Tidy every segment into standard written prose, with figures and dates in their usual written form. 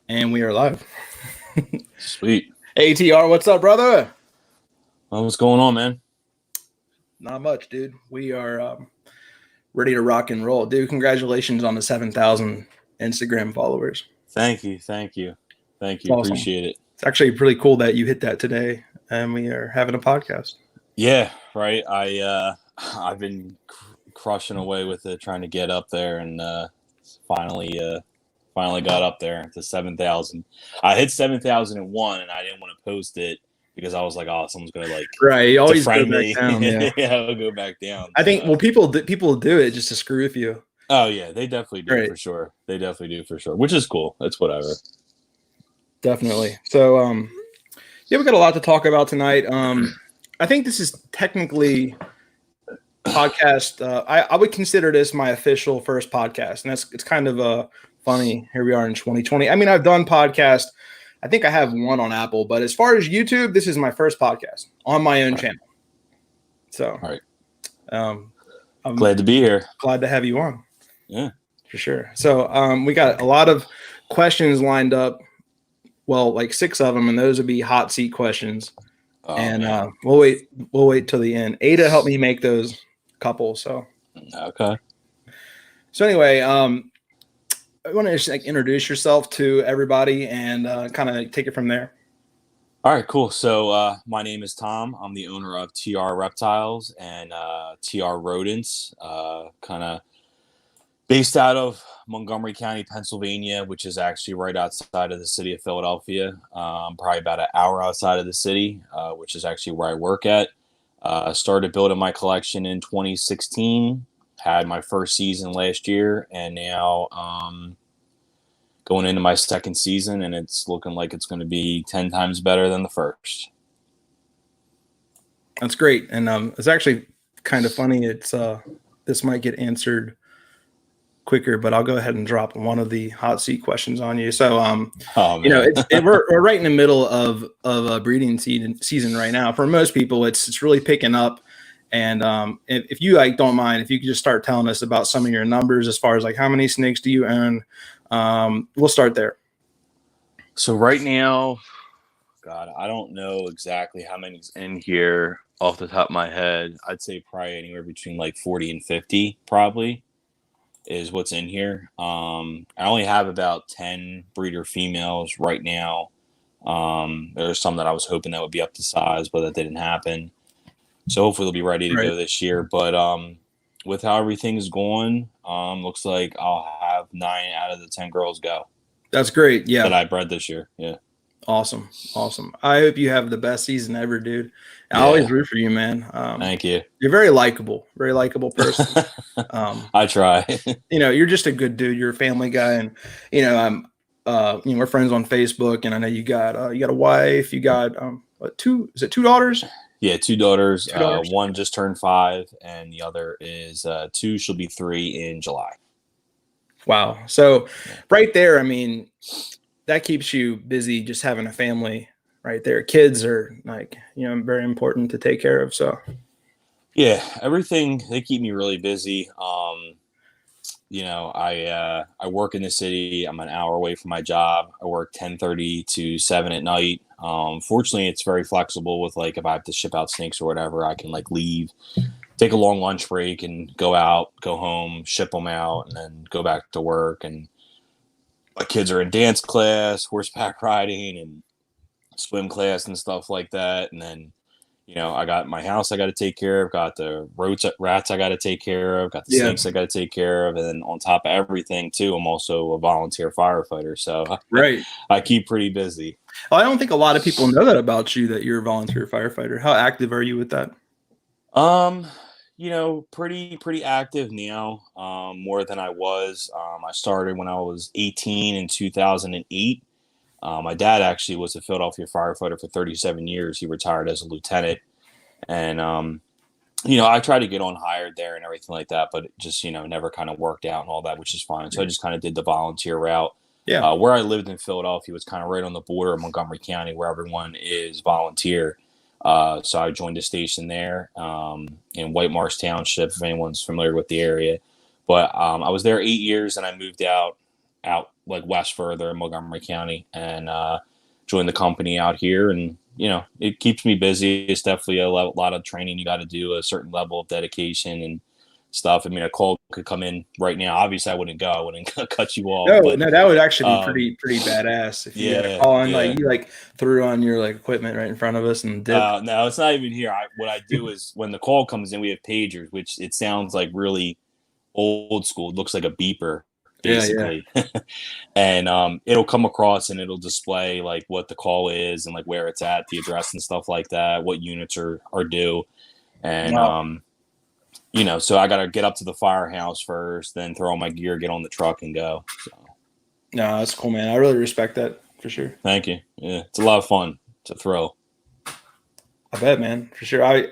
And we are live. Sweet. Hey, TR, what's up, brother? Well, what's going on, man? Not much, dude. We are ready to rock and roll. Dude, congratulations on the 7,000 Instagram followers. Thank you. It's awesome. Appreciate it. It's actually pretty cool that you hit that today, and we are having a podcast. Yeah, right. I've been crushing away with it, trying to get up there, and finally got up there to 7,000. I hit 7,001, and I didn't want to post it because I was like, "Oh, someone's gonna right." You always go me." back down. Yeah, Yeah, I'll go back down. I think people do it just to screw with you. Oh yeah, they definitely do right. for sure. They definitely do for sure, which is cool. That's whatever. Definitely. So, yeah, we got a lot to talk about tonight. I think this is technically podcast. I would consider this my official first podcast, and it's kind of funny. Here we are in 2020. I mean, I've done podcasts. I think I have one on Apple, but as far as YouTube, this is my first podcast on my own channel. So, I'm glad to be here. Glad to have you on. Yeah, for sure. So, we got a lot of questions lined up. Well, like 6 of them, and those would be hot seat questions. Oh, and we'll wait till the end. Ada helped me make those couple. So okay. So anyway, I want to just introduce yourself to everybody and kind of take it from there. All right, cool. So my name is Tom. I'm the owner of TR Reptiles and TR Rodents. Kind of based out of Montgomery County, Pennsylvania, which is actually right outside of the city of Philadelphia. Probably about an hour outside of the city, which is actually where I work at. Started building my collection in 2016. Had my first season last year, and now going into my second season, and it's looking like it's going to be 10 times better than the first. That's great, and it's actually kind of funny. It's this might get answered quicker, but I'll go ahead and drop one of the hot seat questions on you. So, you know, we're right in the middle of a breeding season right now. For most people, it's really picking up. And if you don't mind, if you could just start telling us about some of your numbers as far as how many snakes do you own? We'll start there. So right now, God, I don't know exactly how many's in here off the top of my head. I'd say probably anywhere between 40 and 50, probably. Is what's in here. I only have about 10 breeder females right now. There's some that I was hoping that would be up to size, but that didn't happen. So hopefully they'll be ready to go this year. But with how everything's going, looks like I'll have 9 out of the 10 girls go. That's great. Yeah. That I bred this year. Yeah. Awesome. I hope you have the best season ever, dude. I always root for you, man. Thank you. You're very likable person. I try. You're just a good dude. You're a family guy, and we're friends on Facebook. And I know you got a wife. You got two daughters? Yeah, 2 daughters. One just turned 5, and the other is 2. She'll be 3 in July. Wow. So right there, I mean, that keeps you busy just having a family right there. Kids are very important to take care of. So yeah, everything, they keep me really busy. I work in the city. I'm an hour away from my job. I work 10:30 to 7 at night. Fortunately, it's very flexible with if I have to ship out snakes or whatever, I can leave, take a long lunch break and go out, go home, ship them out, and then go back to work. And my kids are in dance class, horseback riding, and swim class and stuff like that. And then, I got my house I got to take care of, got the rats I got to take care of, got the snakes I got to take care of. And then on top of everything too, I'm also a volunteer firefighter. So I keep pretty busy. Well, I don't think a lot of people know that about you, that you're a volunteer firefighter. How active are you with that? Pretty active now, more than I was. I started when I was 18 in 2008. My dad actually was a Philadelphia firefighter for 37 years. He retired as a lieutenant. And, I tried to get on hired there and everything like that, but it just, never kind of worked out and all that, which is fine. So I just kind of did the volunteer route. Yeah. Where I lived in Philadelphia was kind of right on the border of Montgomery County, where everyone is volunteer. So I joined a station there in White Marsh Township, if anyone's familiar with the area. But I was there 8 years, and I moved out like west further in Montgomery County, and joined the company out here. And it keeps me busy. It's definitely a lot of training you got to do, a certain level of dedication and stuff. I mean, a call could come in right now. Obviously, I wouldn't go. I wouldn't cut you off. No, that would actually be pretty badass if you got a call and like you like threw on your like equipment right in front of us and dipped. No, it's not even here. What I do is when the call comes in, we have pagers, which it sounds like really old school. It looks like a beeper, basically. Yeah. And it'll come across and it'll display like what the call is and like where it's at, the address and stuff like that, what units are due. And so I got to get up to the firehouse first, then throw on my gear, get on the truck, and go. So. No, that's cool, man. I really respect that for sure. Thank you. Yeah, it's a lot of fun to throw. I bet, man, for sure. I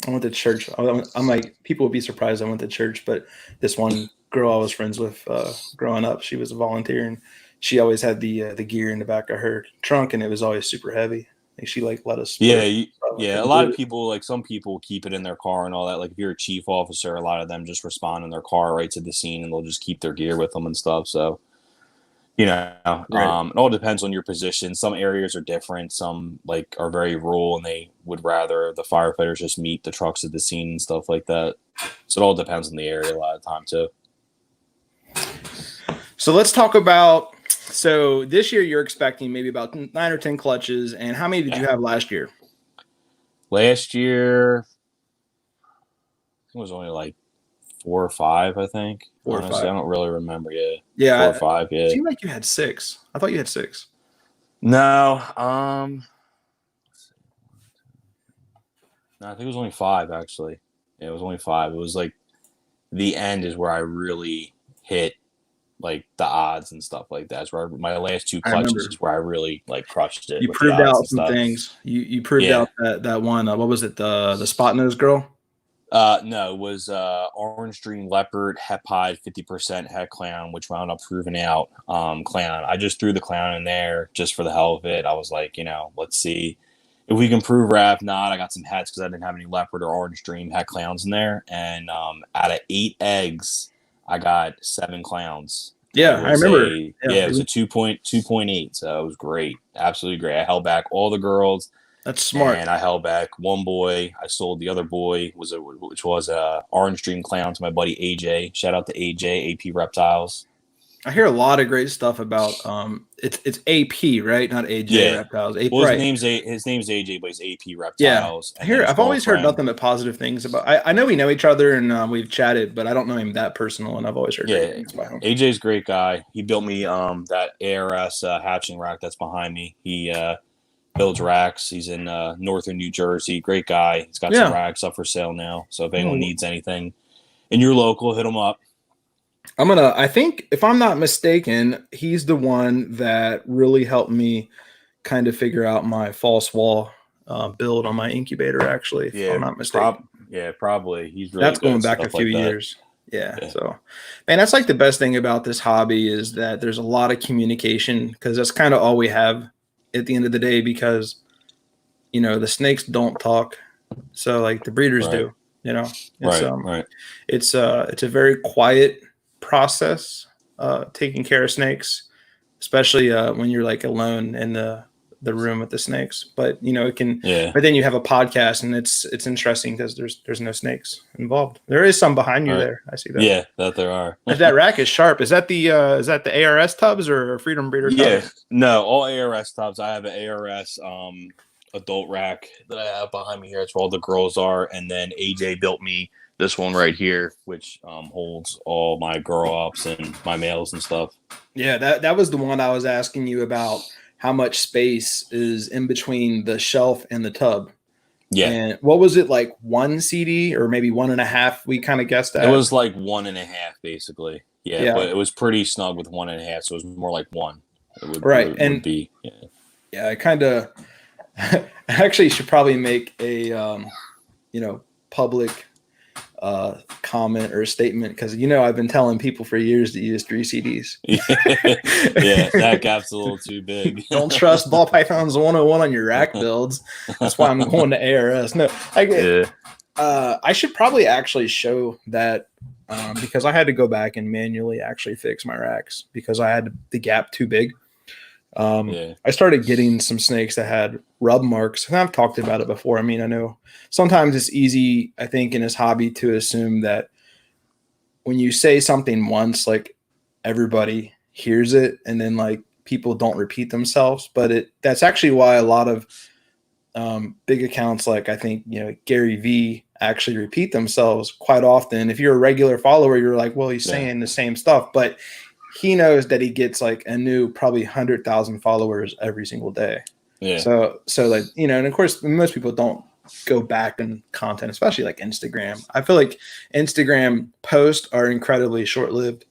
went to church. I'm like, people would be surprised I went to church, but this one girl I was friends with growing up, she was a volunteer, and she always had the gear in the back of her trunk, and it was always super heavy. Like she like let us. Yeah. A lot of people, like some people keep it in their car and all that. Like if you're a chief officer, a lot of them just respond in their car right to the scene, and they'll just keep their gear with them and stuff. So, right. It all depends on your position. Some areas are different. Some like are very rural and they would rather the firefighters just meet the trucks at the scene and stuff like that. So it all depends on the area a lot of the time too. So let's talk about, so this year you're expecting maybe about 9 or 10 clutches. And how many did you have last year? Last year, it was only like 4 or 5, I think. 4 or 5. I don't really remember. Yeah. 4 or 5. Yeah. It seemed like you had 6. I thought you had 6. No. No, I think it was only 5 actually. Yeah, it was only 5. It was like the end is where I really hit like the odds and stuff like that. That's where my last 2 clutches is where I really like crushed it. You proved out some things. You proved out that one. What was it? The spot nose girl? No, it was Orange Dream Leopard, Hepide, 50% Het Clown, which wound up proving out Clown. I just threw the Clown in there just for the hell of it. I was like, let's see if we can prove rap. Not, I got some hets because I didn't have any Leopard or Orange Dream Het Clowns in there. And out of 8 eggs, I got 7 Clowns. Yeah, I remember. It was a 2.8, so it was great. Absolutely great. I held back all the girls. That's smart. And I held back one boy. I sold the other boy, which was a Orange Dream Clown to my buddy AJ. Shout out to AJ, AP Reptiles. I hear a lot of great stuff about it's AP, right? Not AJ Reptiles. AP, well, his name's AJ, but he's AP Reptiles. Yeah. I've always heard nothing but positive things about. I know we know each other and we've chatted, but I don't know him that personal. And I've always heard great things about him. AJ's a great guy. He built me that ARS hatching rack that's behind me. He builds racks. He's in northern New Jersey. Great guy. He's got some racks up for sale now. So if anyone needs anything in your local, hit him up. I think if I'm not mistaken, he's the one that really helped me kind of figure out my false wall build on my incubator, actually. If I'm not mistaken. Probably. He's really that's going back a few years. Yeah. So, man, that's like the best thing about this hobby is that there's a lot of communication because that's kind of all we have at the end of the day because, the snakes don't talk. So like the breeders do, It's a very quiet process taking care of snakes, especially when you're like alone in the room with the snakes, but it can but then you have a podcast and it's interesting because there's no snakes involved. There is some behind you there. I see that. That there are. That rack is sharp. Is that the ARS tubs or Freedom Breeder tubs? No, all ARS tubs. I have an ARS adult rack that I have behind me here. That's where all the girls are, and then AJ built me this one right here, which holds all my girl ups and my males and stuff. Yeah, that was the one I was asking you about. How much space is in between the shelf and the tub? Yeah. And what was it, like 1 CD or maybe 1.5? We kind of guessed that. It was like 1.5 basically. Yeah, but it was pretty snug with 1.5, so it was more like 1. It would be. Yeah, I kind of actually should probably make a public comment or a statement because I've been telling people for years to use 3 CDs. That gap's a little too big. Don't trust ball pythons 101 on your rack builds. That's why I'm going to ARS. No, I should probably actually show that because I had to go back and manually actually fix my racks because I had the gap too big. I started getting some snakes that had rub marks, and I've talked about it before. I mean, I know sometimes it's easy, I think, in this hobby to assume that when you say something once, like everybody hears it, and then like people don't repeat themselves. But that's actually why a lot of big accounts, like I think, Gary V, actually repeat themselves quite often. If you're a regular follower, you're like, well, he's saying the same stuff, but he knows that he gets like a new probably 100,000 followers every single day. Yeah. So like, and of course most people don't go back in content, especially like Instagram. I feel like Instagram posts are incredibly short-lived.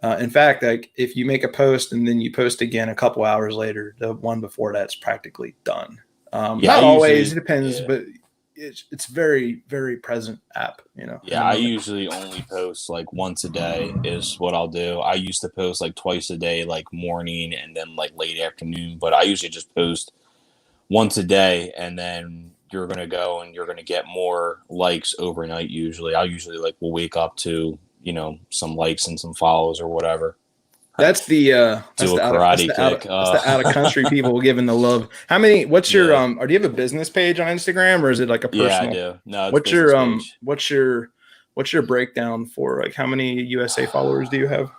In fact, like if you make a post and then you post again a couple hours later, the one before that's practically done. Not always, it depends, but it's very, very present app, Yeah, I usually only post like once a day is what I'll do. I used to post like twice a day, like morning and then like late afternoon, but I usually just post once a day, and then you're going to go and you're going to get more likes overnight. Usually will wake up to, some likes and some follows or whatever. That's the out of country people giving the love. How many? What's your or do you have a business page on Instagram, or is it like a personal? Yeah, I do. No, what's your breakdown for like how many USA followers do you have?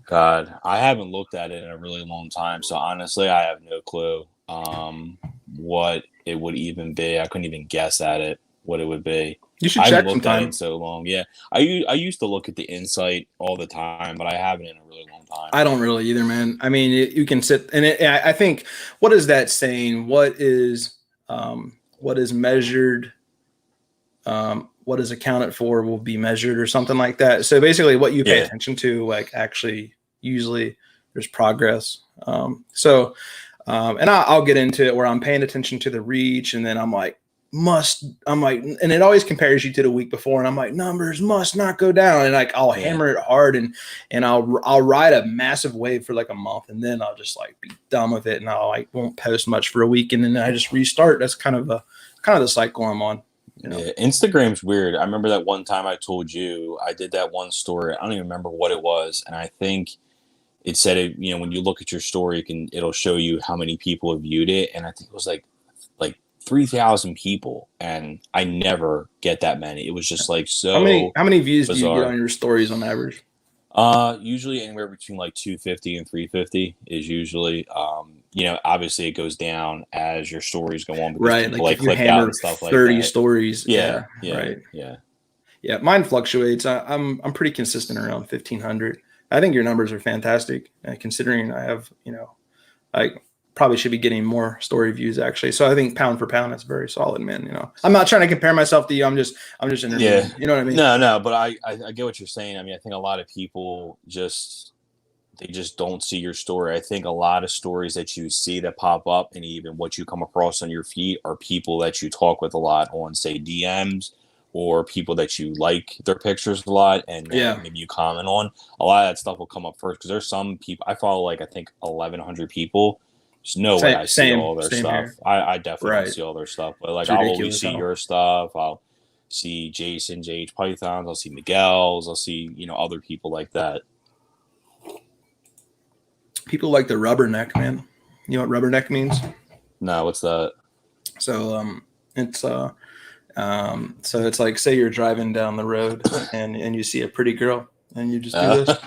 God, I haven't looked at it in a really long time, so honestly, I have no clue what it would even be. I couldn't even guess at it what it would be. You should check sometime. In so long. Yeah, I used to look at the Insight all the time, but I haven't in a really long time. I don't really either, man. I mean, you can sit and I think, what is that saying? What is measured, what is accounted for will be measured, or something like that. So basically, what you pay attention to, like actually, usually there's progress. And I'll get into it where I'm paying attention to the reach, and then I'm like, and it always compares you to the week before, and I'm like, numbers must not go down, and like I'll hammer it hard, and I'll ride a massive wave for like a month, and then I'll just like be done with it, and I'll like won't post much for a week, and then I just restart. That's kind of the cycle I'm on. Yeah, Instagram's weird. I remember that one time I told you I did that one story. I don't even remember what it was, and I think it said when you look at your story, it'll show you how many people have viewed it, and I think it was like 3,000 people, and I never get that many. It was just like so. How many views bizarre. Do you get on your stories on average? Usually anywhere between like 250 and 350 is usually. Obviously it goes down as your stories go on. Right, like click out and stuff like 30 stories. Yeah. Right. Yeah. Mine fluctuates. I'm pretty consistent around 1,500. I think your numbers are fantastic, considering I have I probably should be getting more story views actually. So I think pound for pound, that's very solid, man. I'm not trying to compare myself to you. I'm just interviewing. Yeah. You know what I mean? No, but I get what you're saying. I mean, I think a lot of people just don't see your story. I think a lot of stories that you see that pop up, and even what you come across on your feed, are people that you talk with a lot on, say, DMs, or people that you like their pictures a lot, and maybe you comment on. A lot of that stuff will come up first, because there's some people I follow, like I think 1,100 people. There's no way I see all their stuff. I definitely don't see all their stuff, but like I'll always see your stuff. I'll see Jason, JH Pythons. I'll see Miguel's. I'll see other people like that. People like the rubberneck, man. You know what rubberneck means? No, what's that? So it's like, say you're driving down the road and you see a pretty girl, and you just do this.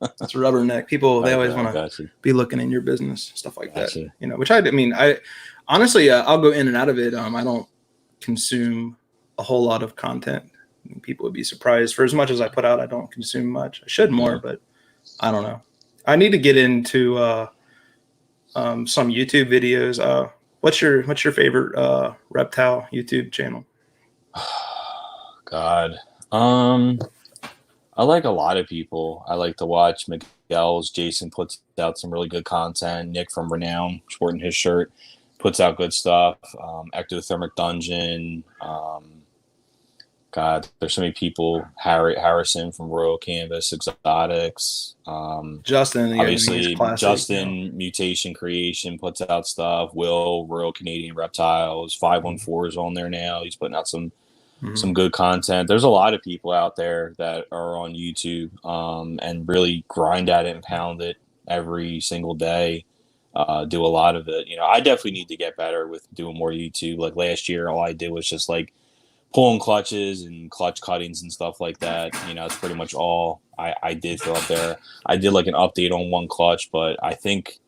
That's rubberneck. People, they always want to be looking in your business, stuff like that. Which I honestly, I'll go in and out of it. I don't consume a whole lot of content. People would be surprised. For as much as I put out, I don't consume much. I should more, but I don't know. I need to get into some YouTube videos. What's your favorite reptile YouTube channel? God. I like a lot of people. I like to watch Miguel's. Jason puts out some really good content. Nick from Renown, sporting his shirt, puts out good stuff. Ectothermic Dungeon. God, there's so many people. Harrison from Royal Canvas Exotics. Justin, obviously, Justin Mutation Creation puts out stuff. Will, Royal Canadian Reptiles. 514 is on there now. He's putting out some some good content. There's a lot of people out there that are on YouTube and really grind at it and pound it every single day. Do a lot of it. I definitely need to get better with doing more YouTube. Like last year, all I did was just like pulling clutches and clutch cuttings and stuff like that. It's pretty much all I did for up there. I did like an update on one clutch, but I think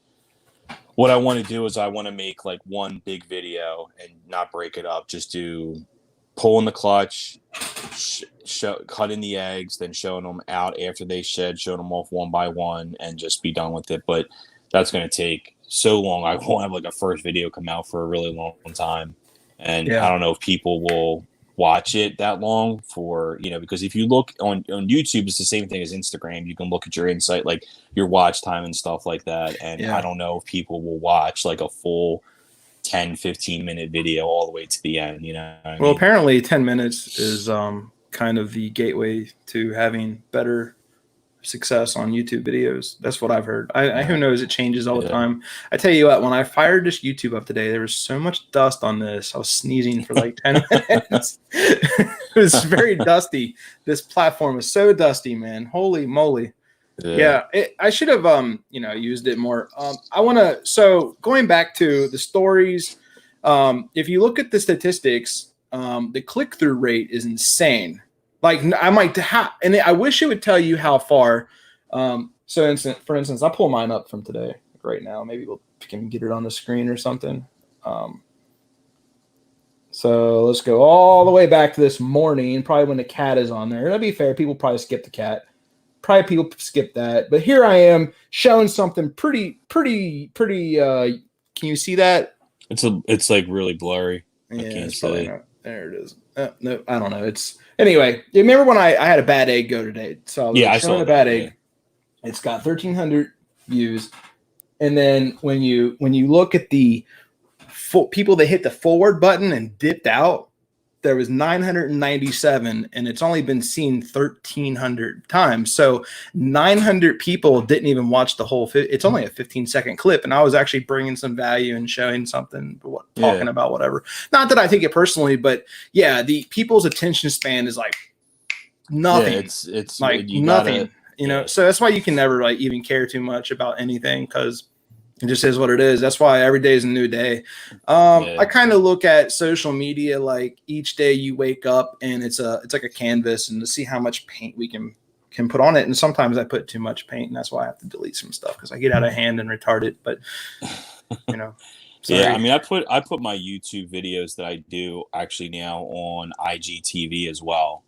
what I want to do is I want to make like one big video and not break it up. Just do pulling the clutch, cutting the eggs, then showing them out after they shed, showing them off one by one, and just be done with it. But that's going to take so long. I won't have like a first video come out for a really long time. And I don't know if people will watch it that long for, because if you look on YouTube, it's the same thing as Instagram. You can look at your insight, like your watch time and stuff like that. And I don't know if people will watch like a full 10-15 minute video all the way to the end. Well, apparently 10 minutes is kind of the gateway to having better success on YouTube videos. That's what I've heard. Who knows? It changes all the time. I tell you what, when I fired this YouTube up today, there was so much dust on this. I was sneezing for like 10 minutes. It was very dusty. This platform is so dusty, man. Holy moly. I should have used it more. So going back to the stories, if you look at the statistics, the click-through rate is insane. Like and I wish it would tell you how far. For instance, I'll pull mine up from today right now. Maybe we can get it on the screen or something. So let's go all the way back to this morning, probably when the cat is on there. To be fair, people probably skip the cat. Probably people skip that. But here I am showing something pretty. Can you see that? It's like really blurry. Yeah, I can't see it. There it is. No, I don't know. Anyway, you remember when I had a bad egg go today? So I saw a bad egg. It's got 1,300 views, and then when you look at the people that hit the forward button and dipped out, there was 997, and it's only been seen 1,300 times. So 900 people didn't even watch the whole. It's only a 15-second clip, and I was actually bringing some value and showing something, talking about whatever. Not that I take it personally, but the people's attention span is like nothing. Yeah, it's like nothing. So that's why you can never like even care too much about anything, because it just is what it is. That's why every day is a new day. I kind of look at social media like each day you wake up and it's like a canvas, and to see how much paint we can put on it. And sometimes I put too much paint, and that's why I have to delete some stuff because I get out of hand and retard it. But sorry. I mean, I put my YouTube videos that I do actually now on IGTV as well,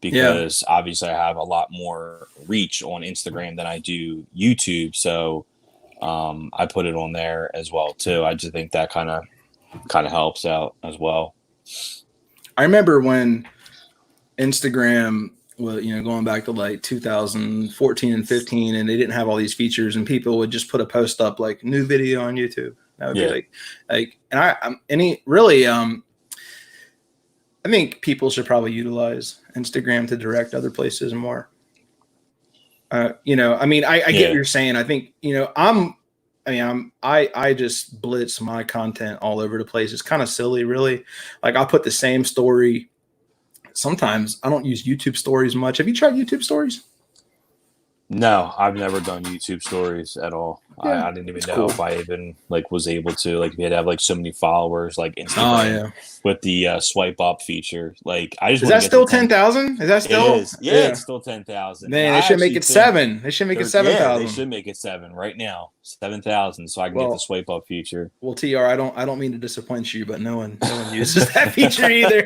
because obviously I have a lot more reach on Instagram than I do YouTube. So I put it on there as well too. I just think that kind of helps out as well. I remember when Instagram was, going back to like 2014 and 15, and they didn't have all these features, and people would just put a post up like new video on YouTube. That would be I think people should probably utilize Instagram to direct other places more. I get what you're saying. I think, I just blitz my content all over the place. It's kind of silly, really. Like I'll put the same story. Sometimes I don't use YouTube stories much. Have you tried YouTube stories? No, I've never done YouTube stories at all. I didn't even know if I even was able to, you had to have so many followers like Instagram with the swipe up feature. Is that still 10,000? Is that still? It is. Yeah, it's still 10,000. Man, they should make it 7. They should make it 7,000. They should make it 7 right now. 7,000, so I can get the swipe up feature. Well, TR, I don't mean to disappoint you, but no one uses that feature either.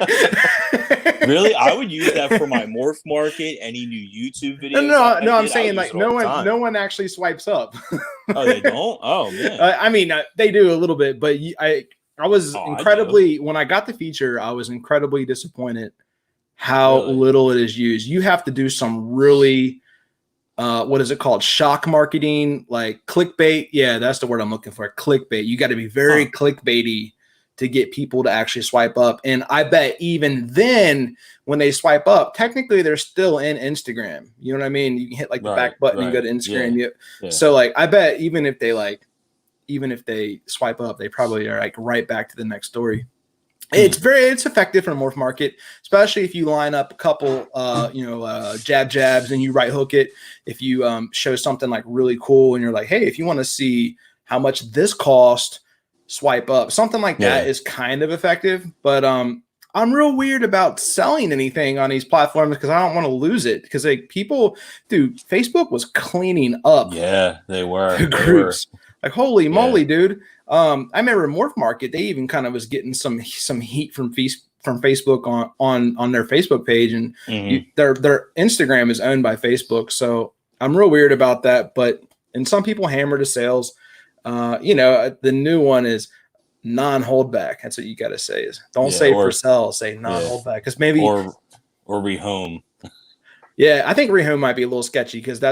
Really? I would use that for my Morph Market, any new YouTube videos. No, I'm saying no one actually swipes up. Oh, they don't? Oh, man. They do a little bit, but I was when I got the feature, I was incredibly disappointed how little it is used. You have to do some really, what is it called? Shock marketing, like clickbait. Yeah, that's the word I'm looking for. Clickbait. You got to be very clickbaity to get people to actually swipe up. And I bet even then, when they swipe up, technically they're still in Instagram. You know what I mean? You can hit the back button and go to Instagram. So I bet even if they swipe up, they probably are right back to the next story. It's effective for Morph Market, especially if you line up a couple, jabs and you right hook it. If you show something like really cool and you're like, hey, if you want to see how much this cost, swipe up. Something like that is kind of effective. But I'm real weird about selling anything on these platforms because I don't want to lose it. Because Facebook was cleaning up. Yeah, they were the groups. Like holy moly, dude. I remember Morph Market, they even kind of was getting some heat from Facebook on their Facebook page, and their Instagram is owned by Facebook. So I'm real weird about that. And some people hammer the sales. The new one is non-holdback. That's what you got to say is don't say for sale, say non-holdback. Because maybe or rehome. Yeah, I think rehome might be a little sketchy because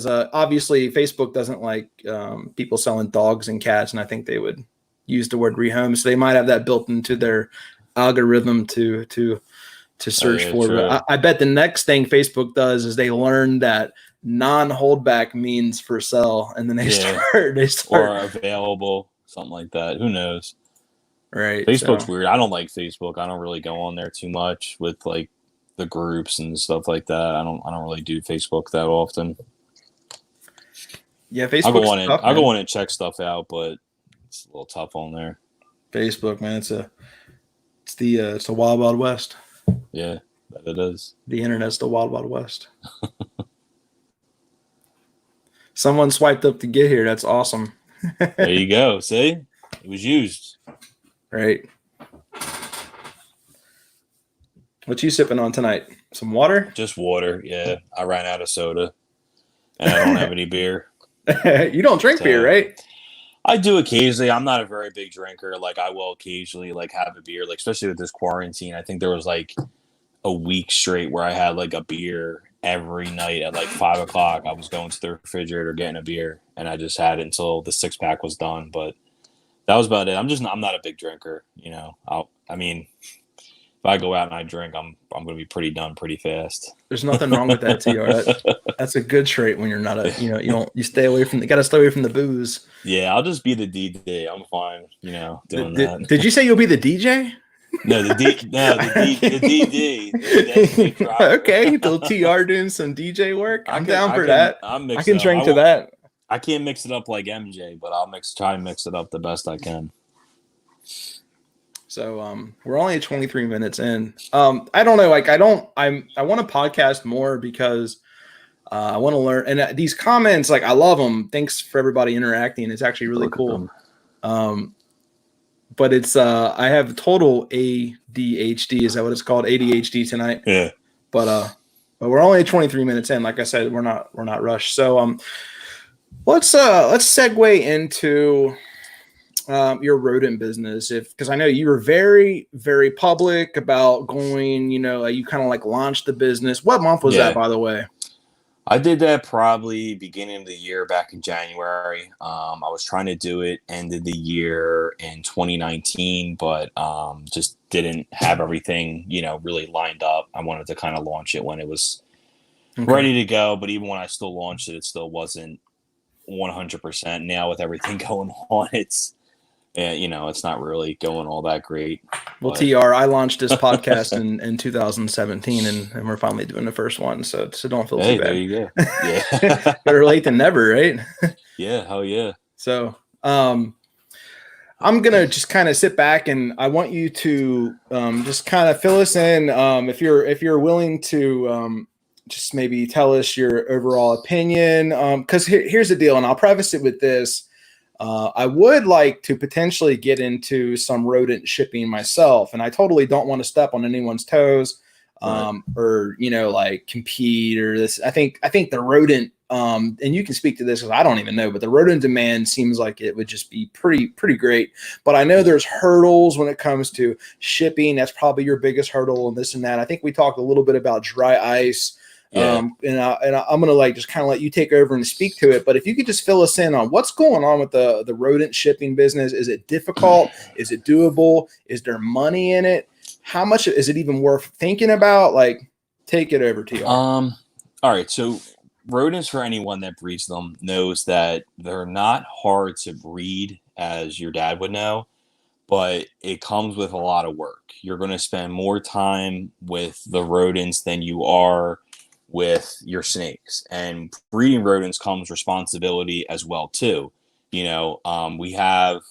obviously Facebook doesn't like people selling dogs and cats, and I think they would use the word rehome, so they might have that built into their algorithm to search for. But I bet the next thing Facebook does is they learn that non-holdback means for sale, and then they start or available, something like that. Who knows? Right. Facebook's weird. I don't like Facebook. I don't really go on there too much with like the groups and stuff like that. I don't really do Facebook that often. Yeah, Facebook. I'll go on and check stuff out, but it's a little tough on there. Facebook, man, it's the wild, wild west. Yeah, it is. The internet's the wild, wild west. Someone swiped up to get here. That's awesome. There you go. See, it was used. Right. What you sipping on tonight? Some water? Just water. Yeah, I ran out of soda, and I don't have any beer. You don't drink beer, right? I do occasionally. I'm not a very big drinker. Like I will occasionally like have a beer, like especially with this quarantine. I think there was like a week straight where I had like a beer every night at like 5 o'clock. I was going to the refrigerator getting a beer, and I just had it until the 6-pack was done. But that was about it. I'm not a big drinker. If I go out and I drink, I'm going to be pretty done pretty fast. There's nothing wrong with that, TR. That's a good trait when you're not you stay away from got to stay away from the booze. Yeah, I'll just be the DJ. I'm fine, doing that. Did you say you'll be the DJ? No, the DD. Okay, little TR doing some DJ work. I'm down for that. I can drink to that. I can't mix it up like MJ, but I'll try and mix it up the best I can. So we're only 23 minutes in. I don't know. Like I want to podcast more because I want to learn. And these comments, like I love them. Thanks for everybody interacting. It's actually really cool. But it's I have total ADHD. Is that what it's called? ADHD tonight. Yeah. But we're only 23 minutes in. Like I said, we're not rushed. So let's segue into your rodent business, because I know you were very, very public about going, you kind of like launched the business. What month was that, by the way? I did that probably beginning of the year back in January. I was trying to do it end of the year in 2019, but just didn't have everything, really lined up. I wanted to kind of launch it when it was ready to go. But even when I still launched it, it still wasn't 100%. Now with everything going on, it's not really going all that great. Well, TR, I launched this podcast in 2017, and we're finally doing the first one, so don't feel too bad. There you go. Yeah. Better late than never, right? Yeah, hell yeah. So I'm gonna just kind of sit back, and I want you to just kind of fill us in, if you're willing to just maybe tell us your overall opinion, because here's the deal, and I'll preface it with this. I would like to potentially get into some rodent shipping myself, and I totally don't want to step on anyone's toes, or like compete or this. I think the rodent, and you can speak to this because I don't even know, but the rodent demand seems like it would just be pretty great. But I know there's hurdles when it comes to shipping. That's probably your biggest hurdle, and this and that. I think we talked a little bit about dry ice. Yeah. And I'm going to just kind of let you take over and speak to it. But if you could just fill us in on what's going on with the rodent shipping business. Is it difficult? Is it doable? Is there money in it? How much is it even worth thinking about? Like, take it over to you. All right. So rodents, for anyone that breeds them, knows that they're not hard to breed as your dad would know, but it comes with a lot of work. You're going to spend more time with the rodents than you are with your snakes. And breeding rodents comes responsibility as well too. We have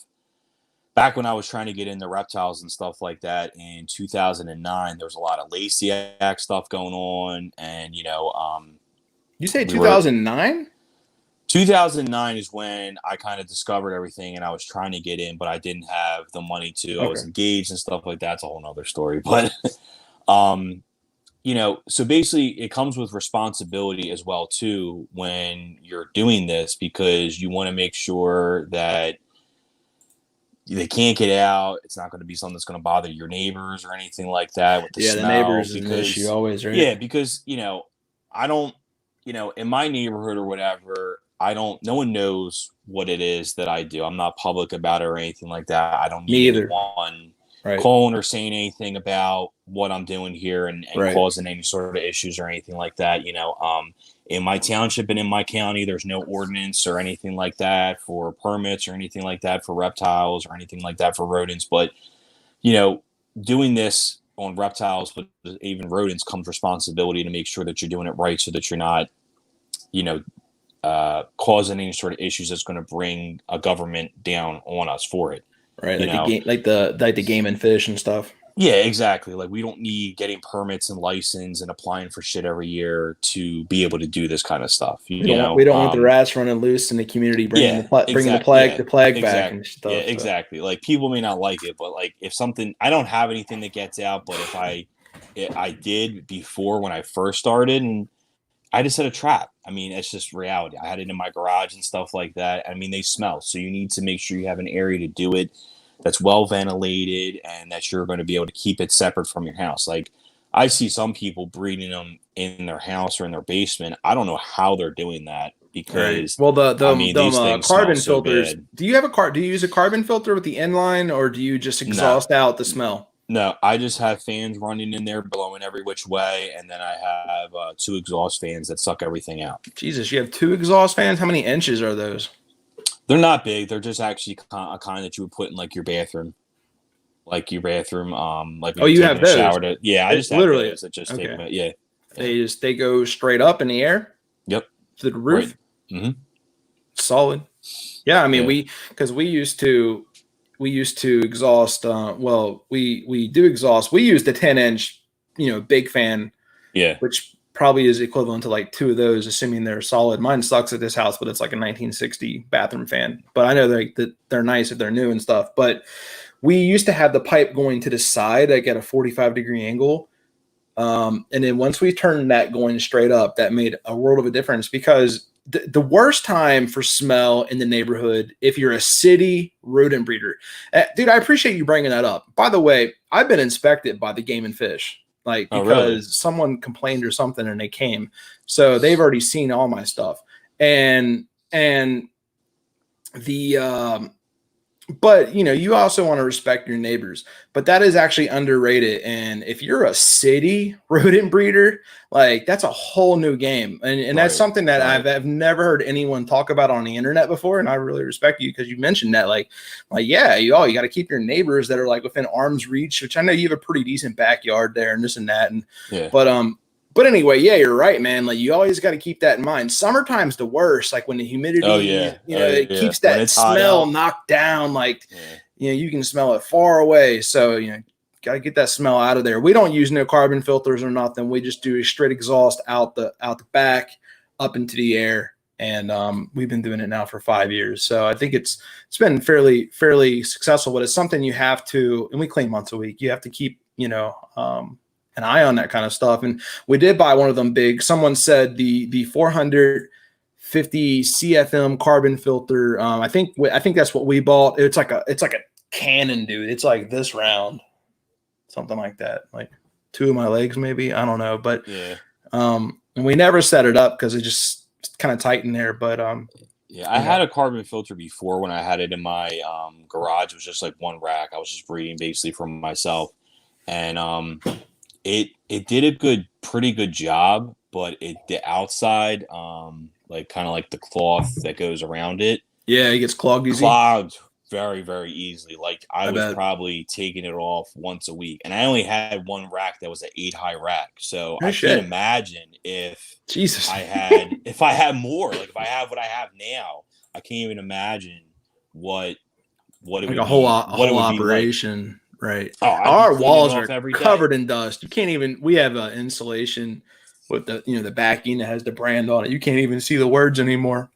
back when I was trying to get into reptiles and stuff like that in 2009, there was a lot of Lasiac stuff going on, and you say 2009? 2009 is when I kind of discovered everything, and I was trying to get in, but I didn't have the money to. Okay. I was engaged and stuff like that. It's a whole nother story. But, so basically it comes with responsibility as well, too, when you're doing this, because you want to make sure that they can't get out. It's not going to be something that's going to bother your neighbors or anything like that with the smell. The neighbors is an issue always, right? Yeah, because, I don't, in my neighborhood or whatever, no one knows what it is that I do. I'm not public about it or anything like that. I don't need anyone calling or saying anything about what I'm doing here and causing any sort of issues or anything like that. In my township and in my county, there's no ordinance or anything like that for permits or anything like that for reptiles or anything like that for rodents. But, doing this on reptiles, but even rodents, comes responsibility to make sure that you're doing it right so that you're not, causing any sort of issues that's going to bring a government down on us for it. Right. Like the game and fish and stuff. Yeah, exactly. Like, we don't need getting permits and license and applying for shit every year to be able to do this kind of stuff. We don't want the rats running loose in the community, bringing the plague back and stuff. Yeah, exactly. Like, people may not like it, but like, if something, I don't have anything that gets out, but if I did before when I first started, and I just set a trap. I mean, it's just reality. I had it in my garage and stuff like that. I mean, they smell, so you need to make sure you have an area to do it that's well ventilated and that you're going to be able to keep it separate from your house. Like, I see some people breeding them in their house or in their basement. I don't know how they're doing that, because well, these things carbon filters. So do you use a carbon filter with the inline, or do you just exhaust out the smell? No, I just have fans running in there blowing every which way, and then I have 2 exhaust fans that suck everything out. Jesus, you have 2 exhaust fans? How many inches are those? They're not big. They're just actually a kind that you would put in like your bathroom. Like your bathroom, like you have those? Shower I just have literally those that just take them. Yeah. They go straight up in the air. Yep. To the roof. Right. Mm-hmm. Solid. Yeah, I mean, we used to exhaust. We do exhaust. We used a 10-inch, big fan. Yeah. Which probably is equivalent to like 2 of those, assuming they're solid. Mine sucks at this house, but it's like a 1960 bathroom fan. But I know they're nice if they're new and stuff. But we used to have the pipe going to the side, like at a 45-degree angle. And then once we turned that going straight up, that made a world of a difference, because the worst time for smell in the neighborhood, if you're a city rodent breeder, dude, I appreciate you bringing that up. By the way, I've been inspected by the Game and Fish. Like, because someone complained or something and they came. So they've already seen all my stuff. And the but you also want to respect your neighbors, but that is actually underrated. And if you're a city rodent breeder, like, that's a whole new game. And that's something that I've never heard anyone talk about on the internet before. And I really respect you, because you mentioned that, like, yeah, you got to keep your neighbors that are like within arm's reach, which I know you have a pretty decent backyard there and this and that. And, but anyway, yeah, you're right, man. Like, you always got to keep that in mind. Summertime's the worst. Like, when the humidity, it keeps that smell knocked down. Like, you can smell it far away. So, got to get that smell out of there. We don't use no carbon filters or nothing. We just do a straight exhaust out the back, up into the air. And we've been doing it now for 5 years. So I think it's been fairly successful, but it's something you have to, and we clean once a week. You have to keep, an eye on that kind of stuff. And we did buy one of them big. Someone said the 450 CFM carbon filter. I think that's what we bought. It's like a cannon, dude. It's like this round, something like that. Like 2 of my legs, maybe. I don't know, but and we never set it up because it just kind of tight in there. But I had a carbon filter before when I had it in my garage. It was just like one rack. I was just breeding basically for myself, and it did a pretty good job, but the outside, like kind of like the cloth that goes around it. Yeah, it gets clogged easy. Clogged very, very easily. Like I was bet. probably taking it off once a week, and I only had one rack that was an 8 high rack. So No I can't shit. imagine if Jesus. I had more. Like if I have what I have now, I can't even imagine what it Like would a whole be. a What it whole would be like. operation, right? Oh, I'd be Our cleaning it walls are off every day. covered in dust. You can't even. We have insulation with the the backing that has the brand on it. You can't even see the words anymore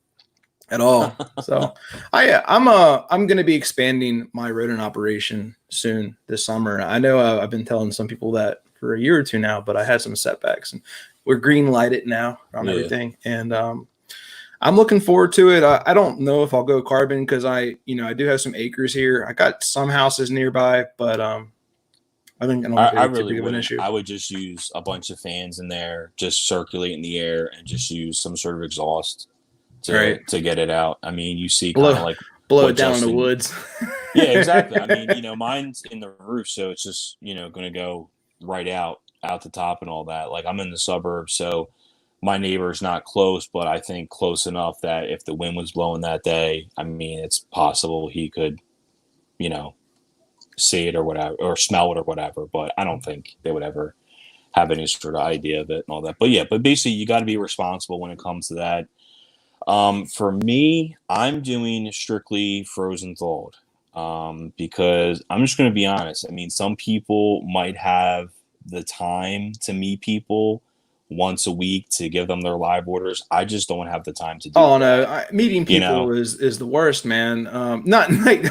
at all. So I'm going to be expanding my rodent operation soon this summer. I know I've been telling some people that for a year or two now, but I had some setbacks, and we're green lighted now on everything, and I'm looking forward to it. I don't know if I'll go carbon because I do have some acres here. I got some houses nearby, but I think I don't think I it's too really big of an wouldn't. issue. I would just use a bunch of fans in there, just circulate in the air, and just use some sort of exhaust Right. to get it out. I mean, you see kind of Blow like blow what it down in the Justin. woods. Yeah, exactly. I mean, mine's in the roof, so it's just going to go right out the top and all that. Like I'm in the suburbs, so my neighbor's not close, but I think close enough that if the wind was blowing that day, I mean, it's possible he could, you know, see it or whatever, or smell it or whatever. But I don't think they would ever have any sort of idea of it and all that. But yeah, but basically, you got to be responsible when it comes to that. For me, I'm doing strictly frozen thawed, because I'm just going to be honest. I mean, some people might have the time to meet people once a week to give them their live orders. I just don't have the time to do Oh no, that. meeting You people know? is the worst, man. Not like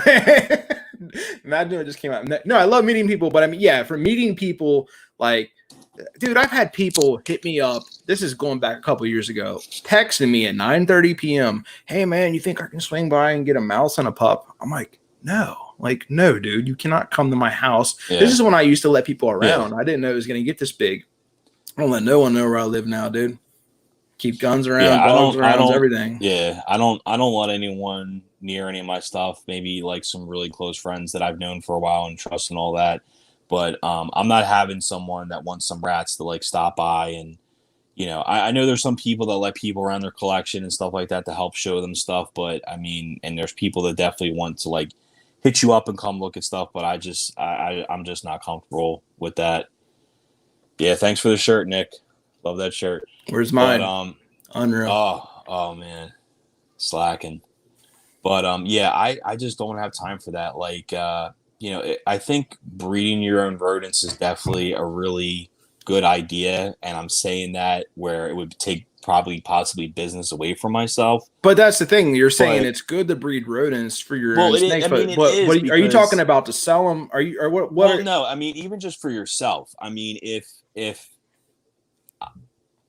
imagine it just came out. No, I love meeting people, but I mean, yeah, for meeting people, like, dude, I've had people hit me up. This is going back a couple years ago, texting me at 9:30 p.m. Hey, man, you think I can swing by and get a mouse and a pup? I'm like, no, dude, you cannot come to my house. Yeah. This is when I used to let people around. Yeah. I didn't know it was going to get this big. I don't let no one know where I live now, dude. Keep guns around, dogs around, everything. Yeah, I don't let anyone near any of my stuff. Maybe like some really close friends that I've known for a while and trust and all that. But I'm not having someone that wants some rats to like stop by and I know there's some people that let people around their collection and stuff like that to help show them stuff. But I mean, and there's people that definitely want to like hit you up and come look at stuff. But I'm just not comfortable with that. Yeah, thanks for the shirt, Nick. Love that shirt. Where's mine? But Unreal. Oh man, slacking. But yeah, I just don't have time for that. Like I think breeding your own rodents is definitely a really good idea, and I'm saying that where it would take possibly business away from myself. But that's the thing. You're saying it's good to breed rodents for your own snakes. I mean, but are you talking about to sell them? Are you or what? Well, no. I mean, even just for yourself. I mean, if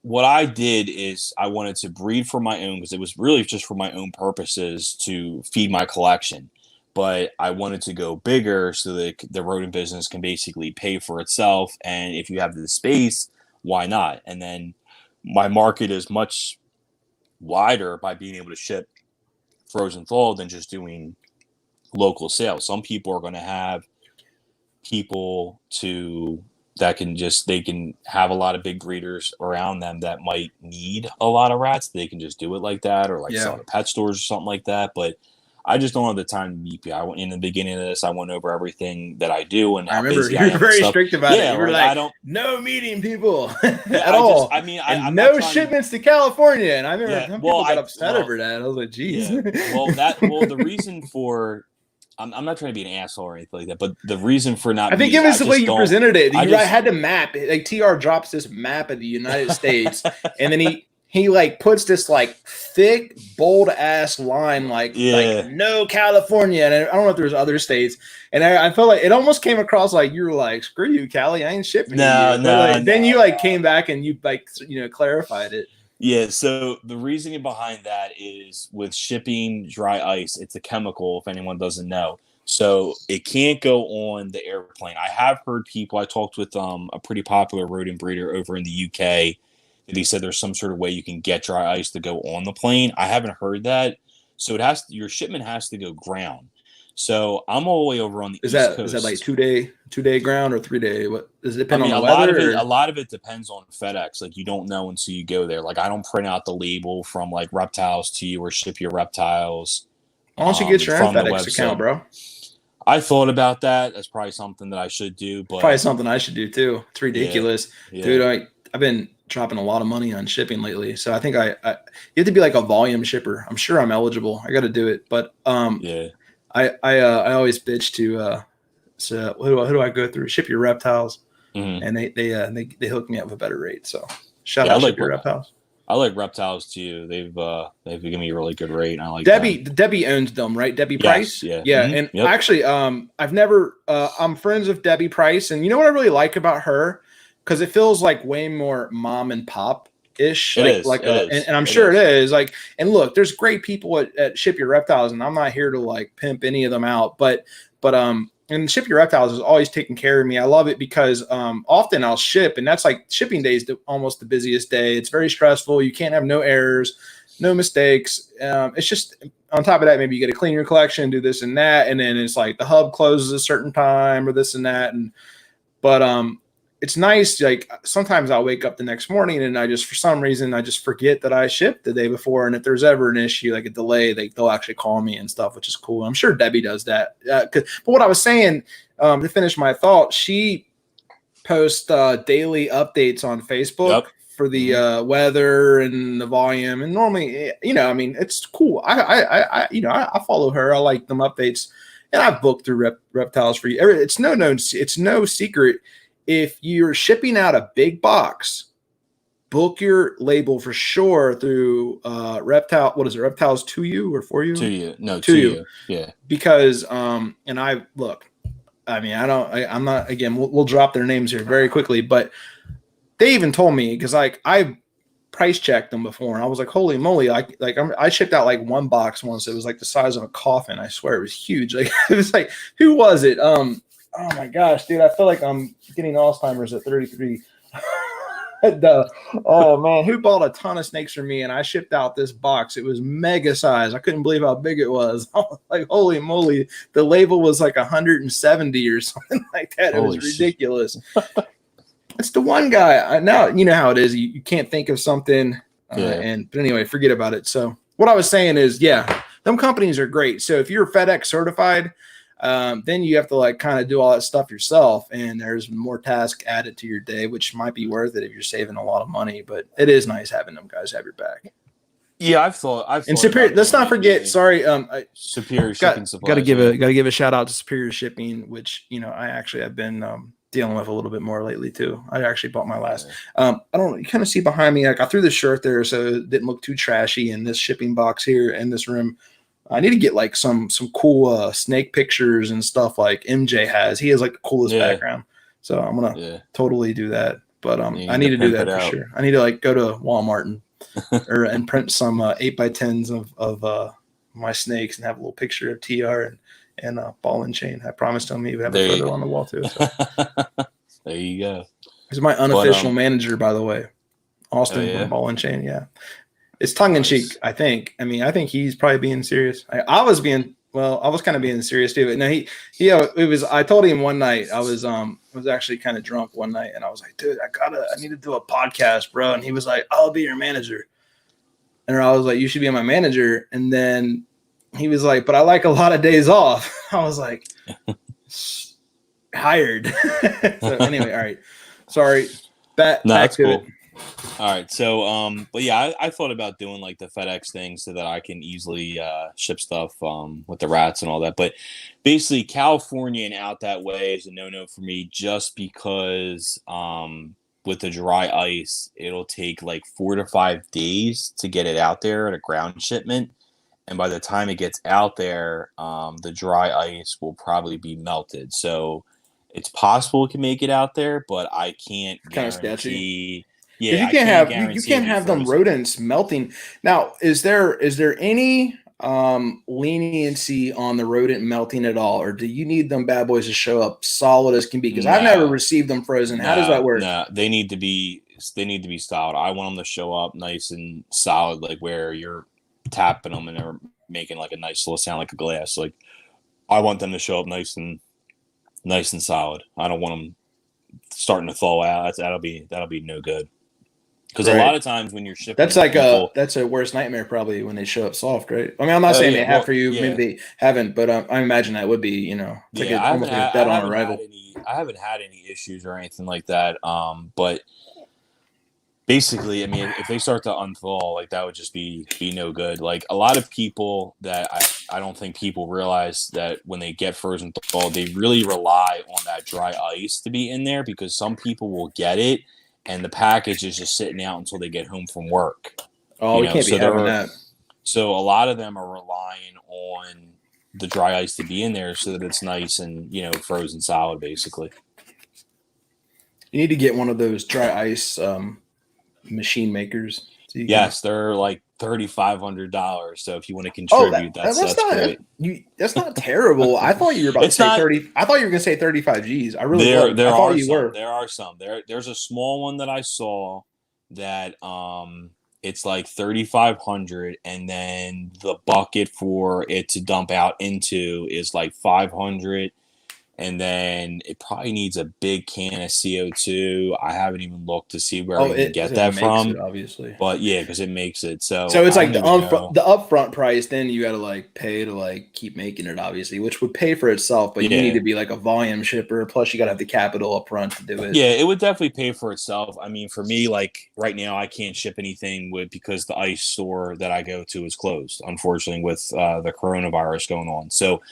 what I did is I wanted to breed for my own because it was really just for my own purposes to feed my collection. But I wanted to go bigger so that the rodent business can basically pay for itself. And if you have the space, why not? And then my market is much wider by being able to ship frozen thawed than just doing local sales. Some people are going to have people they can have a lot of big breeders around them that might need a lot of rats. They can just do it like that, or like sell to pet stores or something like that. But I just don't have the time to meet people. In the beginning of this, I went over everything that I do and I remember you were very strict about it. You were like, no meeting people at all. I'm no shipments to California. And I remember some people got upset over that. I was like, geez. Yeah. The reason for I'm not trying to be an asshole or anything like that, but the reason for not I think it was the way you presented it. I had to map it. Like TR drops this map of the United States, and then he like puts this like thick, bold ass line like no California, and I don't know if there's other states. And I felt like it almost came across like you were like, screw you, Cali, I ain't shipping you. Then you like came back and you like clarified it. Yeah, so the reasoning behind that is with shipping dry ice, it's a chemical, if anyone doesn't know. So it can't go on the airplane. I have heard people, I talked with a pretty popular rodent breeder over in the UK, that he said there's some sort of way you can get dry ice to go on the plane. I haven't heard that. So your shipment has to go ground. So I'm all the way over on the East Coast. Is that like 2-day ground or 3-day? What does it depend on the weather? A lot of it depends on FedEx. Like you don't know until you go there. Like I don't print out the label from like Reptiles to you or ship your reptiles Why don't you get your own from the FedEx account, website. bro? I thought about that. That's probably something that I should do, but Probably something I should do too. It's ridiculous, yeah. dude. I've been dropping a lot of money on shipping lately, so I think you have to be like a volume shipper. I'm sure I'm eligible. I got to do it, but yeah. I always bitch to so who do I go through? Ship Your Reptiles, Mm-hmm. and they hook me up with a better rate. So shout Yeah, out Ship Your Reptiles. I like Reptiles too. They've given me a really good rate, and I like Debbie owns them, right? Debbie Price. Yeah. Yeah. Mm-hmm. And yep. actually, I've never I'm friends with Debbie Price, and you know what I really like about her? Because it feels like way more mom and pop ish. It is. And I'm sure it is. Like, and look, there's great people at Ship Your Reptiles, and I'm not here to like pimp any of them out, but and Ship Your Reptiles is always taking care of me. I love it because often I'll ship, and that's like shipping day is almost the busiest day. It's very stressful. You can't have no errors, no mistakes. It's just on top of that, maybe you got to clean your collection, do this and that, and then it's like the hub closes a certain time or this and that. But it's nice. Like sometimes I'll wake up the next morning and for some reason I just forget that I shipped the day before. And if there's ever an issue, like a delay, they'll actually call me and stuff, which is cool. I'm sure Debbie does that. But what I was saying, to finish my thought, she posts daily updates on Facebook for the weather and the volume. And normally, it's cool. I follow her. I like them updates, and I've booked through Reptiles for you. It's no secret. If you're shipping out a big box, book your label for sure through Reptiles to you or for you? To you. No, to you. Yeah. Because I'm not, again, we'll drop their names here very quickly, but they even told me, because like I price checked them before and I was like, holy moly, I shipped out like one box once. It was like the size of a coffin. I swear it was huge. Like it was like, who was it? Oh my gosh, dude, I feel like I'm getting Alzheimer's at 33. Oh man, who bought a ton of snakes from me and I shipped out this box? It was mega size. I couldn't believe how big it was. I was like, holy moly, the label was like 170 or something like that. It was ridiculous. It's the one guy. Now you know how it is. You can't think of something, but anyway, forget about it. So what I was saying is, yeah, them companies are great. So if you're FedEx certified, then you have to like kind of do all that stuff yourself, and there's more tasks added to your day, which might be worth it if you're saving a lot of money. But it is nice having them guys have your back. Yeah, I've thought and Superior. Let's not forget. Sorry, Superior Shipping Supplies. Got to give a shout out to Superior Shipping, which I actually have been dealing with a little bit more lately too. I actually bought my last. I don't. You kind of see behind me. Like I threw the shirt there, so it didn't look too trashy. In this shipping box here in this room, I need to get like some cool snake pictures and stuff like MJ has. He has like the coolest background, so I'm gonna totally do that. But I need to do that for sure. I need to like go to Walmart and print some 8x10s of my snakes and have a little picture of TR and ball and chain. I promised him he would have a photo on the wall too. So. There you go. He's my unofficial manager, by the way. Austin from Ball and Chain. Yeah. It's tongue in cheek, I think. I mean, I think he's probably being serious. I was kind of being serious too. But no, it was, I told him one night, I was actually kind of drunk one night and I was like, dude, I need to do a podcast, bro. And he was like, I'll be your manager. And I was like, you should be my manager. And then he was like, but I like a lot of days off. I was like, hired. So anyway, all right. Sorry. Back to cool. it. All right. So, but yeah, I thought about doing like the FedEx thing so that I can easily ship stuff with the rats and all that. But basically, California and out that way is a no-no for me just because with the dry ice, it'll take like 4 to 5 days to get it out there at a ground shipment. And by the time it gets out there, the dry ice will probably be melted. So it's possible it can make it out there, but I can't guarantee. Yeah, you can't have them rodents melting. Now, is there any leniency on the rodent melting at all, or do you need them bad boys to show up solid as can be? Because I've never received them frozen. How does that work? No, they need to be solid. I want them to show up nice and solid, like where you're tapping them and they're making like a nice little sound like a glass. Like I want them to show up nice and solid. I don't want them starting to thaw out. That'll be no good. Because a lot of times when you're shipping, that's like that's a worst nightmare probably when they show up soft, right? I mean, I'm not saying they have for you, maybe they haven't, but I imagine that would be, you know, it's like almost like a dead on arrival. I haven't had any issues or anything like that. But basically, I mean, if they start to unthaw, like that would just be no good. Like a lot of people that I don't think people realize that when they get frozen thawed, they really rely on that dry ice to be in there, because some people will get it and the package is just sitting out until they get home from work. Oh, we can't be having that. So a lot of them are relying on the dry ice to be in there so that it's nice and, you know, frozen solid, basically. You need to get one of those dry ice machine makers. So yes, they're like $3,500. So if you want to contribute, that's great. That's not terrible. I thought you were about to say 30. I thought you were going to say 35 G's. I really I thought you were. There are some. There's a small one that I saw that it's like 3,500, and then the bucket for it to dump out into is like 500. And then it probably needs a big can of CO2. I haven't even looked to see where I can get that from. Obviously, but yeah, because it makes it so. So it's like the upfront price. Then you got to like pay to like keep making it, obviously, which would pay for itself. But you need to be like a volume shipper. Plus, you got to have the capital up front to do it. Yeah, it would definitely pay for itself. I mean, for me, like right now, I can't ship anything because the ice store that I go to is closed, unfortunately, with the coronavirus going on. So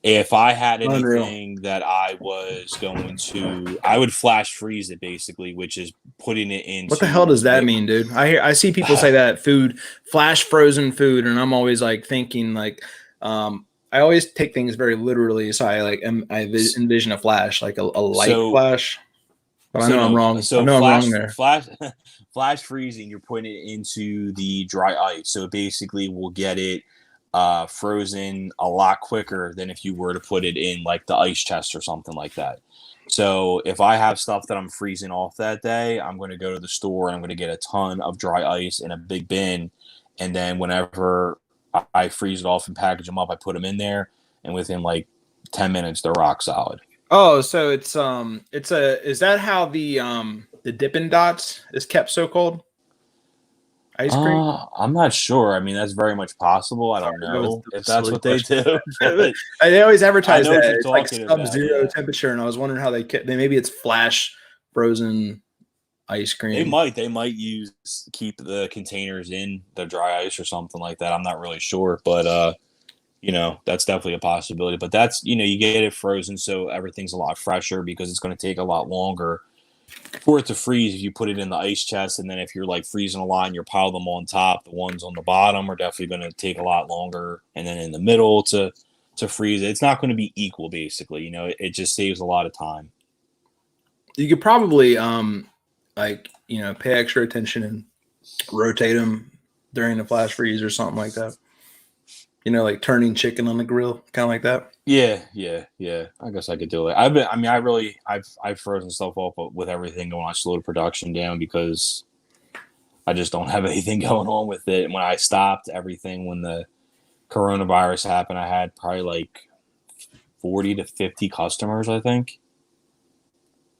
if I had anything that I was going to, I would flash freeze it basically, which is putting it in. What the hell does that mean, dude? I see people say that flash frozen food, and I'm always like thinking like, I always take things very literally. So I envision a flash, like a light flash. But I know I'm wrong. So I know I'm wrong there. Flash freezing, you're putting it into the dry ice, so it basically will get it frozen a lot quicker than if you were to put it in like the ice chest or something like that. So if I have stuff that I'm freezing off that day, I'm going to go to the store and I'm going to get a ton of dry ice in a big bin. And then whenever I freeze it off and package them up, I put them in there, and within like 10 minutes, they're rock solid. Oh, so is that how the Dippin' Dots is kept so cold? Ice cream? I'm not sure. I mean, that's very much possible. I don't know if that's what they do. They always advertise that it's like sub-zero temperature, and I was wondering how they maybe it's flash frozen ice cream. They might keep the containers in the dry ice or something like that. I'm not really sure, but you know, that's definitely a possibility. But that's, you know, you get it frozen, so everything's a lot fresher because it's going to take a lot longer for it to freeze if you put it in the ice chest. And then if you're like freezing a lot and you're piling them on top, the ones on the bottom are definitely going to take a lot longer, and then in the middle to freeze it, it's not going to be equal, basically. You know, it just saves a lot of time. You could probably like, you know, pay extra attention and rotate them during the flash freeze or something like that. You know, like turning chicken on the grill, kind of like that. Yeah. I guess I could do it. I've frozen stuff off with everything going on. I slowed production down because I just don't have anything going on with it. And when I stopped everything, when the coronavirus happened, I had probably like 40 to 50 customers, I think.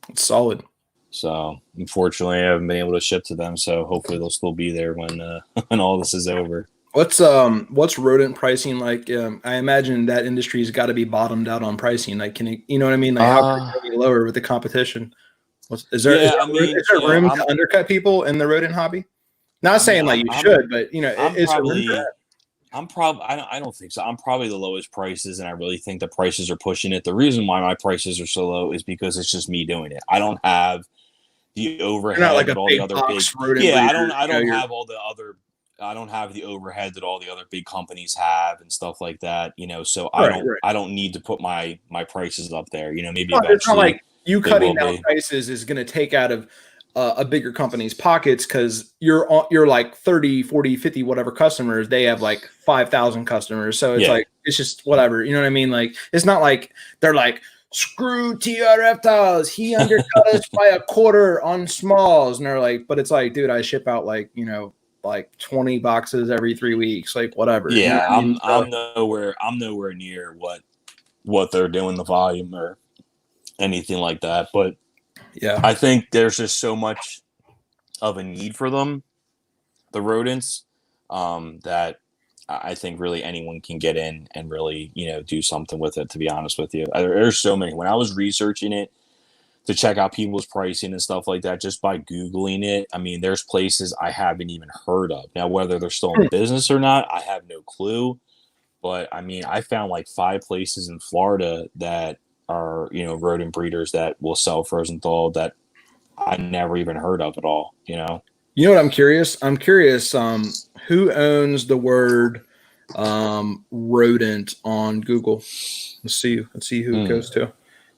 It's solid. So unfortunately, I haven't been able to ship to them. So hopefully they'll still be there when all this is over. What's rodent pricing like? I imagine that industry's got to be bottomed out on pricing. Like, can it, you know what I mean? Like, how can it be lower with the competition? Is there room to undercut people in the rodent hobby? Not saying like you should, but you know, is there room for that? I don't think so. I'm probably the lowest prices, and I really think the prices are pushing it. The reason why my prices are so low is because it's just me doing it. I don't have the overhead that all the other big. Yeah, I don't have all the other. I don't have the overhead that all the other big companies have and stuff like that, you know. So I don't need to put my prices up there, you know. Maybe it's not like you cutting down prices is going to take out of a bigger company's pockets, because you're like 30, 40, 50 whatever customers. They have like 5,000 customers, so it's like it's just whatever, you know what I mean? Like, it's not like they're like, screw TR Reptiles, he undercut us by a quarter on smalls, and they're like, but it's like, dude, I ship out like, you know, like 20 boxes every 3 weeks, like whatever. Yeah, you know I mean? I'm nowhere near what they're doing, the volume or anything like that. But yeah, I think there's just so much of a need for them, the rodents, that I think really anyone can get in and really, do something with it, to be honest with you. There's so many. When I was researching it to check out people's pricing and stuff like that, just by Googling it, I mean, there's places I haven't even heard of. Now, whether they're still in business or not, I have no clue. But I mean, I found like 5 places in Florida that are, rodent breeders that will sell frozen thawed that I never even heard of at all, You know what I'm curious? I'm curious who owns the word rodent on Google. Let's see who it goes to.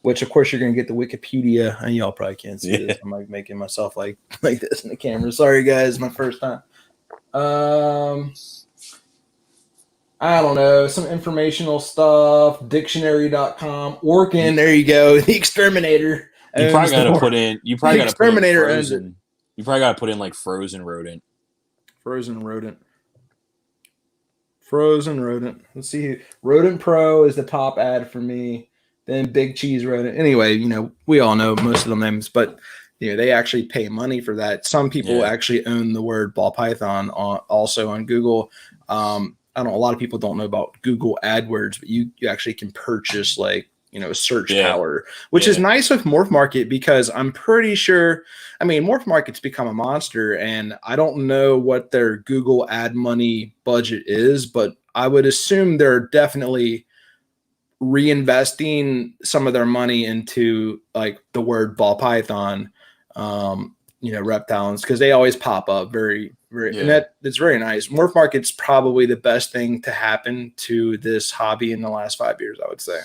Which of course you're gonna get the Wikipedia, and y'all probably can't see this. I'm like making myself like this in the camera. Sorry guys, my first time. I don't know, some informational stuff, dictionary.com, Orkin, there you go. The exterminator. You probably got to put in frozen. You probably got to put in like frozen rodent. Frozen rodent. Let's see. Rodent Pro is the top ad for me. Then Big Cheese Rodent. Anyway, we all know most of the names, but they actually pay money for that. Some people actually own the word ball python also on Google. I don't know, a lot of people don't know about Google AdWords, but you actually can purchase like, search power, which is nice with Morph Market, because I'm pretty sure, Morph Market's become a monster, and I don't know what their Google ad money budget is, but I would assume they're definitely reinvesting some of their money into like the word ball python, reptiles, because they always pop up very, and that's very nice. Morph Market's probably the best thing to happen to this hobby in the last 5 years, I would say.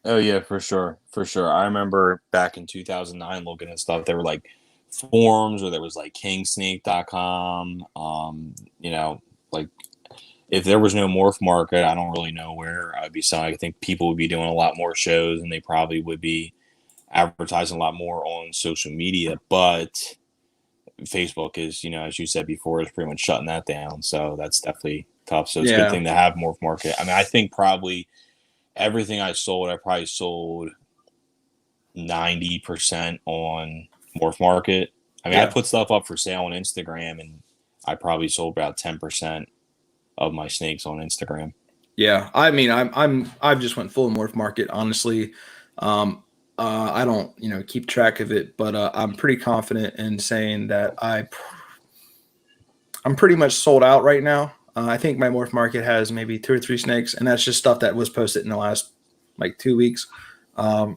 Oh yeah, for sure. I remember back in 2009 looking at stuff. There were like forums, or there was like kingsnake.com. Like if there was no Morph Market, I don't really know where I'd be selling. I think people would be doing a lot more shows, and they probably would be advertising a lot more on social media. But Facebook is, as you said before, is pretty much shutting that down. So that's definitely tough. So it's a good thing to have Morph Market. I think probably everything I probably sold 90% on Morph Market. I put stuff up for sale on Instagram, and I probably sold about 10% of my snakes on Instagram. Yeah, I've just went full Morph Market, honestly. I don't, keep track of it, but I'm pretty confident in saying that I'm pretty much sold out right now. I think my Morph Market has maybe 2 or 3 snakes, and that's just stuff that was posted in the last like 2 weeks. Because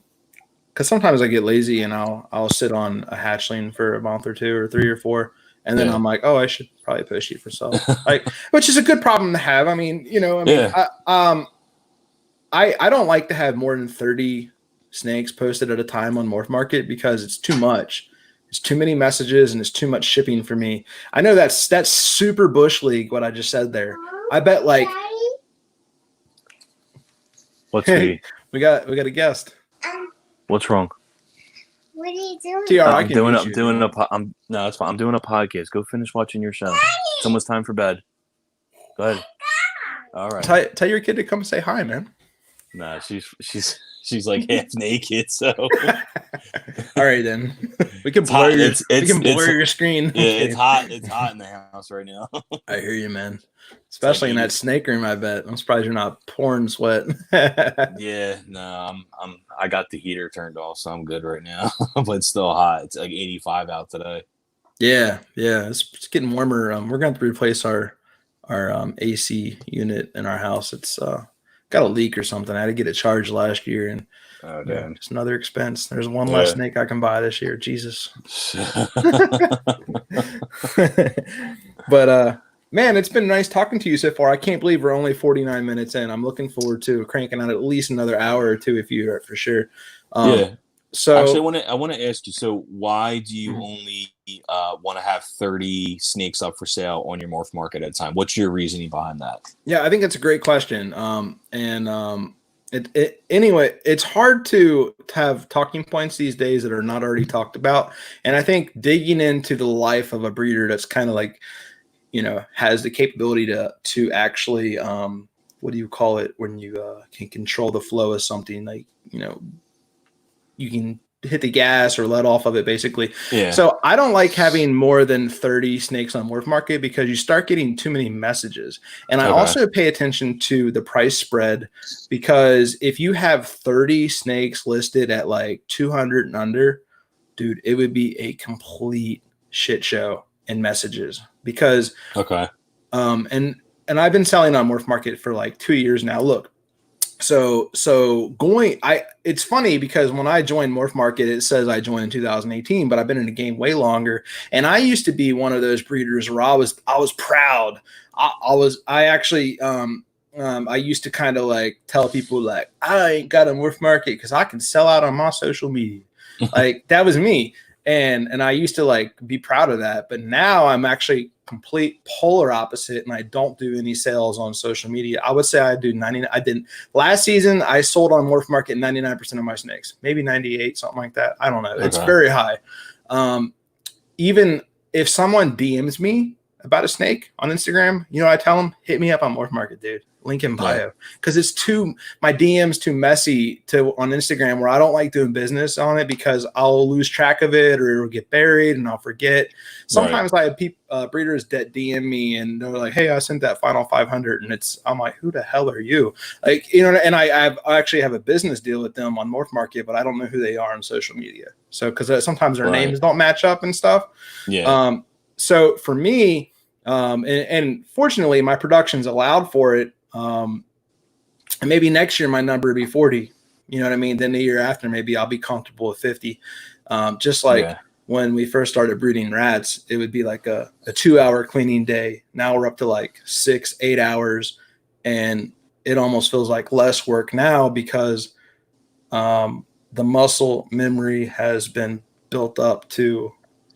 sometimes I get lazy and I'll sit on a hatchling for a month or 2 or 3 or 4, and then I'm like, oh, I should probably post it for sale, like, which is a good problem to have. I don't like to have more than 30 snakes posted at a time on Morph Market, because it's too much. It's too many messages, and it's too much shipping for me. I know that's super bush league what I just said there. I bet like Let's see. we got a guest. What's wrong? What are you doing? TR, I'm doing a no, it's fine. I'm doing a podcast. Go finish watching your show. Daddy! It's almost time for bed. Go ahead. All right. Tell your kid to come say hi, man. Nah, she's like half naked, so. All right then. We can blur your screen. Yeah, it's hot. It's hot in the house right now. I hear you, man. Especially in that snake room, I bet. I'm surprised you're not pouring sweat. Yeah, no, I got the heater turned off, so I'm good right now. But it's still hot. It's like 85 out today. Yeah. It's getting warmer. We're going to have to replace our AC unit in our house. It's got a leak or something. I had to get it charged last year, and it's another expense. There's one less snake I can buy this year. Jesus. But man, it's been nice talking to you so far. I can't believe we're only 49 minutes in. I'm looking forward to cranking out at least another hour or 2 if you are, for sure. So actually, I want to ask you. So, why do you only want to have 30 snakes up for sale on your Morph Market at a time? What's your reasoning behind that? Yeah, I think that's a great question. Anyway, it's hard to have talking points these days that are not already talked about. And I think digging into the life of a breeder that's kind of like, has the capability to actually, what do you call it when you can control the flow of something, like, you can hit the gas or let off of it, basically. Yeah. So I don't like having more than 30 snakes on Morph Market because you start getting too many messages. And I also pay attention to the price spread, because if you have 30 snakes listed at like 200 and under, dude, it would be a complete shit show in messages, because and I've been selling on Morph Market for like 2 years now. Look, so it's funny because when I joined Morph Market, it says I joined in 2018, but I've been in the game way longer. And I used to be one of those breeders where I was proud. I used to kind of like tell people like, I ain't got a Morph Market because I can sell out on my social media. Like that was me. And I used to like be proud of that, but now I'm actually complete polar opposite, and I don't do any sales on social media. I would say I do 99. I didn't last season. I sold on Morph Market 99% of my snakes, maybe 98, something like that. I don't know. It's very high. Even if someone DMs me about a snake on Instagram, you know, I tell them, hit me up on Morph Market, dude. Link in bio, because it's my DM's too messy on Instagram, where I don't like doing business on it because I'll lose track of it, or it'll get buried and I'll forget. Sometimes I have breeders that DM me and they're like, hey, I sent that final 500, and I'm like, who the hell are you? Like, you know, and I actually have a business deal with them on Morph Market, but I don't know who they are on social media. So because sometimes their names don't match up and stuff. Yeah. So for me, and fortunately my production's allowed for it. And maybe next year my number would be 40, you know what I mean? Then the year after, maybe I'll be comfortable with 50. Just like when we first started breeding rats, it would be like a 2-hour cleaning day. Now we're up to like 6-8 hours, and it almost feels like less work now because the muscle memory has been built up to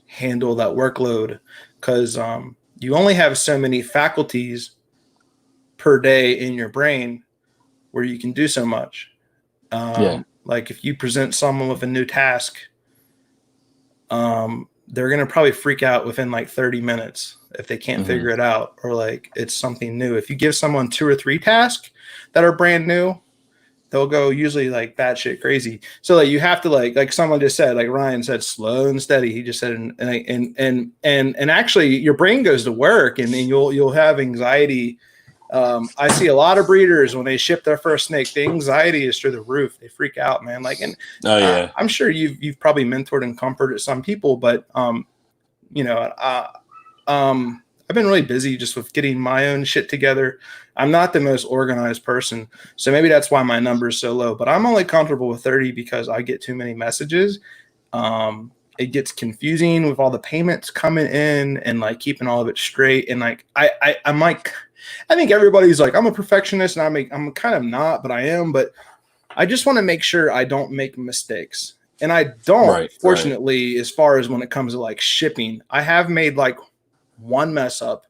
handle that workload, because you only have so many faculties per day in your brain where you can do so much. Like if you present someone with a new task, they're going to probably freak out within like 30 minutes if they can't figure it out, or like it's something new. If you give someone 2 or 3 tasks that are brand new, they'll go usually like batshit crazy. So like you have to like someone just said, like Ryan said, slow and steady. He just said, and actually your brain goes to work, and then you'll have anxiety. I see a lot of breeders when they ship their first snake, the anxiety is through the roof. They freak out, man. Like, and I'm sure you've probably mentored and comforted some people, but you know, I've been really busy just with getting my own shit together. I'm not the most organized person, so maybe that's why my number is so low. But I'm only comfortable with 30 because I get too many messages. It gets confusing with all the payments coming in and like keeping all of it straight. And like I'm like, I think everybody's like, I'm a perfectionist, and I'm kind of not, but I am. But I just want to make sure I don't make mistakes. And I don't, fortunately, as far as when it comes to like shipping. I have made like one mess up.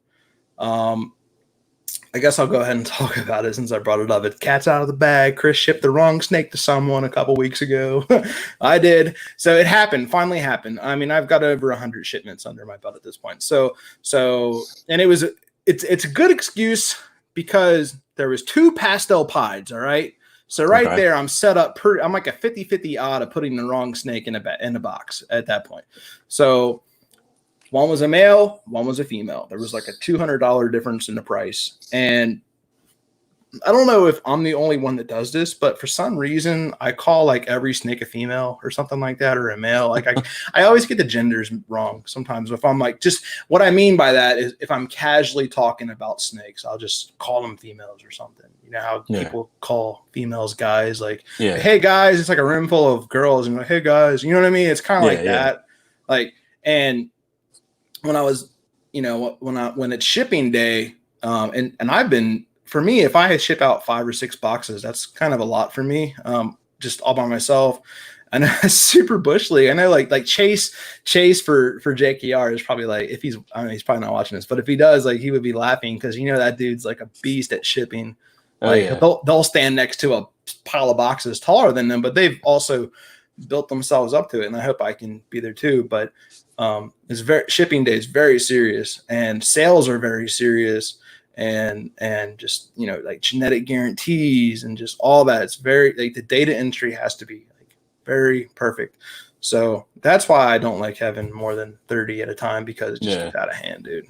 I guess I'll go ahead and talk about it since I brought it up. It's cat's out of the bag. Chris shipped the wrong snake to someone a couple weeks ago. I did. So it happened, finally happened. I mean, I've got over 100 shipments under my belt at this point. And it's a good excuse because there was 2 pastel pieds. All right. So there, I'm set up. I'm like a 50-50 odd of putting the wrong snake in a box at that point. So one was a male, one was a female. There was like a $200 difference in the price. And I don't know if I'm the only one that does this, but for some reason I call like every snake a female or something like that, or a male. Like I always get the genders wrong sometimes. If I'm like, just what I mean by that is if I'm casually talking about snakes, I'll just call them females or something. You know how people call females guys, like, hey guys, it's like a room full of girls and like, hey guys, you know what I mean? It's kind of like that. Like, and when I was, you know, when it's shipping day, and I've been, for me, if I ship out 5 or 6 boxes, that's kind of a lot for me, just all by myself. I know super Bush League. I know like Chase for JKR is probably like, if he's, I mean, he's probably not watching this, but if he does, like he would be laughing because you know that dude's like a beast at shipping. They'll stand next to a pile of boxes taller than them, but they've also built themselves up to it, and I hope I can be there too. But shipping day is very serious, and sales are very serious, and just, you know, like genetic guarantees and just all that. It's very like the data entry has to be like Very perfect. So that's why I don't like having more than 30 at a time, because it just gets out of hand, dude.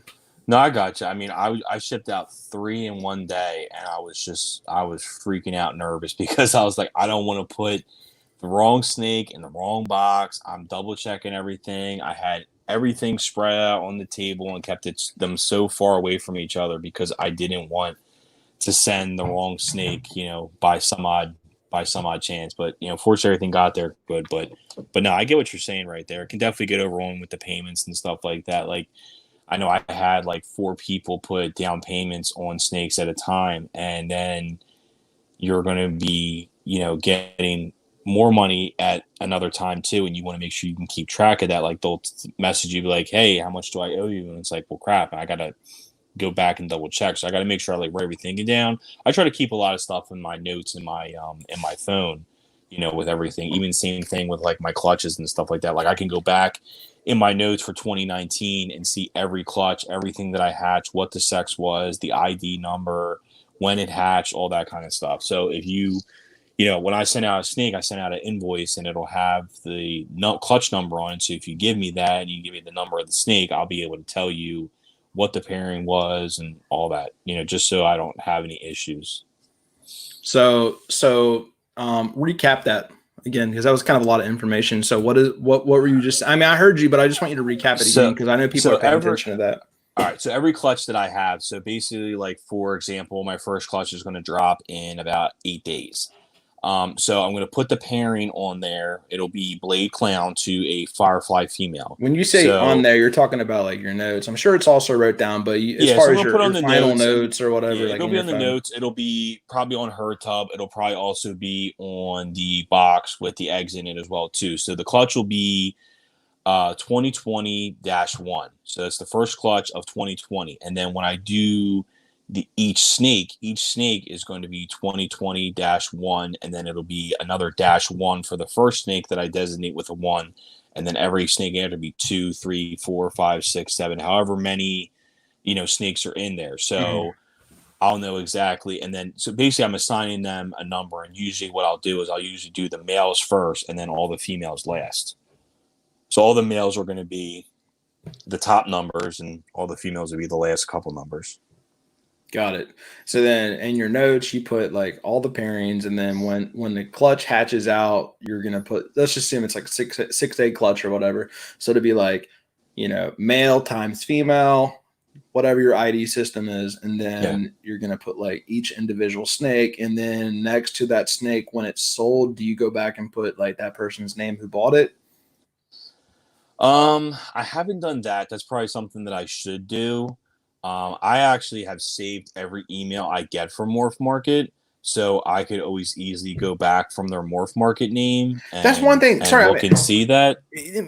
No, I got you. I mean, I shipped out 3 in one day, and I was freaking out nervous because I was like, I don't want to put the wrong snake in the wrong box. I'm double checking everything. I had everything spread out on the table and kept them so far away from each other because I didn't want to send the wrong snake, by some odd chance. But fortunately everything got there good. But no, I get what you're saying right there. It can definitely get overwhelming with the payments and stuff like that. Like, I know I had like 4 people put down payments on snakes at a time, and then you're going to be, getting more money at another time too, and you want to make sure you can keep track of that. Like, they'll message you like, "Hey, how much do I owe you?" And it's like, well, crap, I gotta go back and double check. So I got to make sure I like write everything down. I try to keep a lot of stuff in my notes in my phone, with everything. Even same thing with like my clutches and stuff like that. Like, I can go back in my notes for 2019 and see every clutch, everything that I hatched, what the sex was, the ID number, when it hatched, all that kind of stuff. So if when I send out a snake, I send out an invoice and it'll have the clutch number on it. So if you give me that and you give me the number of the snake, I'll be able to tell you what the pairing was and all that, just so I don't have any issues. So recap that again, because that was kind of a lot of information. So what were you just, I mean, I heard you, but I just want you to recap it again, because I know people are paying attention to that. All right. So every clutch that I have, so basically, like, for example, my first clutch is going to drop in about 8 days. So I'm going to put the pairing on there. It'll be blade clown to a firefly female. When you say on there, you're talking about like your notes. I'm sure it's also wrote down, but as far as your final notes or whatever, it'll be on the notes. It'll be probably on her tub. It'll probably also be on the box with the eggs in it as well too. So the clutch will be 2020-1. So that's the first clutch of 2020. And then when I do each snake is going to be 2020-1, and then it'll be another -1 for the first snake that I designate with a 1, and then every snake after be 2, 3, 4, 5, 6, 7, however many snakes are in there. So I'll know exactly, and then so basically I'm assigning them a number, and usually what I'll do is I'll usually do the males first and then all the females last. So all the males are going to be the top numbers, and all the females will be the last couple numbers. Got it. So then in your notes, you put like all the pairings, and then when the clutch hatches out, you're going to put, let's just assume it's like a 6 egg clutch or whatever. So to be like, male times female, whatever your ID system is. And then you're going to put like each individual snake. And then next to that snake, when it's sold, do you go back and put like that person's name who bought it? I haven't done that. That's probably something that I should do. I actually have saved every email I get from Morph Market, so I could always easily go back from their Morph Market name. That's one thing. Sorry, look and see that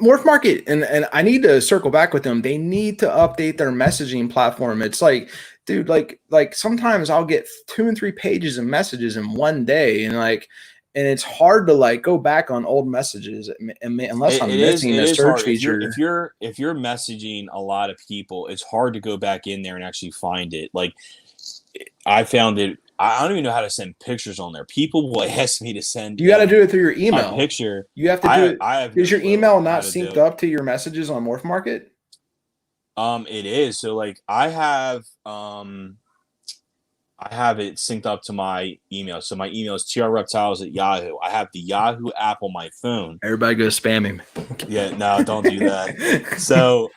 Morph Market, and I need to circle back with them. They need to update their messaging platform. It's like, dude, like sometimes I'll get 2 and 3 pages of messages in one day, and it's hard to like go back on old messages unless I'm missing the search feature. If you're messaging a lot of people, it's hard to go back in there and actually find it. Like, I found it. I don't even know how to send pictures on there. People will ask me to send. You got to do it through your email. Picture. You have to do it. Is your email not synced up to your messages on Morph Market? It is. So like I have it synced up to my email. So my email is TR Reptiles at Yahoo. I have the Yahoo app on my phone. Everybody go spam him. Yeah, no, don't do that. So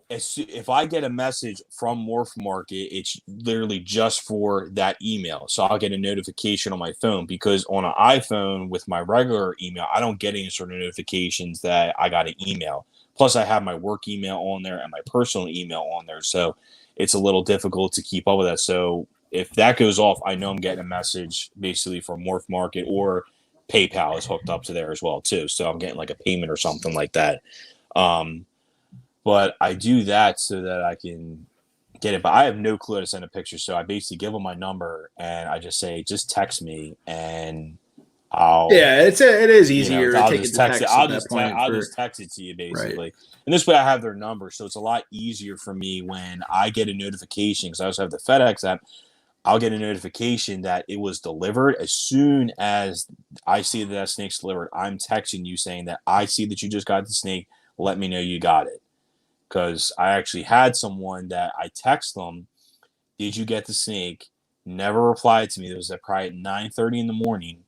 if I get a message from Morph Market, it's literally just for that email. So I'll get a notification on my phone, because on an iPhone with my regular email, I don't get any sort of notifications that I got an email. Plus, I have my work email on there and my personal email on there. So it's a little difficult to keep up with that. So if that goes off, I know I'm getting a message basically from Morph Market, or PayPal is hooked up to there as well too. So I'm getting like a payment or something like that. But I do that so that I can get it. But I have no clue how to send a picture. So I basically give them my number and I just say, just text me, and it is easier to take it to text. I'll just text it to you basically. Right. And this way I have their number. So it's a lot easier for me when I get a notification, because I also have the FedEx app. I'll get a notification that it was delivered. As soon as I see that snake's delivered, I'm texting you saying that I see that you just got the snake. Let me know you got it. Because I actually had someone that I text them, did you get the snake? Never replied to me. It was at probably at 9:30 in the morning.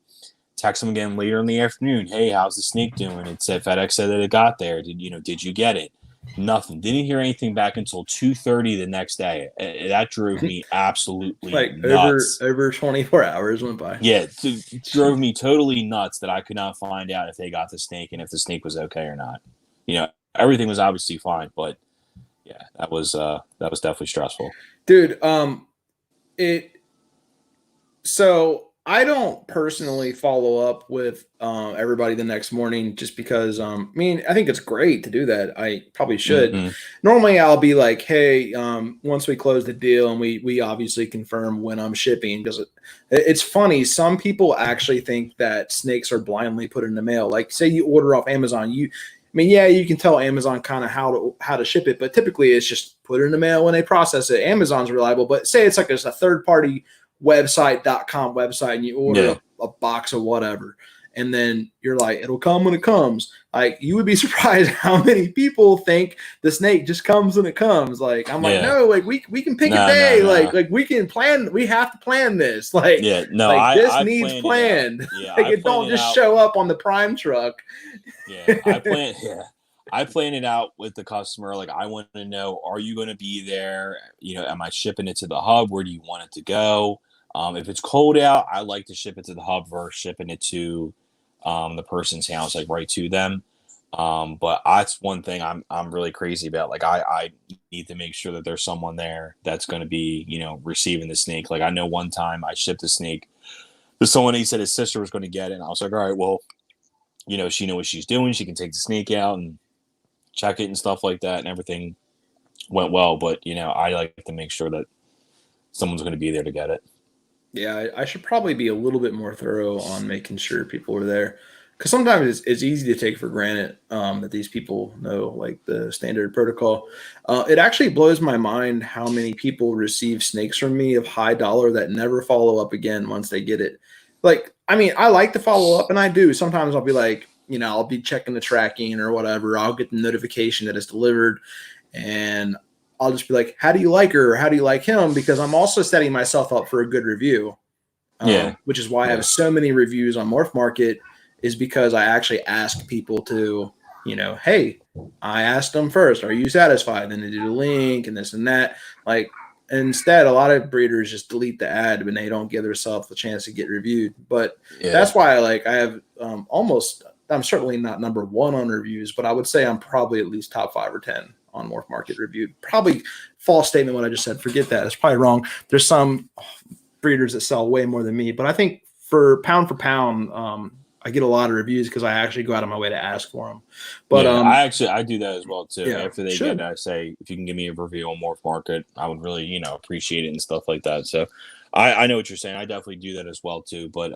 Text them again later in the afternoon. Hey, how's the snake doing? It said FedEx said that it got there. Did you get it? Nothing. Didn't hear anything back until 2:30 the next day. That drove me absolutely like nuts. over 24 hours went by. Yeah, it drove me totally nuts that I could not find out if they got the snake and if the snake was okay or not. Everything was obviously fine, but yeah, that was definitely stressful. Dude, so I don't personally follow up with everybody the next morning just because I think it's great to do that. I probably should. Mm-hmm. Normally I'll be like, hey, once we close the deal and we obviously confirm when I'm shipping, because it's funny, some people actually think that snakes are blindly put in the mail. Like, say you order off Amazon, you can tell Amazon kind of how to ship it, but typically it's just put it in the mail when they process it. Amazon's reliable, but say it's like a third party website.com website and you order a box of whatever, and then you're like, it'll come when it comes. Like, you would be surprised how many people think the snake just comes when it comes. Like, I'm like, no, like we can pick a day. No. Like we can plan. We have to plan this. Like, this needs planned. Yeah, like, it don't just show up on the Prime truck. Yeah, I plan it out with the customer. Like, I want to know, are you going to be there? Am I shipping it to the hub? Where do you want it to go? If it's cold out, I like to ship it to the hub versus shipping it to the person's house, like right to them. But that's one thing I'm really crazy about. Like, I need to make sure that there's someone there that's going to be, receiving the snake. Like, I know one time I shipped a snake to someone. He said his sister was going to get it, and I was like, all right, well, she knows what she's doing. She can take the snake out and check it and stuff like that, and everything went well. But I like to make sure that someone's going to be there to get it. Yeah, I should probably be a little bit more thorough on making sure people are there, because sometimes it's easy to take for granted that these people know like the standard protocol. It actually blows my mind how many people receive snakes from me of high dollar that never follow up again once they get it. Like, I like to follow up, and I do. Sometimes I'll be like, I'll be checking the tracking or whatever. I'll get the notification that it's delivered, and I'll just be like, how do you like her? Or how do you like him? Because I'm also setting myself up for a good review. Which is why I have so many reviews on Morph Market, is because I actually ask people to, hey, I asked them first, are you satisfied? Then they do the link and this and that. Like, instead, a lot of breeders just delete the ad when they don't give themselves a chance to get reviewed. But that's why I have I'm certainly not number one on reviews, but I would say I'm probably at least top 5 or 10 on Morph Market reviewed. Probably false statement what I just said. Forget that. It's probably wrong. There's some breeders that sell way more than me, but I think for pound, I get a lot of reviews because I actually go out of my way to ask for them. But I do that as well too. After they get it, I say, if you can give me a review on Morph Market, I would really, appreciate it and stuff like that. So I know what you're saying. I definitely do that as well too. But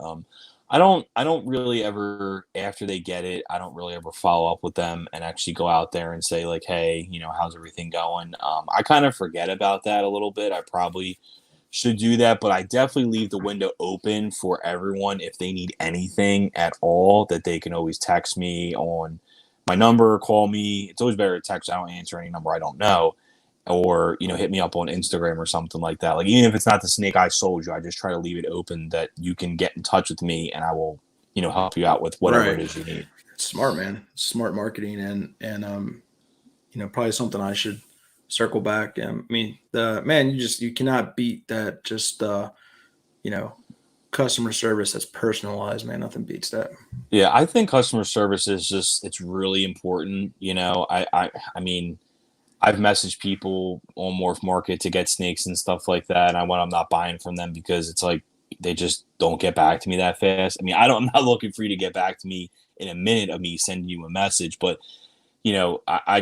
I don't really ever, after they get it, I don't really ever follow up with them and actually go out there and say like, hey, how's everything going? I kind of forget about that a little bit. I probably should do that, but I definitely leave the window open for everyone. If they need anything at all, that they can always text me on my number, call me. It's always better to text. I don't answer any number I don't know, or hit me up on Instagram or something like that. Like, even if it's not the snake I sold you, I just try to leave it open that you can get in touch with me and I will help you out with whatever it is you need. Smart, man. Smart marketing, and probably something I should circle back. You cannot beat that. Just customer service that's personalized, man. Nothing beats that. Yeah, I think customer service is it's really important. I mean, I've messaged people on Morph Market to get snakes and stuff like that, and when I'm not buying from them, because it's like they just don't get back to me that fast. I mean, I'm not looking for you to get back to me in a minute of me sending you a message, but I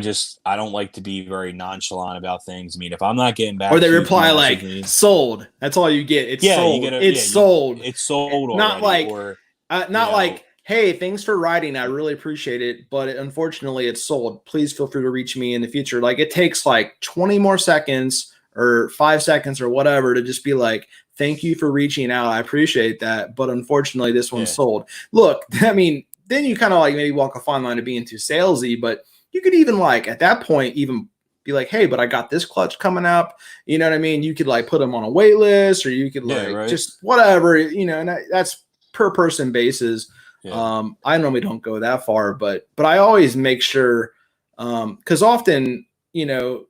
don't like to be very nonchalant about things. I mean, if I'm not getting back, or they reply like sold. That's all you get. It's sold. Sold. It's sold. Not already, like, hey, thanks for writing. I really appreciate it, but unfortunately, it's sold. Please feel free to reach me in the future. Like, it takes like 20 more seconds or 5 seconds or whatever to just be like, Thank you for reaching out. I appreciate that. But unfortunately, this one's sold. Look, I mean, then you kind of like maybe walk a fine line of being too salesy, but you could even like at that point even be like, hey, but I got this clutch coming up. You know what I mean? You could like put them on a wait list, or you could like just whatever, you know, and that's per person basis. I normally don't go that far, but I always make sure, because often, you know,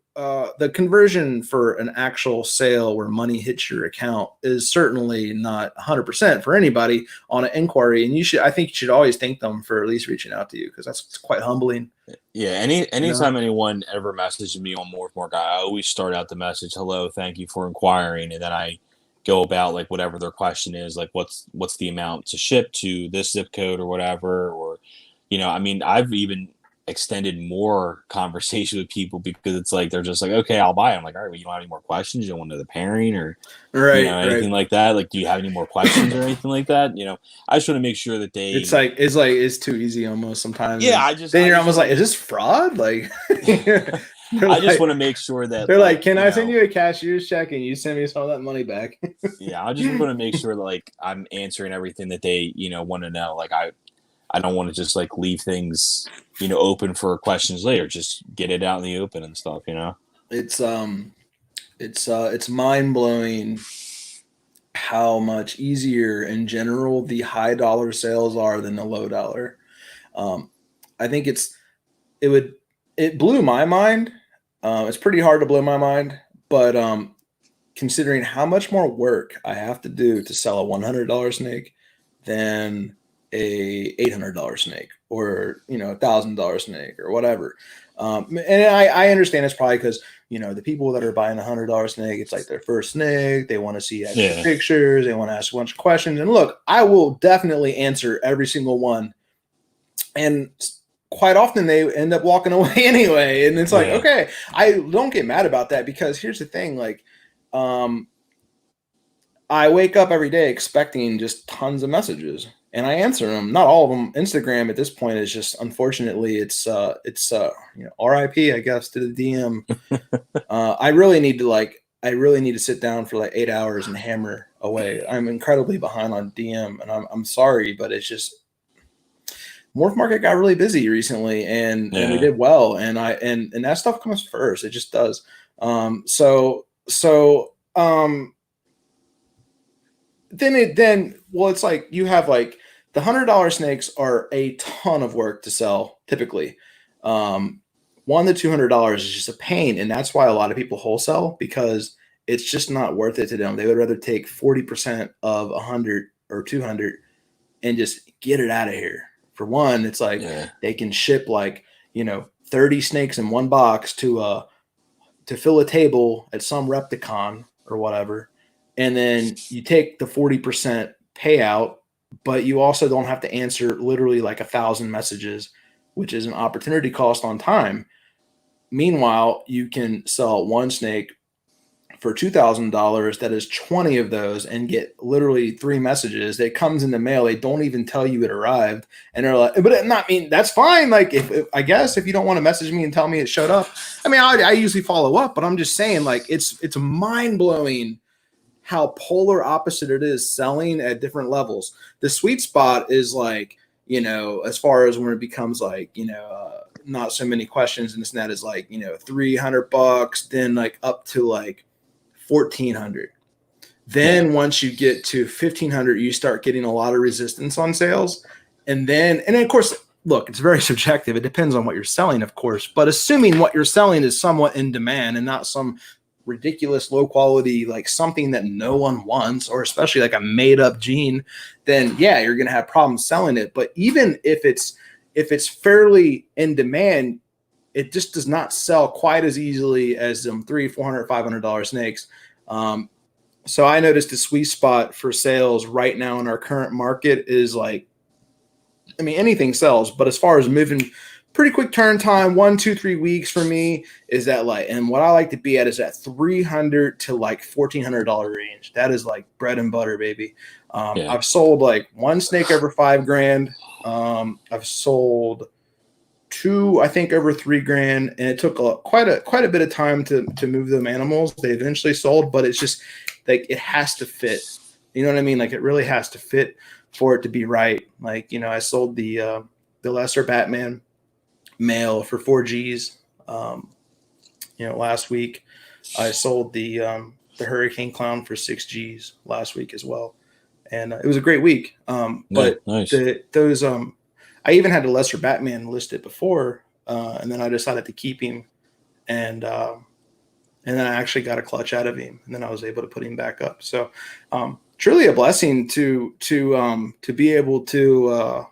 the conversion for an actual sale where money hits your account is certainly not 100% for anybody on an inquiry. And I think you should always thank them for at least reaching out to you, because that's quite humbling. Yeah. Anytime anyone ever messages me on Morph Market, I always start out the message, hello, thank you for inquiring. And then I go about like whatever their question is, like what's the amount to ship to this zip code or whatever, or, you know, I mean, I've even extended more conversation with people because it's like they're just like, okay, I'll buy it. I'm like, all right, well, you don't have any more questions? You don't want to know the pairing or you know, anything like that? Like, do you have any more questions or anything like that? You know, I just want to make sure that they. It's too easy almost sometimes. Yeah, you're almost like, is this fraud? Like, I just want to make sure that they're like, can I send you a cashier's check and you send me some of that money back? Yeah, I just want to make sure that like I'm answering everything that they, you know, want to know. Like I don't want to just like leave things, you know, open for questions later. Just get it out in the open and stuff, you know. It's mind blowing how much easier in general the high dollar sales are than the low dollar. I think it blew my mind. It's pretty hard to blow my mind, but considering how much more work I have to do to sell a $100 snake than a $800 snake, or, you know, $1,000 snake or whatever. And I understand it's probably because, you know, the people that are buying a $100 snake, it's like their first snake. They want to see extra pictures. They want to ask a bunch of questions. And look, I will definitely answer every single one. And quite often they end up walking away anyway. And it's like, okay, I don't get mad about that, because here's the thing. Like, I wake up every day expecting just tons of messages, and I answer them. Not all of them. Instagram at this point is just, unfortunately, it's you know, RIP, I guess, to the DM. I really need to sit down for like 8 hours and hammer away. I'm incredibly behind on DM, and I'm sorry, but it's just Morph Market got really busy recently, and we did well, and that stuff comes first. It just does. Well, it's like you have like the $100 snakes are a ton of work to sell typically. $100 to $200 is just a pain, and that's why a lot of people wholesale, because it's just not worth it to them. They would rather take 40% of 100 or 200 and just get it out of here. For one, it's like they can ship like, you know, 30 snakes in one box to fill a table at some Repticon or whatever. And then you take the 40% payout, but you also don't have to answer literally like 1,000 messages, which is an opportunity cost on time. Meanwhile, you can sell one snake for $2,000 that is 20 of those and get literally 3 messages. It comes in the mail. They don't even tell you it arrived. And they're like, but not mean that's fine. Like if I guess if you don't want to message me and tell me it showed up, I mean, I usually follow up, but I'm just saying, like, it's mind blowing how polar opposite it is selling at different levels. The sweet spot is like, you know, as far as when it becomes like, you know, not so many questions and this and that, is like, you know, $300, then like up to like 1,400. Then once you get to 1,500, you start getting a lot of resistance on sales. And then of course, look, it's very subjective. It depends on what you're selling, of course, but assuming what you're selling is somewhat in demand and not some ridiculous low quality, like something that no one wants, or especially like a made up gene, then you're going to have problems selling it. But even if it's fairly in demand, it just does not sell quite as easily as them $300, $400, $500 snakes. So I noticed the sweet spot for sales right now in our current market is like, I mean, anything sells, but as far as moving, pretty quick turn time, 1, 2, 3 weeks for me is that like, and what I like to be at is that $300 to like $1,400 range. That is like bread and butter, baby. I've sold like one snake over $5,000. I've sold I think over $3,000, and it took quite a bit of time to move them animals. They eventually sold, but it's just like it has to fit. You know what I mean? Like it really has to fit for it to be right. Like, you know, I sold the lesser Batman male for 4 G's. You know, last week I sold the Hurricane Clown for 6 G's last week as well, and it was a great week. But nice. I even had the lesser Batman listed before, and then I decided to keep him, and then I actually got a clutch out of him, and then I was able to put him back up. So truly a blessing to be able to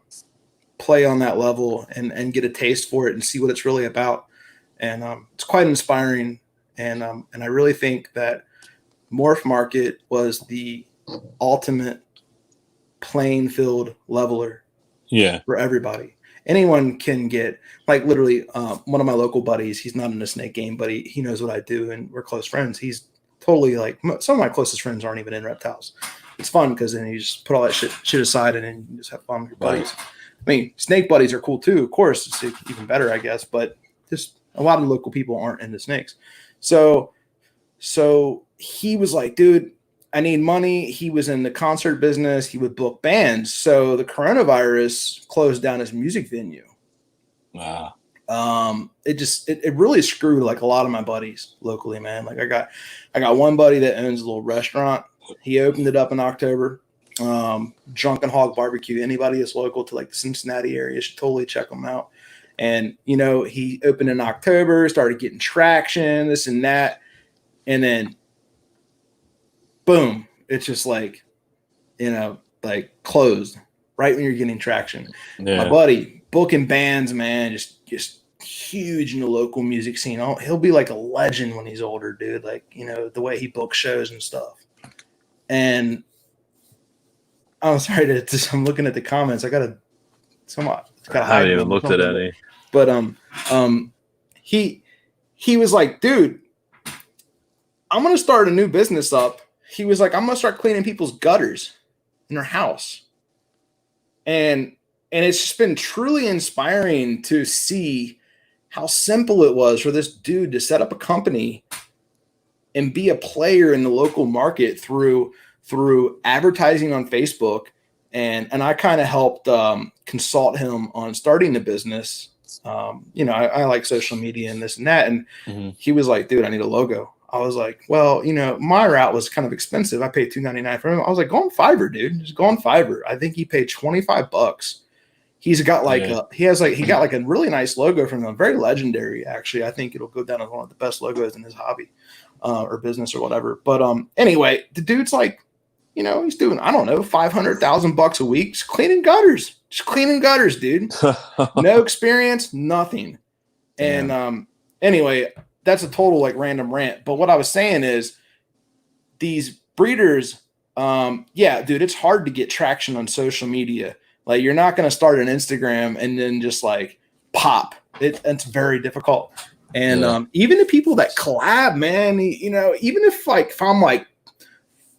play on that level and get a taste for it and see what it's really about. And it's quite inspiring. And I really think that Morph Market was the ultimate playing field leveler. Yeah. For everybody. Anyone can get, like, literally one of my local buddies, he's not in the snake game, but he knows what I do and we're close friends. He's totally like, some of my closest friends aren't even in reptiles. It's fun because then you just put all that shit aside and then you just have fun with your buddies. I mean, snake buddies are cool too, of course. It's even better, I guess, but just a lot of local people aren't into snakes. So he was like, dude, I need money. He was in the concert business. He would book bands. So the coronavirus closed down his music venue. Wow. It really screwed like a lot of my buddies locally, man. Like I got one buddy that owns a little restaurant. He opened it up in October. Drunken Hog Barbecue. Anybody that's local to like the Cincinnati area should totally check them out. And, you know, he opened in October, started getting traction, this and that. And then boom, it's just like, you know, like closed right when you're getting traction. Yeah. My buddy booking bands, man, just huge in the local music scene. He'll be like a legend when he's older, dude. Like, you know, the way he books shows and stuff. And I'm sorry I'm looking at the comments. I haven't even looked at any. But he was like, dude, I'm gonna start a new business up. He was like, I'm going to start cleaning people's gutters in their house. And it's just been truly inspiring to see how simple it was for this dude to set up a company and be a player in the local market through advertising on Facebook. And I kind of helped consult him on starting the business. You know, I like social media and this and that. And he was like, dude, I need a logo. I was like, well, you know, my route was kind of expensive. I paid $2.99 for him. I was like, go on Fiverr, dude. Just go on Fiverr. I think he paid $25. He's got like he got like a really nice logo from them, very legendary. Actually, I think it'll go down as one of the best logos in his hobby or business or whatever. But anyway, the dude's like, you know, he's doing, I don't know, $500,000 a week, just cleaning gutters, dude. No experience, nothing. And anyway, that's a total like random rant. But what I was saying is these breeders, dude, it's hard to get traction on social media. Like you're not going to start an Instagram and then just like pop. It's very difficult. And even the people that collab, man, you know, even if I'm like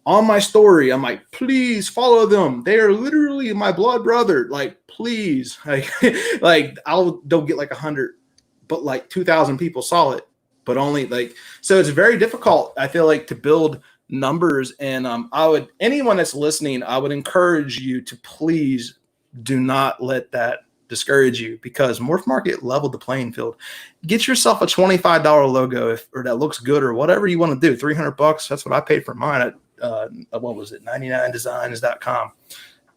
on my story, I'm like, please follow them. They are literally my blood brother. Like, please, like they'll get like 100, but like 2,000 people saw it. But only like, so it's very difficult, I feel like, to build numbers. And anyone that's listening, I would encourage you to please do not let that discourage you, because Morph Market leveled the playing field. Get yourself a $25 logo or that looks good or whatever you want to do. $300. That's what I paid for mine at, what was it? 99designs.com.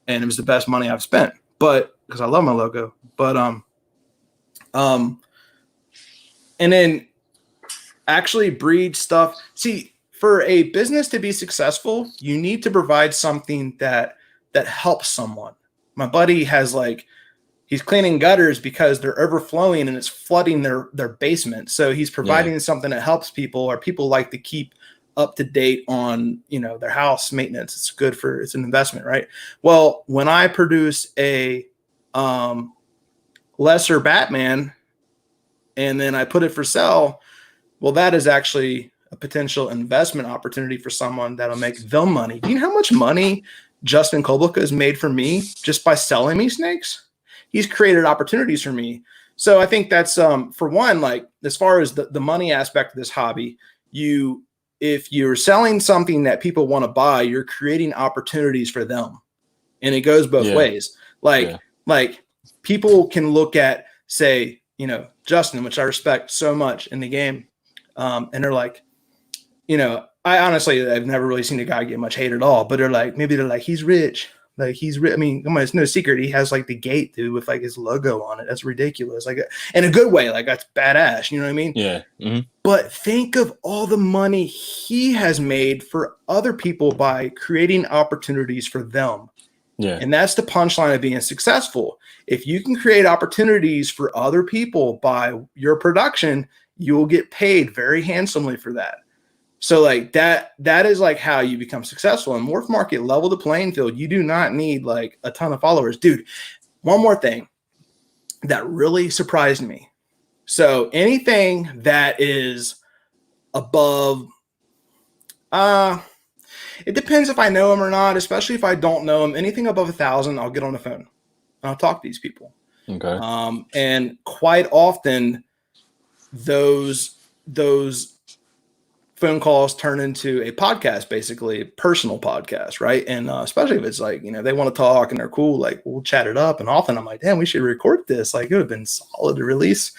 And it was the best money I've spent, but because I love my logo, but, and then actually breed stuff. See, for a business to be successful, you need to provide something that helps someone. My buddy has he's cleaning gutters because they're overflowing and it's flooding their basement. So he's providing something that helps people, or people like to keep up to date on, you know, their house maintenance. It's good it's an investment, right? Well, when I produce a lesser Batman and then I put it for sale, well, that is actually a potential investment opportunity for someone that'll make them money. Do you know how much money Justin Kobylka has made for me just by selling me snakes? He's created opportunities for me. So I think that's for one, like as far as the money aspect of this hobby, if you're selling something that people want to buy, you're creating opportunities for them. And it goes both ways. Like people can look at, say, Justin, which I respect so much in the game. And they're like, I honestly, I've never really seen a guy get much hate at all, but maybe they're like, he's rich. Like he's rich. I mean, come on, it's no secret. He has like the gate, dude, with like his logo on it. That's ridiculous. Like in a good way. Like that's badass. You know what I mean? Yeah. Mm-hmm. But think of all the money he has made for other people by creating opportunities for them. Yeah. And that's the punchline of being successful. If you can create opportunities for other people by your production, you will get paid very handsomely for that. So like that is like how you become successful. And Morph Market level the playing field. You do not need like a ton of followers. Dude, one more thing that really surprised me. So anything that is above, it depends if I know them or not, especially if I don't know them. Anything above 1,000, I'll get on the phone. I'll talk to these people. Okay. And quite often those phone calls turn into a podcast, basically a personal podcast, right? And especially if it's like, they want to talk and they're cool, like we'll chat it up. And often I'm like, damn, we should record this. Like it would have been solid to release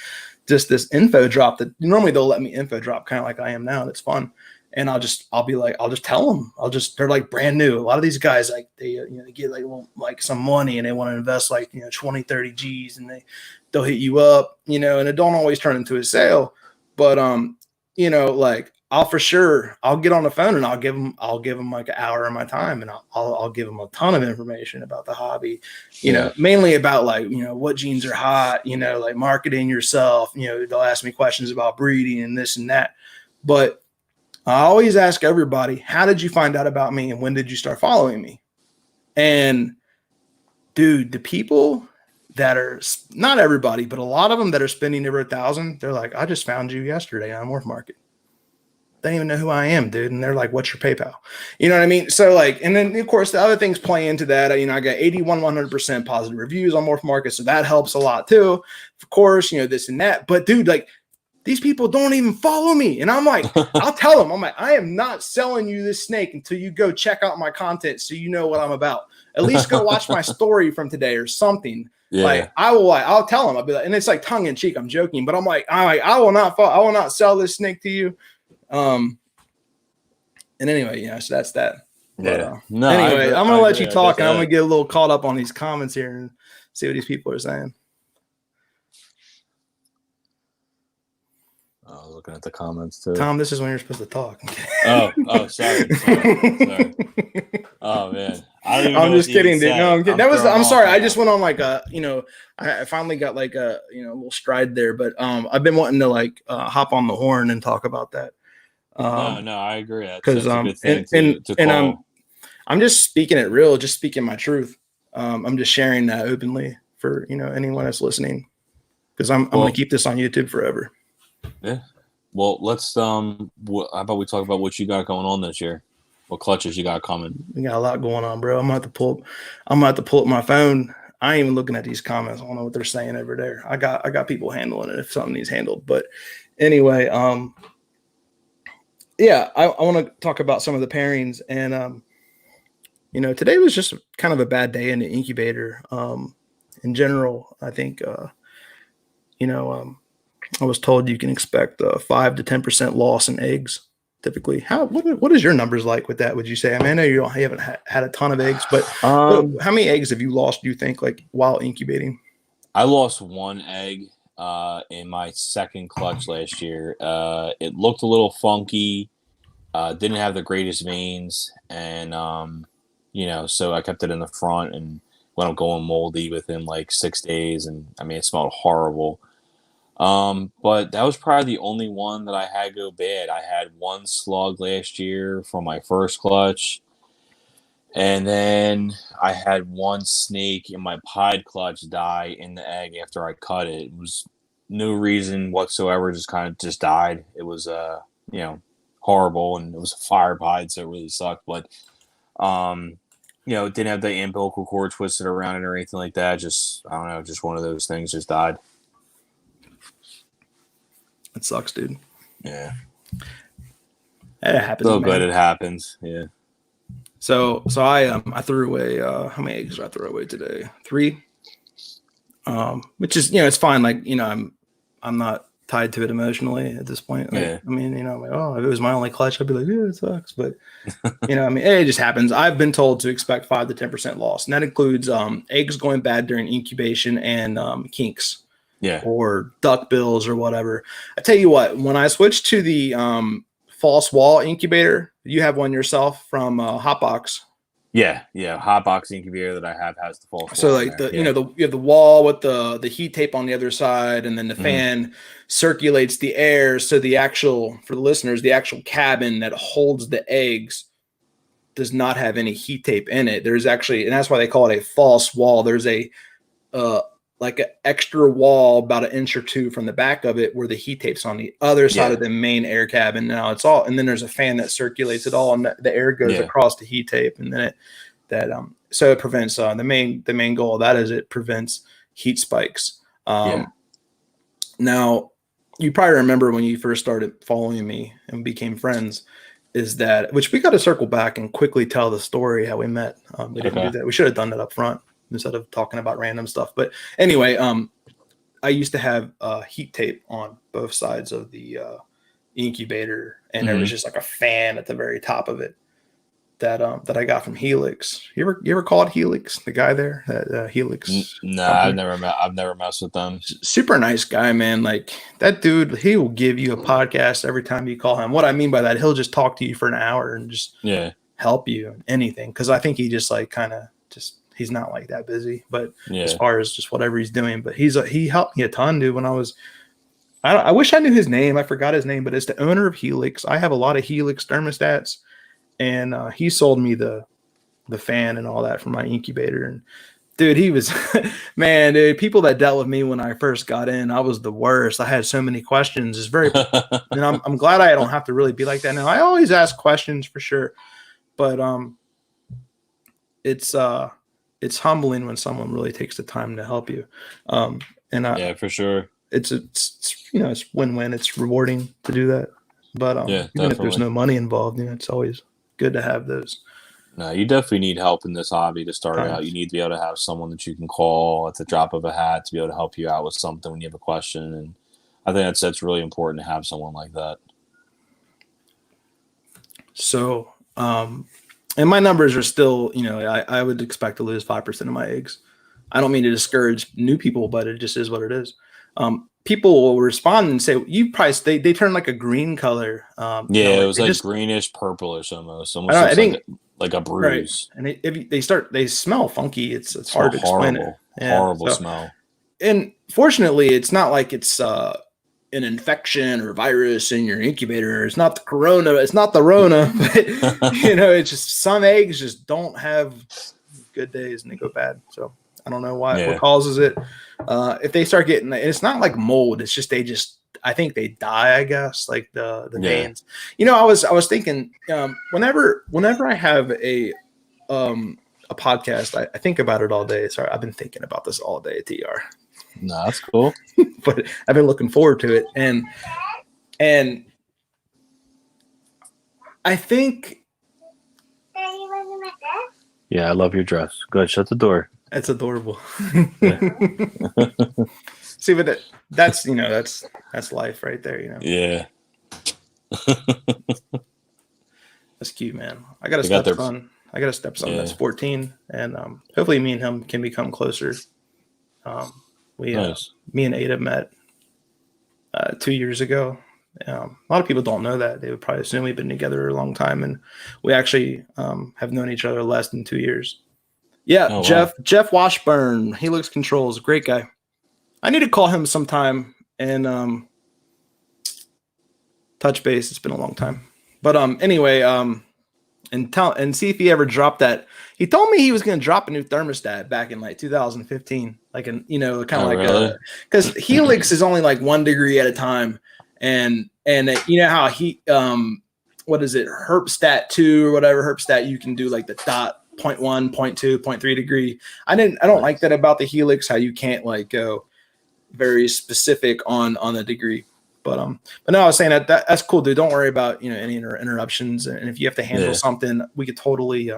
just this info drop that normally they'll let me info drop kind of like I am now. And it's fun. And I'll just tell them, they're like brand new. A lot of these guys, like they get like some money and they want to invest like, 20, 30 G's and they'll hit you up, and it don't always turn into a sale, but, like I'll get on the phone and I'll give them like an hour of my time and I'll give them a ton of information about the hobby, mainly about like, what genes are hot, like marketing yourself, they'll ask me questions about breeding and this and that. But I always ask everybody, how did you find out about me and when did you start following me? And dude, the people that are, not everybody, but a lot of them that are spending over 1,000, they're like, I just found you yesterday on Morph Market. They don't even know who I am, dude. And they're like, what's your PayPal? You know what I mean? So like, and then of course the other things play into that. I got 100% positive reviews on Morph Market. So that helps a lot too. Of course, this and that, but dude, like these people don't even follow me. And I'm like, I'll tell them, I'm like, I am not selling you this snake until you go check out my content. So you know what I'm about. At least go watch my story from today or something. Yeah. Like I'll tell them, I'll be like, and it's like tongue in cheek. I'm joking, but I'm like, I will not sell this snake to you. And anyway, so that's that. Yeah. But, anyway, I'm gonna let you talk, and I'm gonna get a little caught up on these comments here and see what these people are saying. I was looking at the comments too. Tom, this is when you're supposed to talk. Sorry. Oh man, I'm just kidding, dude. No, I'm kidding. I'm sorry. I just went on like I finally got like a little stride there, but I've been wanting to like hop on the horn and talk about that. No, I agree. Because I'm just speaking it real, just speaking my truth. I'm just sharing that openly for anyone that's listening, because I'm gonna keep this on YouTube forever. Yeah. Well, let's how about we talk about what you got going on this year? What clutches you got coming? We got a lot going on, bro. I'm gonna have to pull up my phone. I ain't even looking at these comments. I don't know what they're saying over there. I got people handling it if something needs handled. But anyway, yeah, I want to talk about some of the pairings, and today was just kind of a bad day in the incubator. In general, I think I was told you can expect 5 to 10% loss in eggs typically. What is your numbers like with that? Would you say? I mean, I know you haven't had a ton of eggs, but how many eggs have you lost, do you think, like while incubating? I lost one egg in my second clutch last year. It looked a little funky, didn't have the greatest veins, and so I kept it in the front and went up going moldy within like 6 days, and I mean it smelled horrible. But that was probably the only one that I had go bad. I had one slug last year from my first clutch, and then I had one snake in my pied clutch die in the egg after I cut it. It was no reason whatsoever, just kind of just died. It was horrible, and it was a fire pied, so it really sucked. But it didn't have the umbilical cord twisted around it or anything like that. Just I don't know, just one of those things just died. It sucks, dude. Yeah. It happens. So man. good it happens. Yeah. So I threw away how many eggs did I throw away today? 3. Which is, it's fine. Like, I'm not tied to it emotionally at this point. Like, Yeah. I mean, I'm like, oh, if it was my only clutch, I'd be like, yeah, it sucks. But I mean, it just happens. I've been told to expect 5 to 10% loss, and that includes eggs going bad during incubation and kinks, or duck bills or whatever. I tell you what, when I switched to the false wall incubator, you have one yourself from Hotbox. Yeah. Hotbox incubator that I have has the false. So like you have the wall with the heat tape on the other side, and then the fan circulates the air. So the actual, for the listeners, the actual cabin that holds the eggs does not have any heat tape in it. There's actually, and that's why they call it a false wall. There's a like an extra wall about 1 inch or 2 from the back of it where the heat tape's on the other side of the main air cabin. Now it's all, and then there's a fan that circulates it all, and the air goes across the heat tape, and then so it prevents the main goal of that is it prevents heat spikes. Now you probably remember when you first started following me and became friends, is that, which we got to circle back and quickly tell the story how we met. We didn't do that. We should have done that up front instead of talking about random stuff. But anyway, I used to have heat tape on both sides of the incubator, and there was just like a fan at the very top of it that I got from Helix. You ever call it Helix? The guy there, that Helix. No, I've never messed with them. Super nice guy, man. Like that dude, he will give you a podcast every time you call him. What I mean by that, he'll just talk to you for an hour and just help you in anything. Because I think he just like kind of just. He's not like that busy, but as far as just whatever he's doing, but he helped me a ton, dude. When I wish I knew his name. I forgot his name, but it's the owner of Helix. I have a lot of Helix thermostats, and he sold me the fan and all that for my incubator. And dude, he was, man, dude, people that dealt with me when I first got in, I was the worst. I had so many questions. It's very, and I'm glad I don't have to really be like that now. I always ask questions for sure, but it's humbling when someone really takes the time to help you. For sure. It's win-win. It's rewarding to do that. But even if there's no money involved, it's always good to have those. No, you definitely need help in this hobby to start out. You need to be able to have someone that you can call at the drop of a hat to be able to help you out with something when you have a question. And I think that's really important to have someone like that. So, and my numbers are still, I would expect to lose 5% of my eggs. I don't mean to discourage new people, but it just is what it is. People will respond and say, they turn like a green color. It was like just greenish, purplish almost I think, like a bruise. Right. And they smell funky. It's hard to explain it. Horrible smell. And fortunately, it's not like it's an infection or virus in your incubator. It's not the corona. It's not the Rona. But, it's just some eggs just don't have good days and they go bad. So I don't know what causes it. If they start getting, and it's not like mold. It's just I think they die. I guess like the veins. I was thinking whenever I have a podcast, I think about it all day. Sorry, I've been thinking about this all day at TR. No, that's cool. But I've been looking forward to it. And I think. Yeah, I love your dress. Go ahead, shut the door. That's adorable. See, but that's life right there, Yeah. That's cute, man. I got a stepson that's 14, and hopefully me and him can become closer. Me and Ada met 2 years ago. A lot of people don't know that. They would probably assume we've been together a long time, and we actually have known each other less than 2 years. Yeah, oh, Jeff Washburn, Helix Controls, great guy. I need to call him sometime and touch base. It's been a long time, but anyway, and see if he ever dropped that. He told me he was going to drop a new thermostat back in like 2015, like because Helix is only like 1 degree at a time, and how he what is it, Herpstat 2 or whatever Herpstat, you can do like the dot 0.1, 0.2, 0.3 degree. I don't like that about the Helix, how you can't like go very specific on the degree. but no, I was saying that's cool, dude. Don't worry about any interruptions, and if you have to handle something, we could totally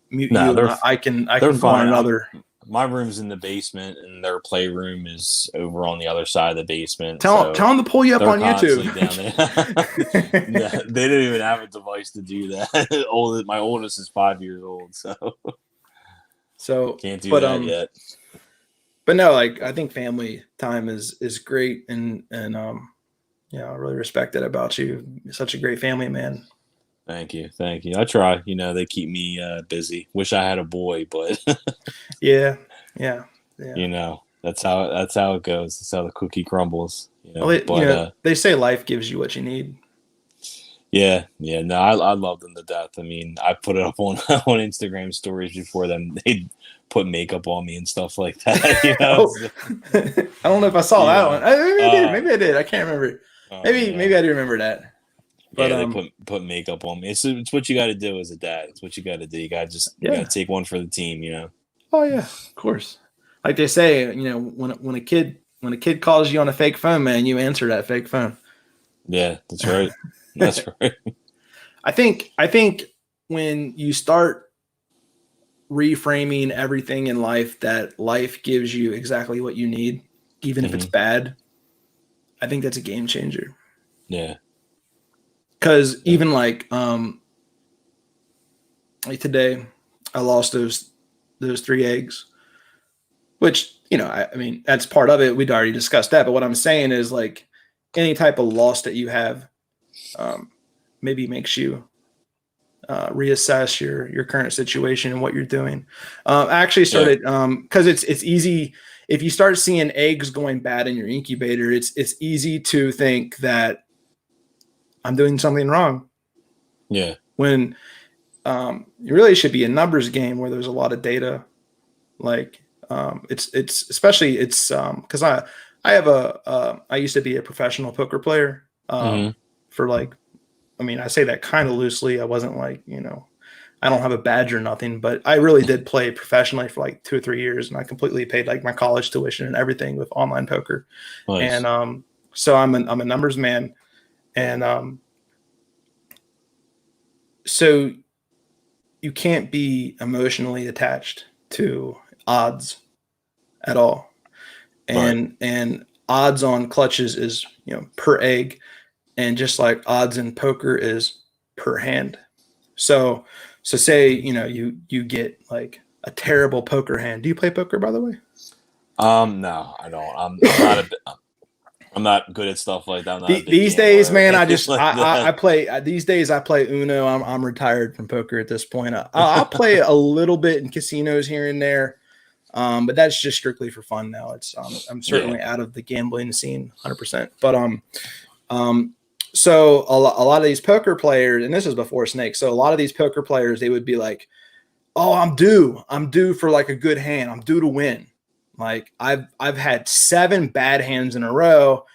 mute you. And I can go on another. My room's in the basement, and their playroom is over on the other side of the basement. Tell them to pull you up on YouTube. Down there. They don't even have a device to do that. My oldest is 5 years old, so can't do that yet. But no, like I think family time is great, and I really respect it about you. You're such a great family man. Thank you. I try. They keep me busy. Wish I had a boy, but yeah. That's how it goes. That's how the cookie crumbles. They say life gives you what you need. Yeah. No, I love them to death. I mean, I put it up on Instagram stories before them. They'd put makeup on me and stuff like that. I don't know if I saw that one. Maybe I did. I can't remember. Maybe I do remember that. But they put makeup on me. It's what you got to do as a dad. It's what you got to do. You got to take one for the team. Oh yeah, of course. Like they say, when a kid calls you on a fake phone, man, you answer that fake phone. Yeah, that's right. That's right. I think when you start reframing everything in life, that life gives you exactly what you need, even if it's bad, I think that's a game changer. Yeah. Because even like today, I lost those 3 eggs, which, I mean, that's part of it. We'd already discussed that. But what I'm saying is, like, any type of loss that you have maybe makes you reassess your current situation and what you're doing. I actually started because it's easy. If you start seeing eggs going bad in your incubator, it's easy to think that I'm doing something wrong. Yeah. When it really should be a numbers game where there's a lot of data. Like it's especially because I used to be a professional poker player for like, I mean, I say that kind of loosely. I wasn't like, I don't have a badge or nothing, but I really did play professionally for like 2 or 3 years, and I completely paid like my college tuition and everything with online poker. Nice. And so I'm a numbers man. And so you can't be emotionally attached to odds at all. And odds on clutches is, per egg. And just like odds in poker is per hand. So say, you get like a terrible poker hand. Do you play poker, by the way? No, I don't. I'm not good at stuff like that. These days, man, I play. These days, I play Uno. I'm retired from poker at this point. I'll play a little bit in casinos here and there, but that's just strictly for fun now. It's I'm certainly out of the gambling scene, 100%. But so a lot of these poker players, and this is before Snake. So a lot of these poker players, they would be like, "Oh, I'm due for like a good hand. I'm due to win." Like I've had 7 bad hands in a row.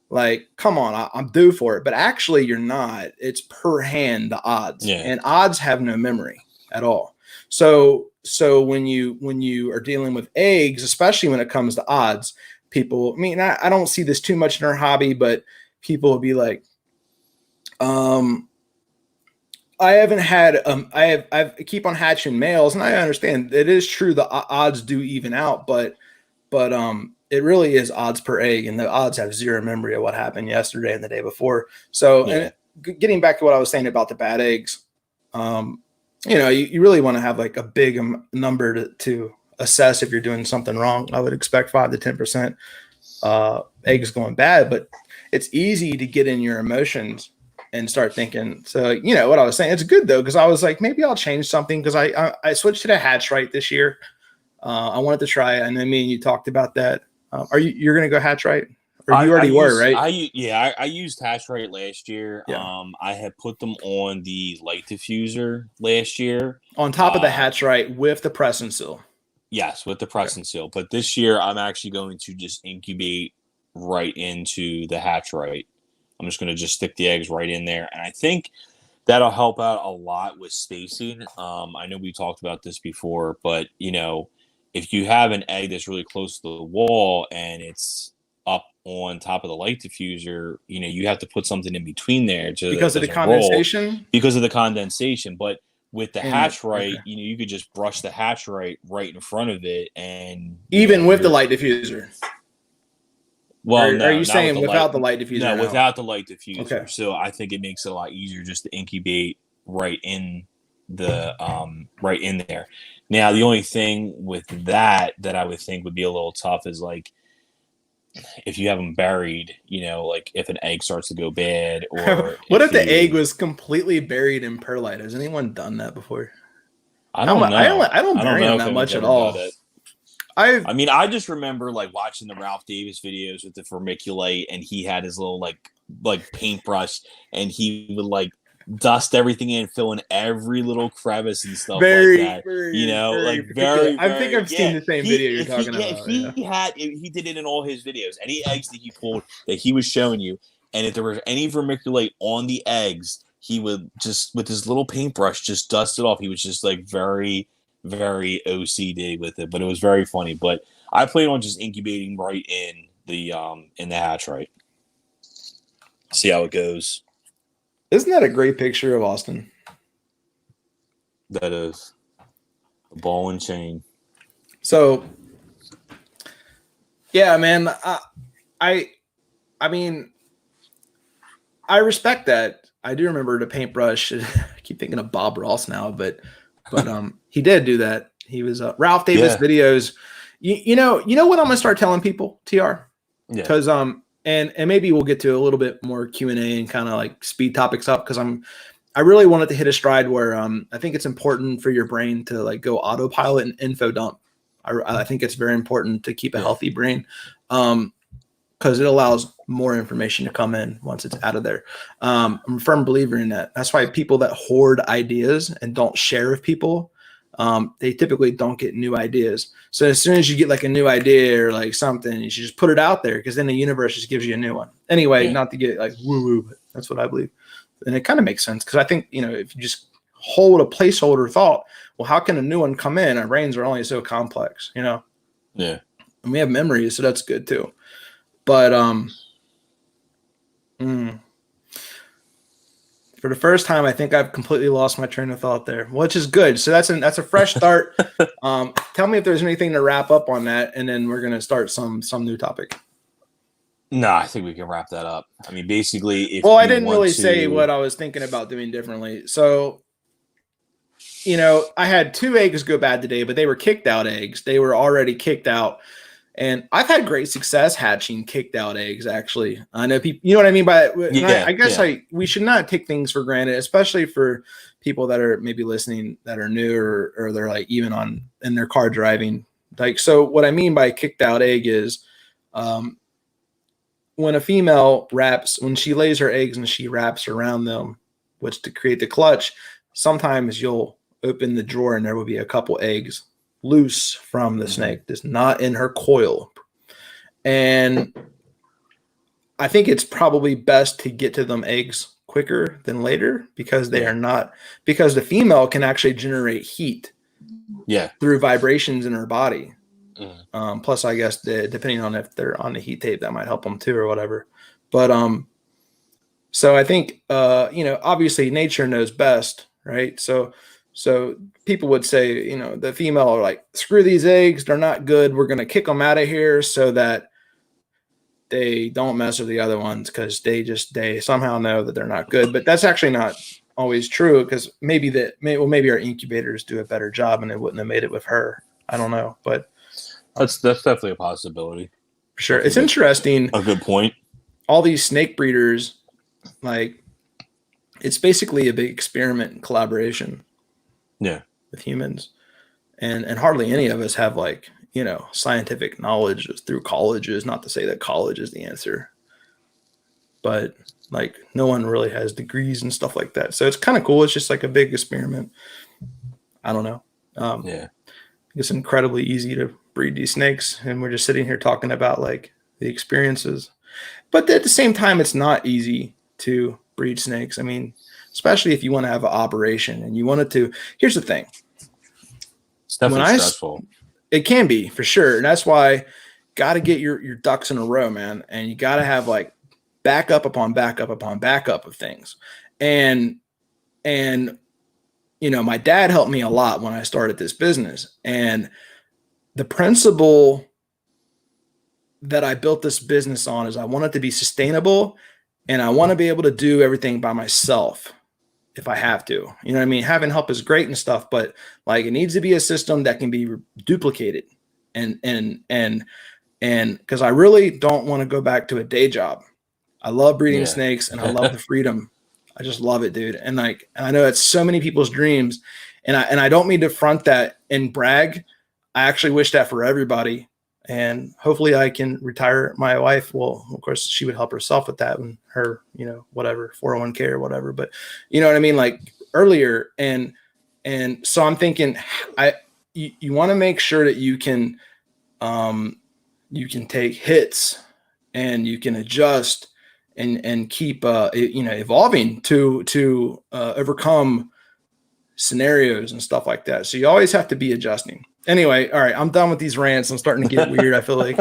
Like, come on, I'm due for it. But actually, you're not. It's per hand, the odds, and odds have no memory at all. So when you are dealing with eggs, especially when it comes to odds, people. I mean, I don't see this too much in our hobby, but people will be like, I haven't had I keep on hatching males, and I understand it is true the odds do even out, but it really is odds per egg, and the odds have zero memory of what happened yesterday and the day before. So, and getting back to what I was saying about the bad eggs, you really want to have like a big number to assess if you're doing something wrong. I would expect 5 to 10% eggs going bad, but it's easy to get in your emotions and start thinking. So, what I was saying, it's good though, because I was like, maybe I'll change something, because I switched to the HatchRight this year. I wanted to try it, and then me and you talked about that. You're going to go HatchRight? Or you already were, right? I used HatchRight last year. Yeah. I had put them on the light diffuser last year. On top of the HatchRight with the press and seal. Yes, with the press and seal. But this year, I'm actually going to just incubate right into the HatchRight. I'm just going to just stick the eggs right in there. And I think that'll help out a lot with spacing. I know we talked about this before, but, if you have an egg that's really close to the wall and it's up on top of the light diffuser, you have to put something in between there because of the condensation. Because of the condensation, but with the HatchRight, okay. you could just brush the HatchRight right in front of it, and even with the light diffuser. Well, no, are you saying without the light diffuser? No, without the light diffuser. Okay. So I think it makes it a lot easier just to incubate right in the right in there. Now, the only thing with that I would think would be a little tough is like if you have them buried, like if an egg starts to go bad, or what if the egg was completely buried in perlite? Has anyone done that before? I don't know. I don't bury them that much at all. I mean, I just remember like watching the Ralph Davis videos with the vermiculite, and he had his little like paintbrush, and he would like dust everything in, fill in every little crevice and stuff like that. I think I've seen the same video you're talking about. He did it in all his videos. Any eggs that he pulled that he was showing you, and if there was any vermiculite on the eggs, he would just with his little paintbrush just dust it off. He was just like very, very OCD with it, but it was very funny. But I plan on just incubating right in the HatchRight. See how it goes. Isn't that a great picture of Austin? That is a ball and chain. So, yeah, man. I mean, I respect that. I do remember the paintbrush. I keep thinking of Bob Ross now, but he did do that. He was Ralph Davis videos. You know what I'm gonna start telling people, TR? Because and maybe we'll get to a little bit more Q&A and kind of like speed topics up, because I really wanted to hit a stride where I think it's important for your brain to like go autopilot and info dump. I think it's very important to keep a healthy brain, because it allows more information to come in once it's out of there. I'm a firm believer in that. That's why people that hoard ideas and don't share with people, they typically don't get new ideas. So as soon as you get like a new idea or like something, you should just put it out there, because then the universe just gives you a new one. Anyway, not to get like woo-woo, but that's what I believe. And it kind of makes sense, because I think, if you just hold a placeholder thought, well, how can a new one come in? Our brains are only so complex, Yeah. And we have memories, so that's good too. But for the first time, I think I've completely lost my train of thought there, which is good. So that's a fresh start. Tell me if there's anything to wrap up on that, and then we're gonna start some new topic. No, I think we can wrap that up. I mean, basically, I didn't really say what I was thinking about doing differently. So, I had 2 eggs go bad today, but they were kicked out eggs. They were already kicked out. And I've had great success hatching kicked out eggs, actually. I know people, you know what I mean by it? I guess we should not take things for granted, especially for people that are maybe listening that are new, or they're like even in their car driving. Like, so what I mean by kicked out egg is when a female when she lays her eggs and she wraps around them, which to create the clutch, sometimes you'll open the drawer and there will be a couple eggs loose from the snake, that's not in her coil. And I think it's probably best to get to them eggs quicker than later, because because the female can actually generate heat through vibrations in her body. Plus, I guess depending on if they're on the heat tape, that might help them too, or whatever. But so I think obviously nature knows best, right? So people would say, the female are like, screw these eggs, they're not good, we're going to kick them out of here so that they don't mess with the other ones, because they somehow know that they're not good. But that's actually not always true, because maybe our incubators do a better job and they wouldn't have made it with her. I don't know, but that's definitely a possibility. For sure. It's interesting. A good point. All these snake breeders, like, it's basically a big experiment in collaboration. With humans, and hardly any of us have like scientific knowledge through colleges. Not to say that college is the answer, but like no one really has degrees and stuff like that. So it's kind of cool. It's just like a big experiment. I don't know. It's incredibly easy to breed these snakes, and we're just sitting here talking about like the experiences. But at the same time, it's not easy to breed snakes. I mean, especially if you want to have an operation and you wanted to. Here's the thing. It's definitely stressful. It can be, for sure. And that's why, got to get your ducks in a row, man. And you got to have like backup upon backup upon backup of things. And, you know, my dad helped me a lot when I started this business. And the principle that I built this business on is I want it to be sustainable, and I want to be able to do everything by myself if I have to. You know what I mean? Having help is great and stuff, but like it needs to be a system that can be duplicated. And because I really don't want to go back to a day job. I love breeding snakes and I love the freedom. I just love it, dude. And like, and I know it's so many people's dreams, and I don't mean to front that and brag. I actually wish that for everybody. And hopefully I can retire my wife. Well, of course she would help herself with that and her, you know, whatever, 401k or whatever, but you know what I mean? Like earlier. And so I'm thinking you want to make sure that you can take hits and you can adjust and keep, you know, evolving to overcome scenarios and stuff like that. So you always have to be adjusting. Anyway, all right, I'm done with these rants. I'm starting to get weird. I feel like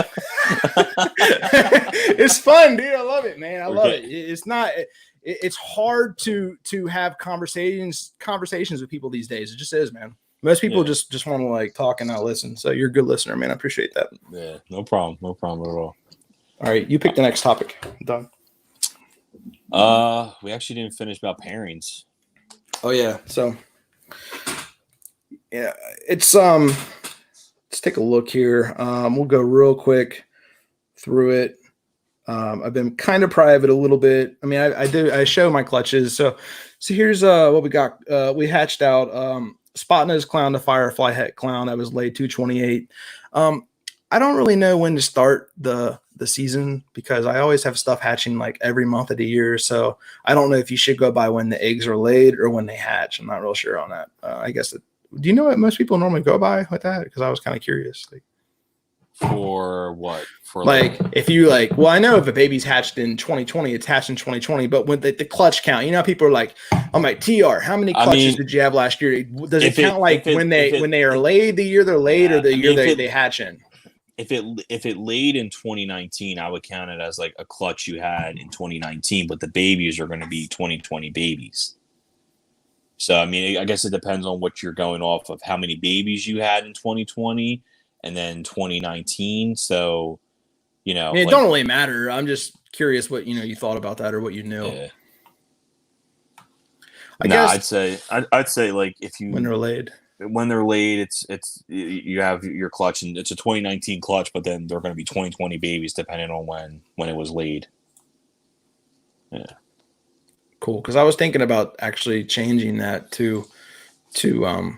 it's fun, dude. I love it, man. I love it. It's not. It's hard to have conversations with people these days. It just is, man. Most people just want to like talk and not listen. So you're a good listener, man. I appreciate that. Yeah, no problem. No problem at all. All right, you pick the next topic. I'm done. We actually didn't finish about pairings. Oh yeah. So yeah, it's let's take a look here. We'll go real quick through it. I've been kind of private a little bit. I mean, I show my clutches. So here's what we got. We hatched out spot nose clown to firefly het clown that was laid 228. I don't really know when to start the season because I always have stuff hatching like every month of the year. So I don't know if you should go by when the eggs are laid or when they hatch. I'm not real sure on that. I guess do you know what most people normally go by with that? Because I was kind of curious. Like, for what? For like if you like, well, I know if a baby's hatched in 2020, it's hatched in 2020. But when the clutch count, you know, people are like, "I'm like TR. How many clutches did you have last year? Does it count like when they are laid the year they're laid or the year they hatch in?" If it laid in 2019, I would count it as like a clutch you had in 2019, but the babies are going to be 2020 babies. So, I mean, I guess it depends on what you're going off of, how many babies you had in 2020 and then 2019. So, you know, I mean, it don't really matter. I'm just curious what, you know, you thought about that or what you knew. Yeah. I guess I'd say like if you when they're laid, it's you have your clutch and it's a 2019 clutch, but then they're going to be 2020 babies depending on when it was laid. Yeah. Cool, because I was thinking about actually changing that to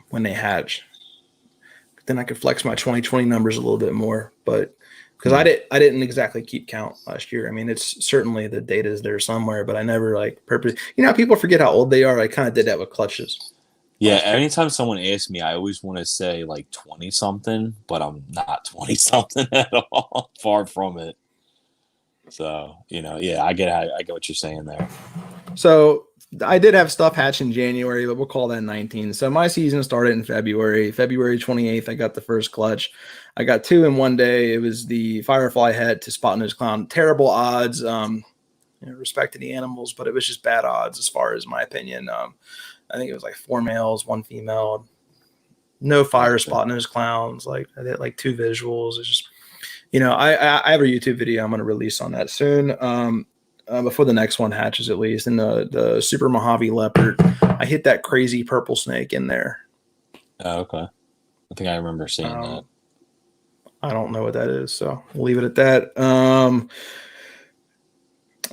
when they hatch. Then I could flex my 2020 numbers a little bit more, but because I didn't exactly keep count last year. I mean, it's certainly the data is there somewhere, but I never like purpose. You know, how people forget how old they are. I kind of did that with clutches. Yeah, anytime someone asks me, I always want to say like 20 something, but I'm not 20 something at all. Far from it. So, you know, yeah, I get what you're saying there. So I did have stuff hatch in January, but we'll call that 19. So my season started in February 28th. I got the first clutch. I got 2 in one day. It was the firefly het to spot nose clown. Terrible odds, you know, respect to the animals, but it was just bad odds as far as my opinion. I think it was like 4 males, 1 female, no fire spot nose clowns. Like I did like 2 visuals. It's just, you know, I have a YouTube video I'm going to release on that soon. Before the next one hatches at least. And the Super Mojave leopard, I hit that crazy purple snake in there. Oh, okay. I think I remember seeing that. I don't know what that is, so we'll leave it at that.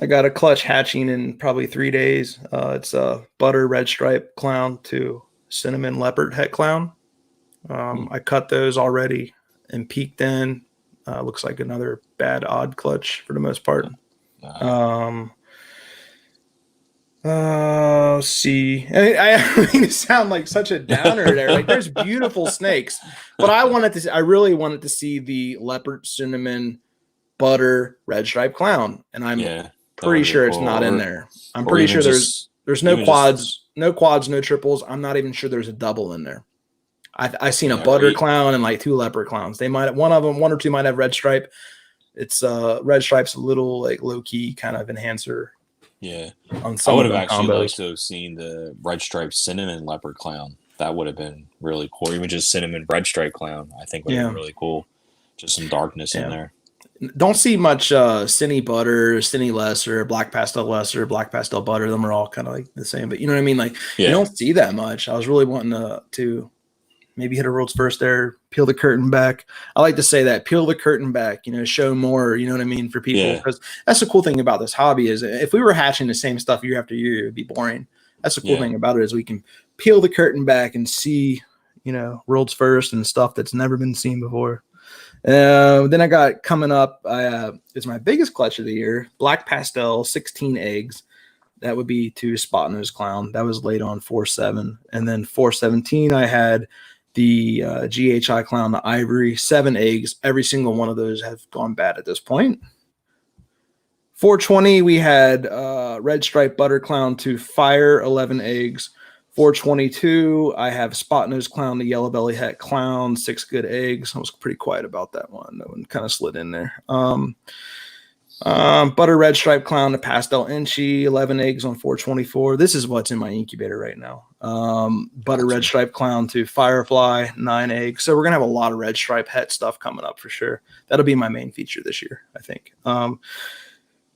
I got a clutch hatching in probably 3 days. It's a butter red stripe clown to cinnamon leopard het clown. I cut those already and peaked in. Looks like another bad odd clutch for the most part. Let's see. I mean, it sound like such a downer there. Like there's beautiful snakes, but I really wanted to see the leopard cinnamon butter red stripe clown, and I'm pretty sure it's not in there. I'm pretty sure there's no quads, no triples. I'm not even sure there's a double in there. I seen a butter clown and like 2 leopard clowns. They might one or two might have red stripe. It's red stripe's a little like low key kind of enhancer. Yeah, on some I would of have them actually combos. liked to have seen the red stripe cinnamon leopard clown. That would have been really cool. Even just cinnamon red stripe clown, I think would have been really cool. Just some darkness in there. Don't see much Cine butter, Cine lesser, black pastel lesser, black pastel butter. Them are all kind of like the same, but you know what I mean? Like you don't see that much. I was really wanting to maybe hit a world's first there, peel the curtain back. I like to say that, peel the curtain back, you know, show more, you know what I mean, for people. Because that's the cool thing about this hobby is if we were hatching the same stuff year after year, it would be boring. That's the cool thing about it is we can peel the curtain back and see, you know, world's first and stuff that's never been seen before. Then I got coming up, it's my biggest clutch of the year, black pastel, 16 eggs. That would be to Spot Nose Clown. That was laid on 4-7. And then 417, I had the GHI Clown, the Ivory, 7 eggs. Every single one of those have gone bad at this point. 420, we had Red Stripe Butter Clown to Fire, 11 eggs. 422, I have Spot Nose Clown, the Yellow Belly Het Clown, 6 good eggs. I was pretty quiet about that one. That one kind of slid in there. Butter Red Stripe Clown to Pastel Inchy, 11 eggs on 424. This is what's in my incubator right now. Butter Red Stripe Clown to Firefly, 9 eggs. So we're going to have a lot of Red Stripe Het stuff coming up for sure. That'll be my main feature this year, I think.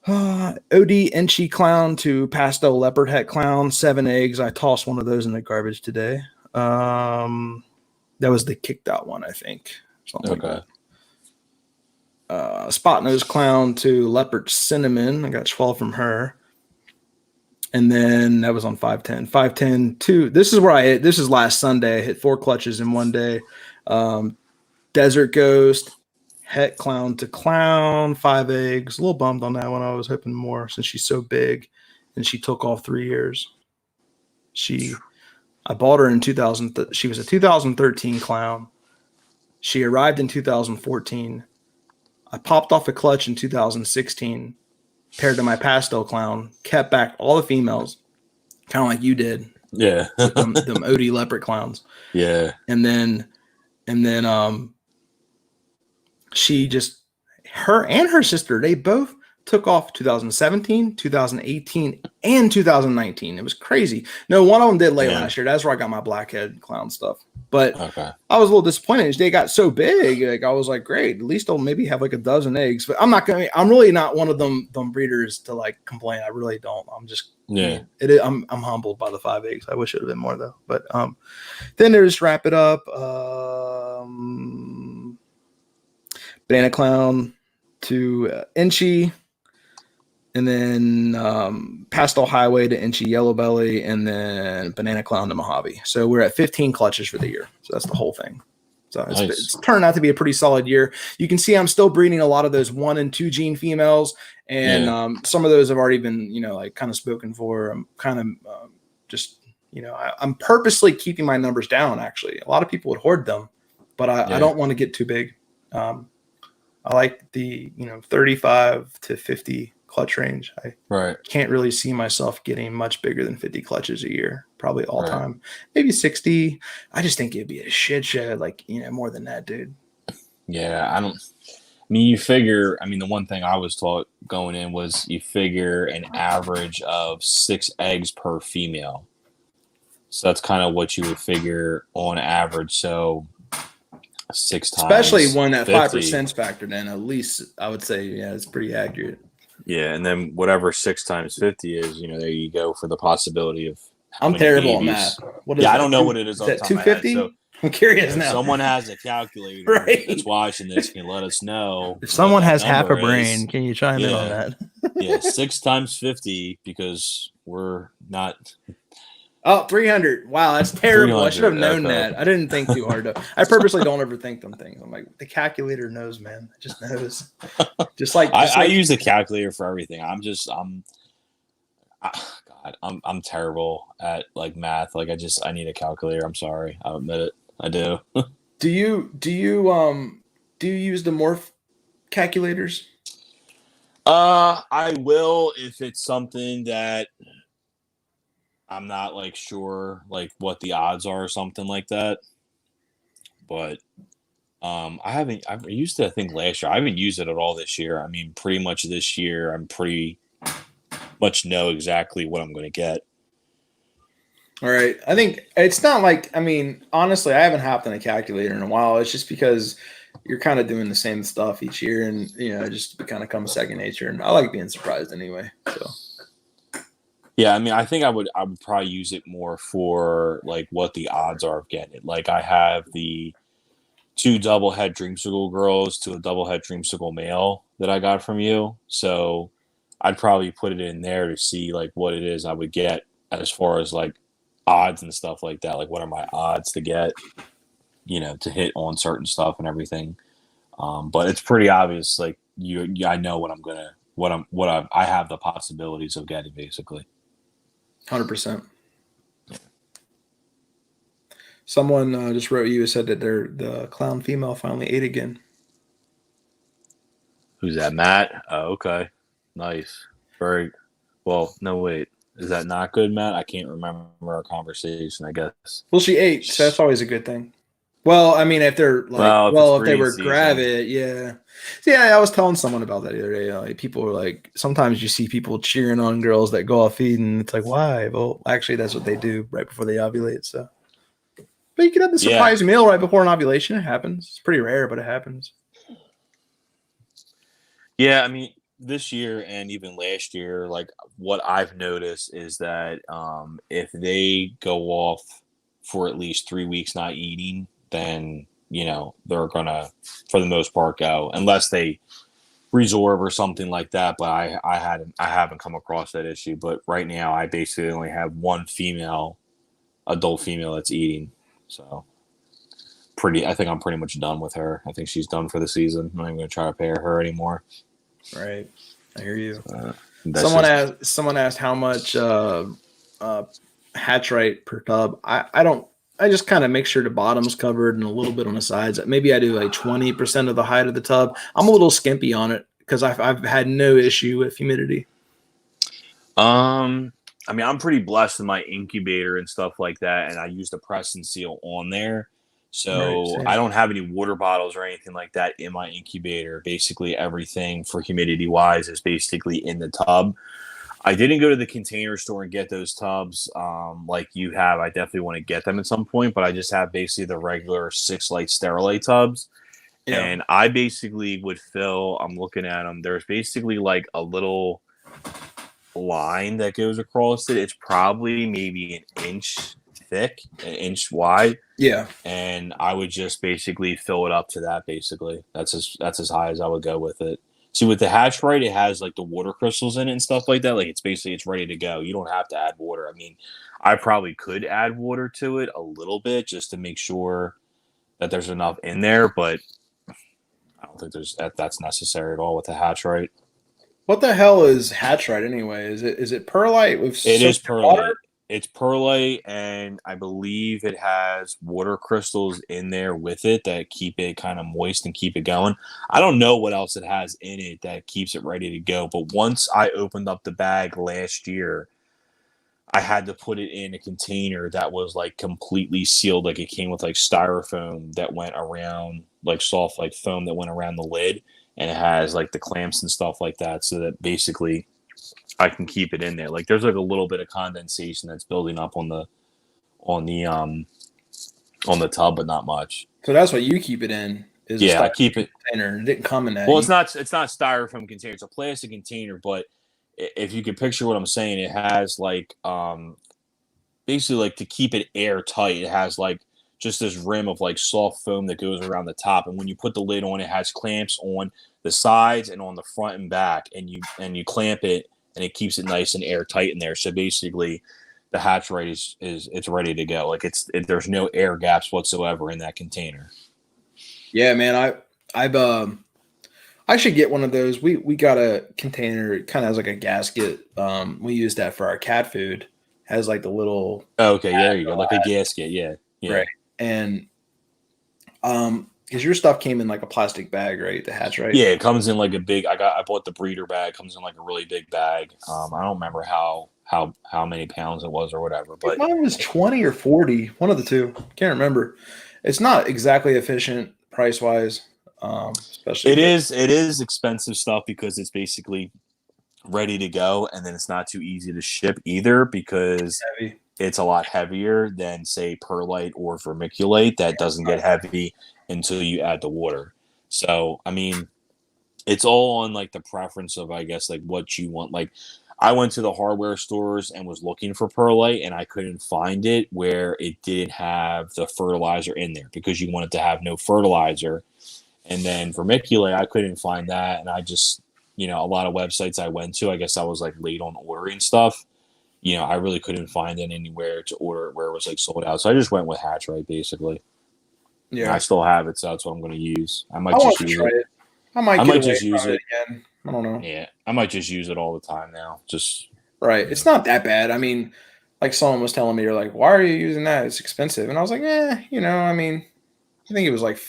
OD Inchy Clown to Pastel Leopard Het Clown, 7 eggs. I tossed one of those in the garbage today. That was the kicked out one, I think. Something like that. Spot Nose Clown to Leopard Cinnamon. I got 12 from her. And then that was on 510. 510 2. This is where I hit. This is last Sunday. I hit 4 clutches in one day. Desert Ghost, Het Clown to Clown, 5 eggs. A little bummed on that one. I was hoping more since she's so big. And she took off 3 years. I bought her in 2000. She was a 2013 clown. She arrived in 2014. I popped off a clutch in 2016, paired to my pastel clown, kept back all the females, kind of like you did. Yeah. them OD leopard clowns. Yeah. And then she just, her and her sister, they both took off 2017, 2018, and 2019. It was crazy. No, one of them did late last year. That's where I got my blackhead clown stuff. But I was a little disappointed. They got so big. Like I was like, great. At least I'll maybe have like a dozen eggs. But I'm really not one of them breeders to like complain. I really don't. I'm just I'm humbled by the 5 eggs. I wish it would have been more though. But then there's wrap it up. Banana Clown to Inchy. And then Pastel Highway to Inchy Yellow Belly, and then Banana Clown to Mojave. So we're at 15 clutches for the year. So that's the whole thing. So it's turned out to be a pretty solid year. You can see I'm still breeding a lot of those 1 and 2 gene females, and some of those have already been, you know, like kind of spoken for. I'm kind of just, you know, I'm purposely keeping my numbers down. Actually, a lot of people would hoard them, but I don't want to get too big. I like the 35 to 50 clutch range. I can't really see myself getting much bigger than 50 clutches a year, probably all time. Maybe 60. I just think it'd be a shit show, like, you know, more than that, dude. Yeah, you figure, the one thing I was taught going in was you figure an average of 6 eggs per female. So that's kind of what you would figure on average. So 6 times, especially when that 50. 5%'s factored in, at least I would say, it's pretty accurate. Yeah, and then whatever 6 times 50 is, you know, there you go for the possibility of. I'm terrible at math. What is that? I don't know what it is. Is that 250? So I'm curious now. Someone has a calculator that's watching this can let us know. If someone has half a brain, can you chime in on that? 6 times 50 because we're not. Oh, 300. Wow, that's terrible. I should have known that. I didn't think too hard. I purposely don't overthink them things. I'm like, the calculator knows, man. It just knows. I use the calculator for everything. I'm terrible at like math. Like I need a calculator. I'm sorry. I'll admit it. I do. Do you use the Morph calculators? I will if it's something that I'm not like sure like what the odds are or something like that. but I used it I think last year. I haven't used it at all this year. I mean, pretty much this year I'm pretty much know exactly what I'm going to get. All right. I think it's not like, I mean, honestly, I haven't hopped on a calculator in a while. It's just because you're kind of doing the same stuff each year, and it just kind of comes second nature. And I like being surprised anyway. So yeah, I mean, I think I would probably use it more for like what the odds are of getting it. Like I have the 2 double head dreamsicle girls to a double head dreamsicle male that I got from you. So I'd probably put it in there to see like what it is I would get as far as like odds and stuff like that. Like what are my odds to get, to hit on certain stuff and everything. But it's pretty obvious. Like I know I have the possibilities of getting basically. 100%. Someone just wrote you and said that the clown female finally ate again. Who's that, Matt? Oh, okay. Nice. Very well. No, wait. Is that not good, Matt? I can't remember our conversation, I guess. Well, she ate, so that's always a good thing. Well, I mean, if they're like, if they were gravid, yeah. So, yeah, I was telling someone about that the other day. Like, people were like, sometimes you see people cheering on girls that go off feeding. It's like, why? Well, actually, that's what they do right before they ovulate. So, but you can have the surprise meal right before an ovulation. It happens. It's pretty rare, but it happens. Yeah, I mean, this year and even last year, like what I've noticed is that if they go off for at least 3 weeks not eating, then they're gonna, for the most part, go unless they resorb or something like that. But I haven't come across that issue. But right now, I basically only have one adult female that's eating. So I think I'm pretty much done with her. I think she's done for the season. I'm not even gonna try to pair her anymore. Right, I hear you. Someone asked how much HatchRight per tub. I just kind of make sure the bottom's covered and a little bit on the sides. Maybe I do like 20% of the height of the tub. I'm a little skimpy on it because I've had no issue with humidity. I mean, I'm pretty blessed with my incubator and stuff like that, and I use the press and seal on there. So I don't have any water bottles or anything like that in my incubator. Basically, everything for humidity wise is basically in the tub. I didn't go to the container store and get those tubs like you have. I definitely want to get them at some point, but I just have basically the regular 6-light Sterilite tubs. Yeah. And I basically would fill, I'm looking at them, there's basically like a little line that goes across it. It's probably maybe an inch thick, an inch wide. Yeah. And I would just basically fill it up to that. Basically, that's as high as I would go with it. See, with the HatchRight, it has like the water crystals in it and stuff like that. Like it's ready to go. You don't have to add water. I mean, I probably could add water to it a little bit just to make sure that there's enough in there, but I don't think that's necessary at all with the HatchRight. What the hell is HatchRight anyway? Is it perlite with? It is perlite. Water? It's perlite, and I believe it has water crystals in there with it that keep it kind of moist and keep it going. I don't know what else it has in it that keeps it ready to go, but once I opened up the bag last year, I had to put it in a container that was like completely sealed. Like it came with like styrofoam that went around, like soft like foam that went around the lid, and it has like the clamps and stuff like that, so that basically I can keep it in there. Like there's like a little bit of condensation that's building up on the tub, but not much. So that's what you keep it in. I keep it container. It didn't come in that. Well, it's not styrofoam container. It's a plastic container, but if you can picture what I'm saying, it has like basically like to keep it airtight. It has like just this rim of like soft foam that goes around the top, and when you put the lid on, it has clamps on the sides and on the front and back, and you clamp it. And it keeps it nice and airtight in there. So basically, the HatchRight is it's ready to go. Like there's no air gaps whatsoever in that container. Yeah, man. I should get one of those. We got a container. It kind of has like a gasket. We use that for our cat food. It has like the little. Oh, okay, there you go, like a gasket. Yeah. Right. And because your stuff came in like a plastic bag, right? The HatchRight. Yeah, it comes in like a big. I bought the breeder bag. Comes in like a really big bag. I don't remember how many pounds it was or whatever. But mine was 20 or 40, one of the two. Can't remember. It's not exactly efficient price wise, especially. It is expensive stuff because it's basically ready to go, and then it's not too easy to ship either because heavy. it's a lot heavier than say perlite or vermiculite that doesn't get heavy until you add the water. So I mean, it's all on like the preference of, I guess, like what you want. Like I went to the hardware stores and was looking for perlite and I couldn't find it where it didn't have the fertilizer in there because you wanted to have no fertilizer. And then vermiculite, I couldn't find that. And I just, a lot of websites I went to, I guess I was like late on ordering stuff. I really couldn't find it anywhere to order it where it was like sold out. So I just went with HatchRight basically. Yeah. And I still have it, so that's what I'm going to use. I might just use it. I might just use it again. I don't know. Yeah, I might just use it all the time now. Just right. It's not that bad. I mean, like someone was telling me, you're like, why are you using that? It's expensive. And I was like, I mean, I think it was like,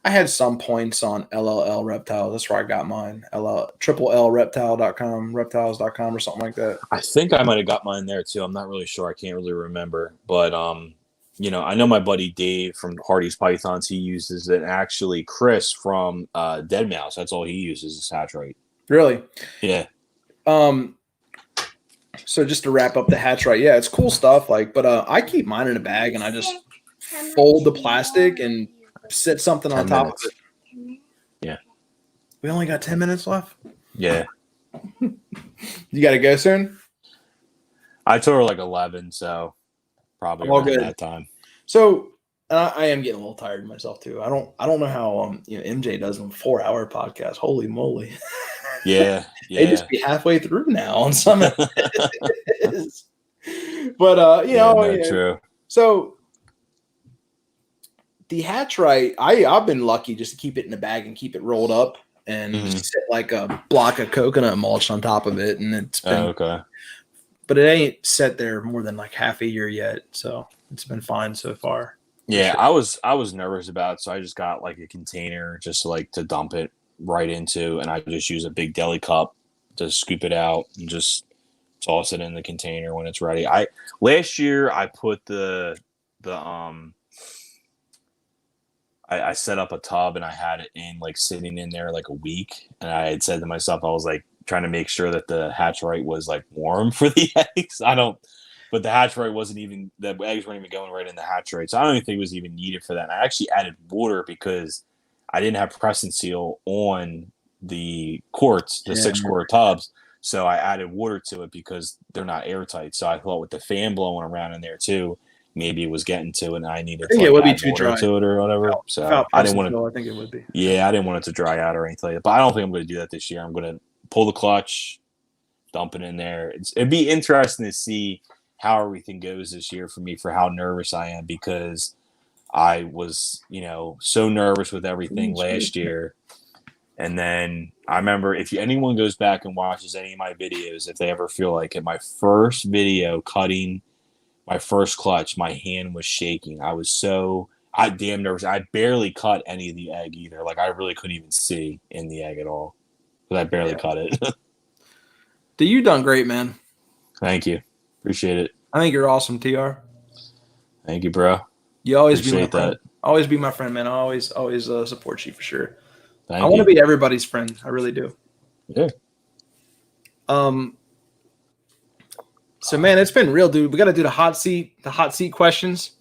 I had some points on LLL Reptiles. That's where I got mine. LLReptile.com, reptiles.com or something like that. I think I might have got mine there too. I'm not really sure. I can't really remember. But, I know my buddy Dave from Hardy's Pythons, he uses it. Actually, Chris from Dead Mouse, that's all he uses is HatchRight. Really? Yeah. So just to wrap up the HatchRight, yeah, it's cool stuff. But I keep mine in a bag and I just fold the plastic and sit something on top of it. Yeah. We only got 10 minutes left? Yeah. You got to go soon? I told her like 11, so probably around that time. So I am getting a little tired myself too. I don't know how MJ does a 4-hour podcast. Holy moly. Yeah. They just be halfway through now on some of it. But true. So the HatchRight, I've been lucky just to keep it in a bag and keep it rolled up and sit like a block of coconut mulch on top of it, and it's been okay. But it ain't set there more than like half a year yet, so it's been fine so far. Yeah, sure. I was nervous about it, so I just got like a container just like to dump it right into, and I just use a big deli cup to scoop it out and just toss it in the container when it's ready. Last year I put I set up a tub and I had it in like sitting in there like a week, and I had said to myself, I was like trying to make sure that the HatchRight was like warm for the eggs. But the HatchRight the eggs weren't even going right in the HatchRight, so I don't even think it was even needed for that. And I actually added water because I didn't have press and seal on the quarts, the 6-quart tubs, so I added water to it because they're not airtight. So I thought with the fan blowing around in there too, maybe it was getting to it, and I needed to it would be too dry to it or whatever. So I didn't want to. I think it would be. Yeah, I didn't want it to dry out or anything like that. But I don't think I'm going to do that this year. I'm going to pull the clutch, dump it in there. It'd be interesting to see how everything goes this year for me, for how nervous I am, because I was, so nervous with everything last year. And then I remember, if anyone goes back and watches any of my videos, if they ever feel like it, my first video cutting my first clutch, my hand was shaking. I was damn nervous. I barely cut any of the egg either. Like I really couldn't even see in the egg at all because I barely cut it. Dude, you done great, man. Thank you. Appreciate it. I think you're awesome, TR. Thank you, bro. You always be my friend. Always be my friend, man. I always support you for sure. I want to be everybody's friend. I really do. Yeah. So man, it's been real, dude. We got to do the hot seat questions.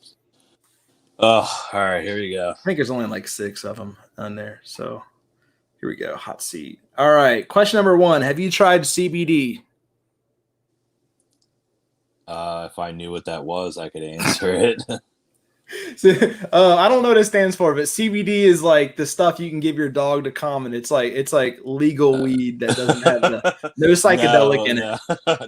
Oh, all right. Here we go. I think there's only like 6 of them on there. So here we go. Hot seat. All right. Question number 1. Have you tried CBD? If I knew what that was, I could answer it. So, I don't know what it stands for, but CBD is like the stuff you can give your dog to calm, and it's like legal weed that doesn't have no psychedelic in it.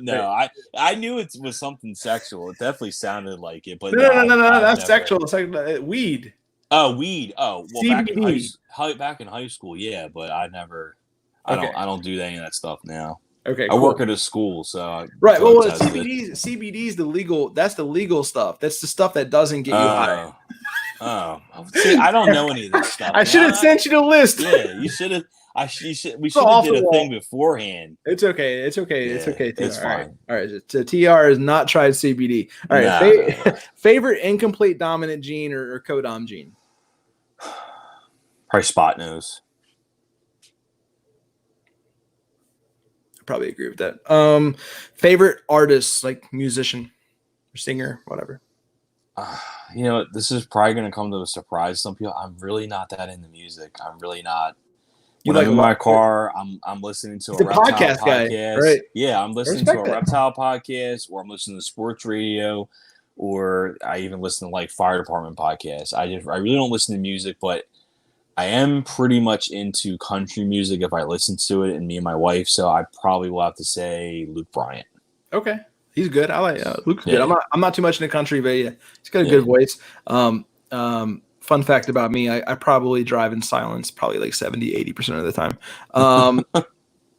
No, I knew it was something sexual. It definitely sounded like it, but no, that's sexual. It's like weed. Oh, weed. Oh, well, CBD. back in high school, yeah, but I don't do any of that stuff now. Okay, cool. I work at a school, so right. Well, CBD is the legal. That's the legal stuff. That's the stuff that doesn't get you high. Oh, see, I don't know any of this stuff. I should have sent you the list. Yeah, you should have. We It's should have off did the a wall. thing beforehand. It's okay. It's okay. Yeah, It's okay. TR. it's fine. All right. So TR has not tried CBD. All right. Nah. Favorite incomplete dominant gene or codom gene? Probably spot nose. I probably agree with that. Favorite artist, like musician or singer, whatever. You know, this is probably going to come to a surprise to some people. I'm really not that into music. I'm really not. When I'm in my car, I'm listening to a reptile podcast. Guy, right? Yeah, I'm listening to a reptile podcast, or I'm listening to sports radio, or I even listen to like fire department podcasts. I really don't listen to music, but I am pretty much into country music if I listen to it, and me and my wife. So I probably will have to say Luke Bryant. Okay. He's good. I like Luke's good. I'm not too much in the country, but yeah, he's got a good voice. Fun fact about me, I probably drive in silence probably like 70-80% of the time.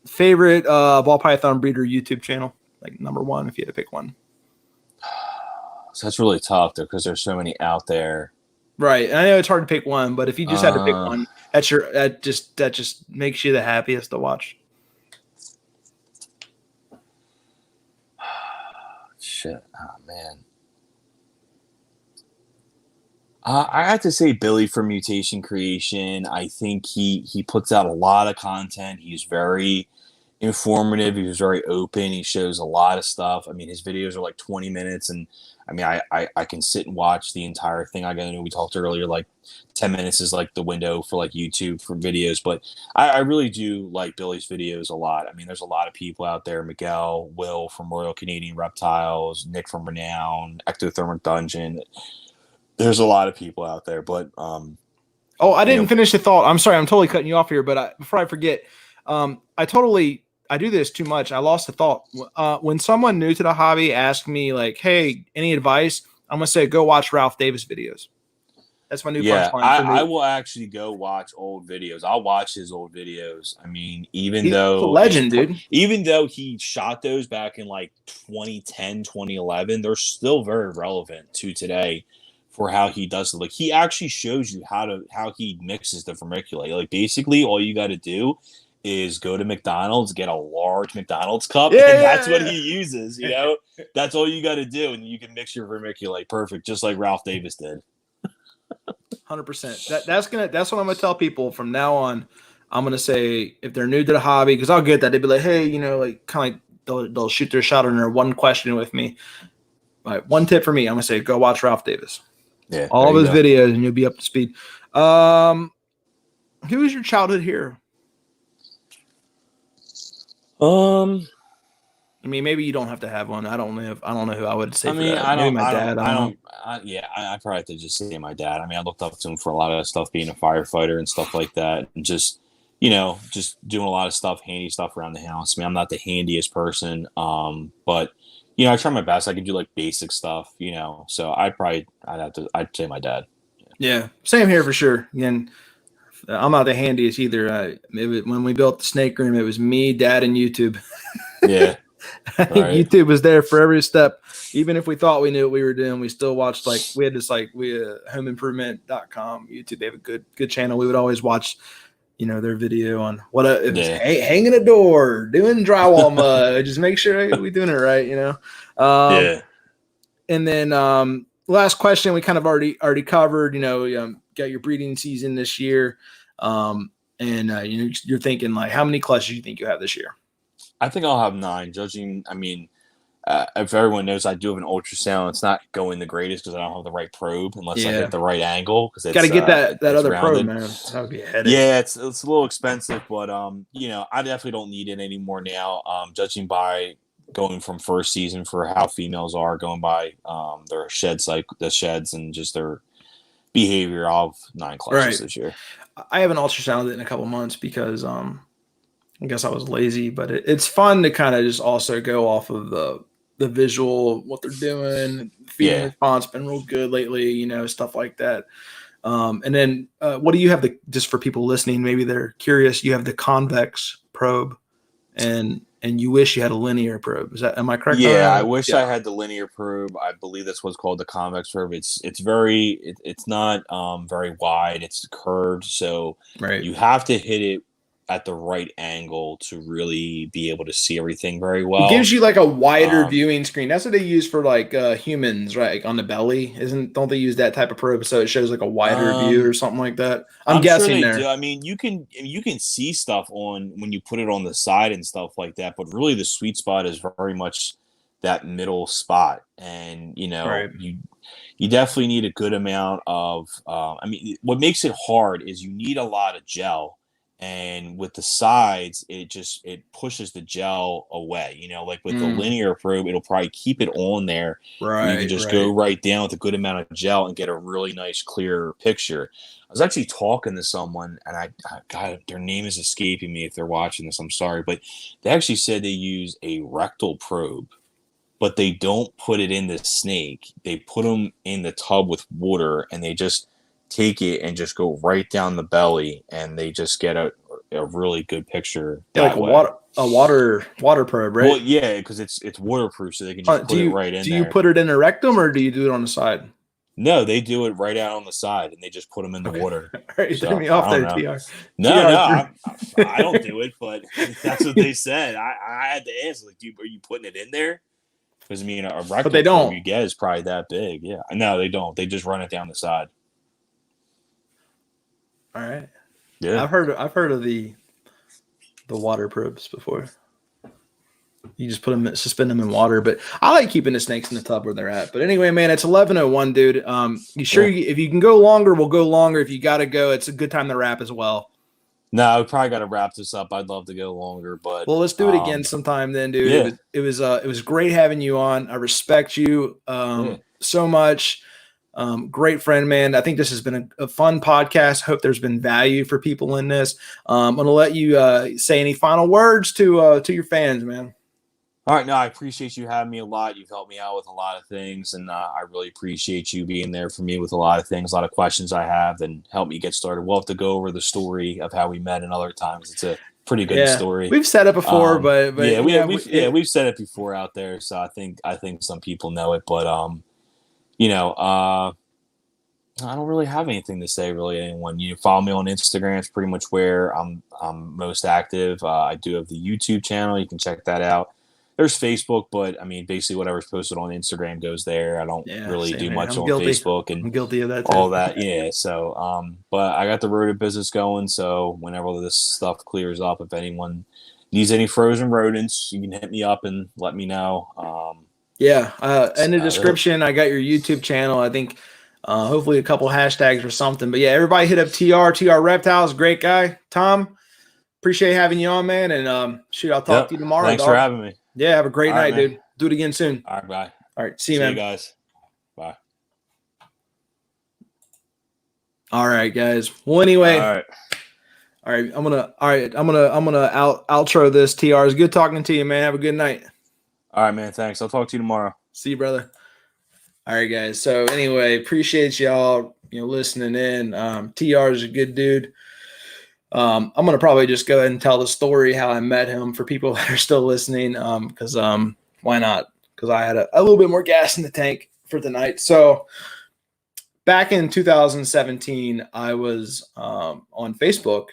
Favorite ball python breeder YouTube channel, like number one if you had to pick one. So that's really tough though, because there's so many out there. Right. And I know it's hard to pick one, but if you just had to pick one, that just makes you the happiest to watch. Shit. Oh man. I have to say Billy from Mutation Creation. I think he puts out a lot of content. He's very informative. He's very open. He shows a lot of stuff. I mean, his videos are like 20 minutes, and I mean, I can sit and watch the entire thing. I know we talked earlier, like 10 minutes is like the window for like YouTube for videos, but I really do like Billy's videos a lot. I mean, there's a lot of people out there: Miguel, Will from Royal Canadian Reptiles, Nick from Renown, Ectothermic Dungeon. There's a lot of people out there, but I didn't finish the thought. I'm sorry, I'm totally cutting you off here, but before I forget, I do this too much. I lost the thought. When someone new to the hobby asks me like, "Hey, any advice?" I'm gonna say, "Go watch Ralph Davis videos." That's my new punchline. I will actually go watch old videos. I'll watch his old videos. I mean, he's a legend, dude. Even though he shot those back in like 2010, 2011, they're still very relevant to today. For how he does it, like he actually shows you how he mixes the vermiculite. Like basically, all you got to do is go to McDonald's, get a large McDonald's cup, and that's what he uses. You know, that's all you got to do, and you can mix your vermiculite perfect, just like Ralph Davis did. 100%. That's what I'm gonna tell people from now on. I'm gonna say if they're new to the hobby, because I'll get that they'd be like, hey, you know, like kind of like they'll shoot their shot on their one question with me. All right, one tip for me, I'm gonna say go watch Ralph Davis. Yeah, all of his videos, and you'll be up to speed. Who is your childhood hero? I mean, maybe you don't have to have one. I don't know who I would say. I mean, for that. I don't. Maybe my dad. I probably have to just say my dad. I mean, I looked up to him for a lot of stuff, being a firefighter and stuff like that, and just doing a lot of stuff, handy stuff around the house. I mean, I'm not the handiest person, but. I try my best. I can do like basic stuff, So I'd say my dad. Yeah, same here for sure. Again, I'm not the handiest either. When we built the snake room, it was me, Dad, and YouTube. Yeah, right. YouTube was there for every step. Even if we thought we knew what we were doing, we still watched. Like we had this homeimprovement.com YouTube. They have a good channel. We would always watch. Their video on hanging a door, doing drywall mud, just make sure we're doing it right, And then last question we kind of already covered, got your breeding season this year. You're thinking like how many clutches you think you have this year? I think I'll have 9, judging. I mean, if everyone knows, I do have an ultrasound. It's not going the greatest because I don't have the right probe unless I get the right angle. Because got to get that other probe, man. That would be a headache. Yeah, it's a little expensive, but I definitely don't need it anymore now. Judging by going from first season for how females are, going by their the sheds, and just their behavior. I'll have 9 clutches this year. I haven't ultrasounded it in a couple months because I guess I was lazy, but it's fun to kind of just also go off of the visual, what they're doing. Feeding response been real good lately, stuff like that. And then what do you have just for people listening, maybe they're curious, you have the convex probe and you wish you had a linear probe. Am I correct? Yeah, I wish I had the linear probe. I believe that's what's called the convex probe. It's not very wide. It's curved. So you have to hit it at the right angle to really be able to see everything very well. It gives you like a wider viewing screen. That's what they use for like humans, right? Like on the belly. Don't they use that type of probe so it shows like a wider view or something like that? I'm guessing sure they do. I mean, you can see stuff on when you put it on the side and stuff like that, but really the sweet spot is very much that middle spot. And you definitely need a good amount of I mean, what makes it hard is you need a lot of gel. And with the sides, it pushes the gel away. Like with the linear probe, it'll probably keep it on there. Right. You can just go right down with a good amount of gel and get a really nice, clear picture. I was actually talking to someone, and I God, their name is escaping me. If they're watching this, I'm sorry, but they actually said they use a rectal probe, but they don't put it in the snake. They put them in the tub with water, and they just take it and just go right down the belly, and they just get a really good picture. Like a water probe, right? Well, yeah, because it's waterproof, so they can just put it right in there. Do you put it in a rectum or do you do it on the side? No, they do it right out on the side, and they just put them in the water. All right, so, threw me off there, TR. No, I don't do it, but that's what they said. I had to ask, like, are you putting it in there? Because I mean, a rectum but they don't. You get is probably that big. Yeah, no, they don't. They just run it down the side. All right. Yeah, I've heard of the water probes before. You just suspend them in water, but I like keeping the snakes in the tub where they're at. But anyway, man, it's 11:01, dude. If you can go longer, we'll go longer. If you got to go, it's a good time to wrap as well. No, we probably got to wrap this up. I'd love to go longer, but let's do it again sometime then, dude. Yeah. It was great having you on. I respect you so much. Great friend, man. I think this has been a fun podcast. Hope there's been value for people in this. I'm going to let you say any final words to your fans, man. All right. No, I appreciate you having me a lot. You've helped me out with a lot of things, and I really appreciate you being there for me with a lot of things, a lot of questions I have, and help me get started. We'll have to go over the story of how we met another time. It's a pretty good story. We've said it before, but we've said it before out there. So I think some people know it, but I don't really have anything to say really to anyone. You follow me on Instagram. It's pretty much where I'm most active. I do have the YouTube channel. You can check that out. There's Facebook, but I mean, basically whatever's posted on Instagram goes there. I don't really do much on Facebook, and I'm guilty of that too. All that. Yeah. So, but I got the rodent business going. So whenever this stuff clears up, if anyone needs any frozen rodents, you can hit me up and let me know. In the description, I got your YouTube channel. I think hopefully a couple hashtags or something. But yeah, everybody hit up TR Reptiles. Great guy. Tom, appreciate having you on, man. And I'll talk to you tomorrow. Thanks for having me. Yeah, have a great night, dude. Do it again soon. All right, bye. All right, see you, man. You guys. Bye. All right, guys. Well, anyway. All right. I'm gonna outro this. TR, it's good talking to you, man. Have a good night. All right, man. Thanks. I'll talk to you tomorrow. See you, brother. All right, guys. So anyway, appreciate y'all, listening in. TR is a good dude. I'm going to probably just go ahead and tell the story how I met him for people that are still listening. Because why not? Because I had a little bit more gas in the tank for tonight. So back in 2017, I was on Facebook,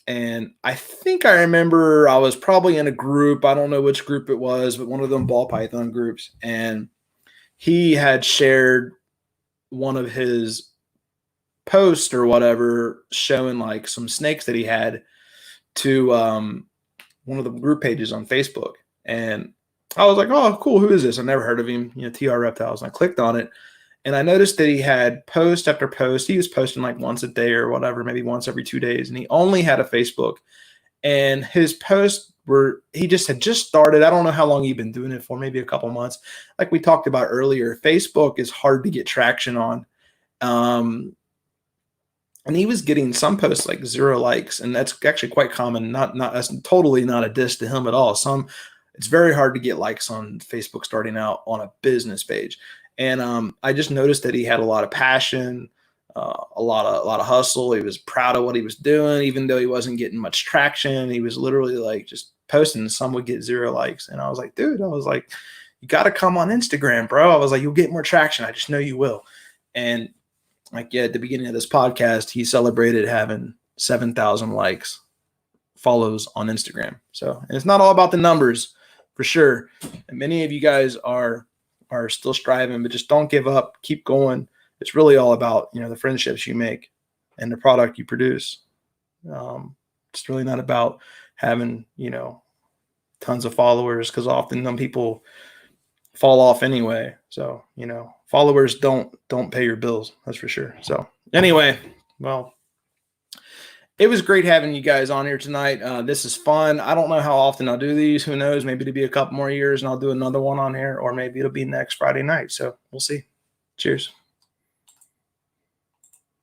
and I think I remember I was probably in a group. I don't know which group it was, but one of them ball python groups. And he had shared one of his post or whatever showing like some snakes that he had to one of the group pages on Facebook. And I was like, oh, cool. Who is this? I never heard of him, TR Reptiles. And I clicked on it, and I noticed that he had post after post. He was posting like once a day or whatever, maybe once every 2 days. And he only had a Facebook, and his posts he had just started. I don't know how long he'd been doing it for, maybe a couple months. Like we talked about earlier, Facebook is hard to get traction on. And he was getting some posts like 0 likes, and that's actually quite common. That's totally not a diss to him at all. It's very hard to get likes on Facebook starting out on a business page. And I just noticed that he had a lot of passion, a lot of hustle. He was proud of what he was doing, even though he wasn't getting much traction. He was literally like just posting. Some would get 0 likes, and I was like, dude, you got to come on Instagram, bro. I was like, you'll get more traction. I just know you will. And at the beginning of this podcast, he celebrated having 7,000 likes follows on Instagram. So, and it's not all about the numbers for sure. And many of you guys are still striving, but just don't give up. Keep going. It's really all about, you know, the friendships you make and the product you produce. It's really not about having, you know, tons of followers, because often some people fall off anyway. So, you know, followers don't pay your bills. That's for sure. So anyway, well, it was great having you guys on here tonight. This is fun. I don't know how often I'll do these. Who knows? Maybe it'll be a couple more years and I'll do another one on here, or maybe it'll be next Friday night. So we'll see. Cheers.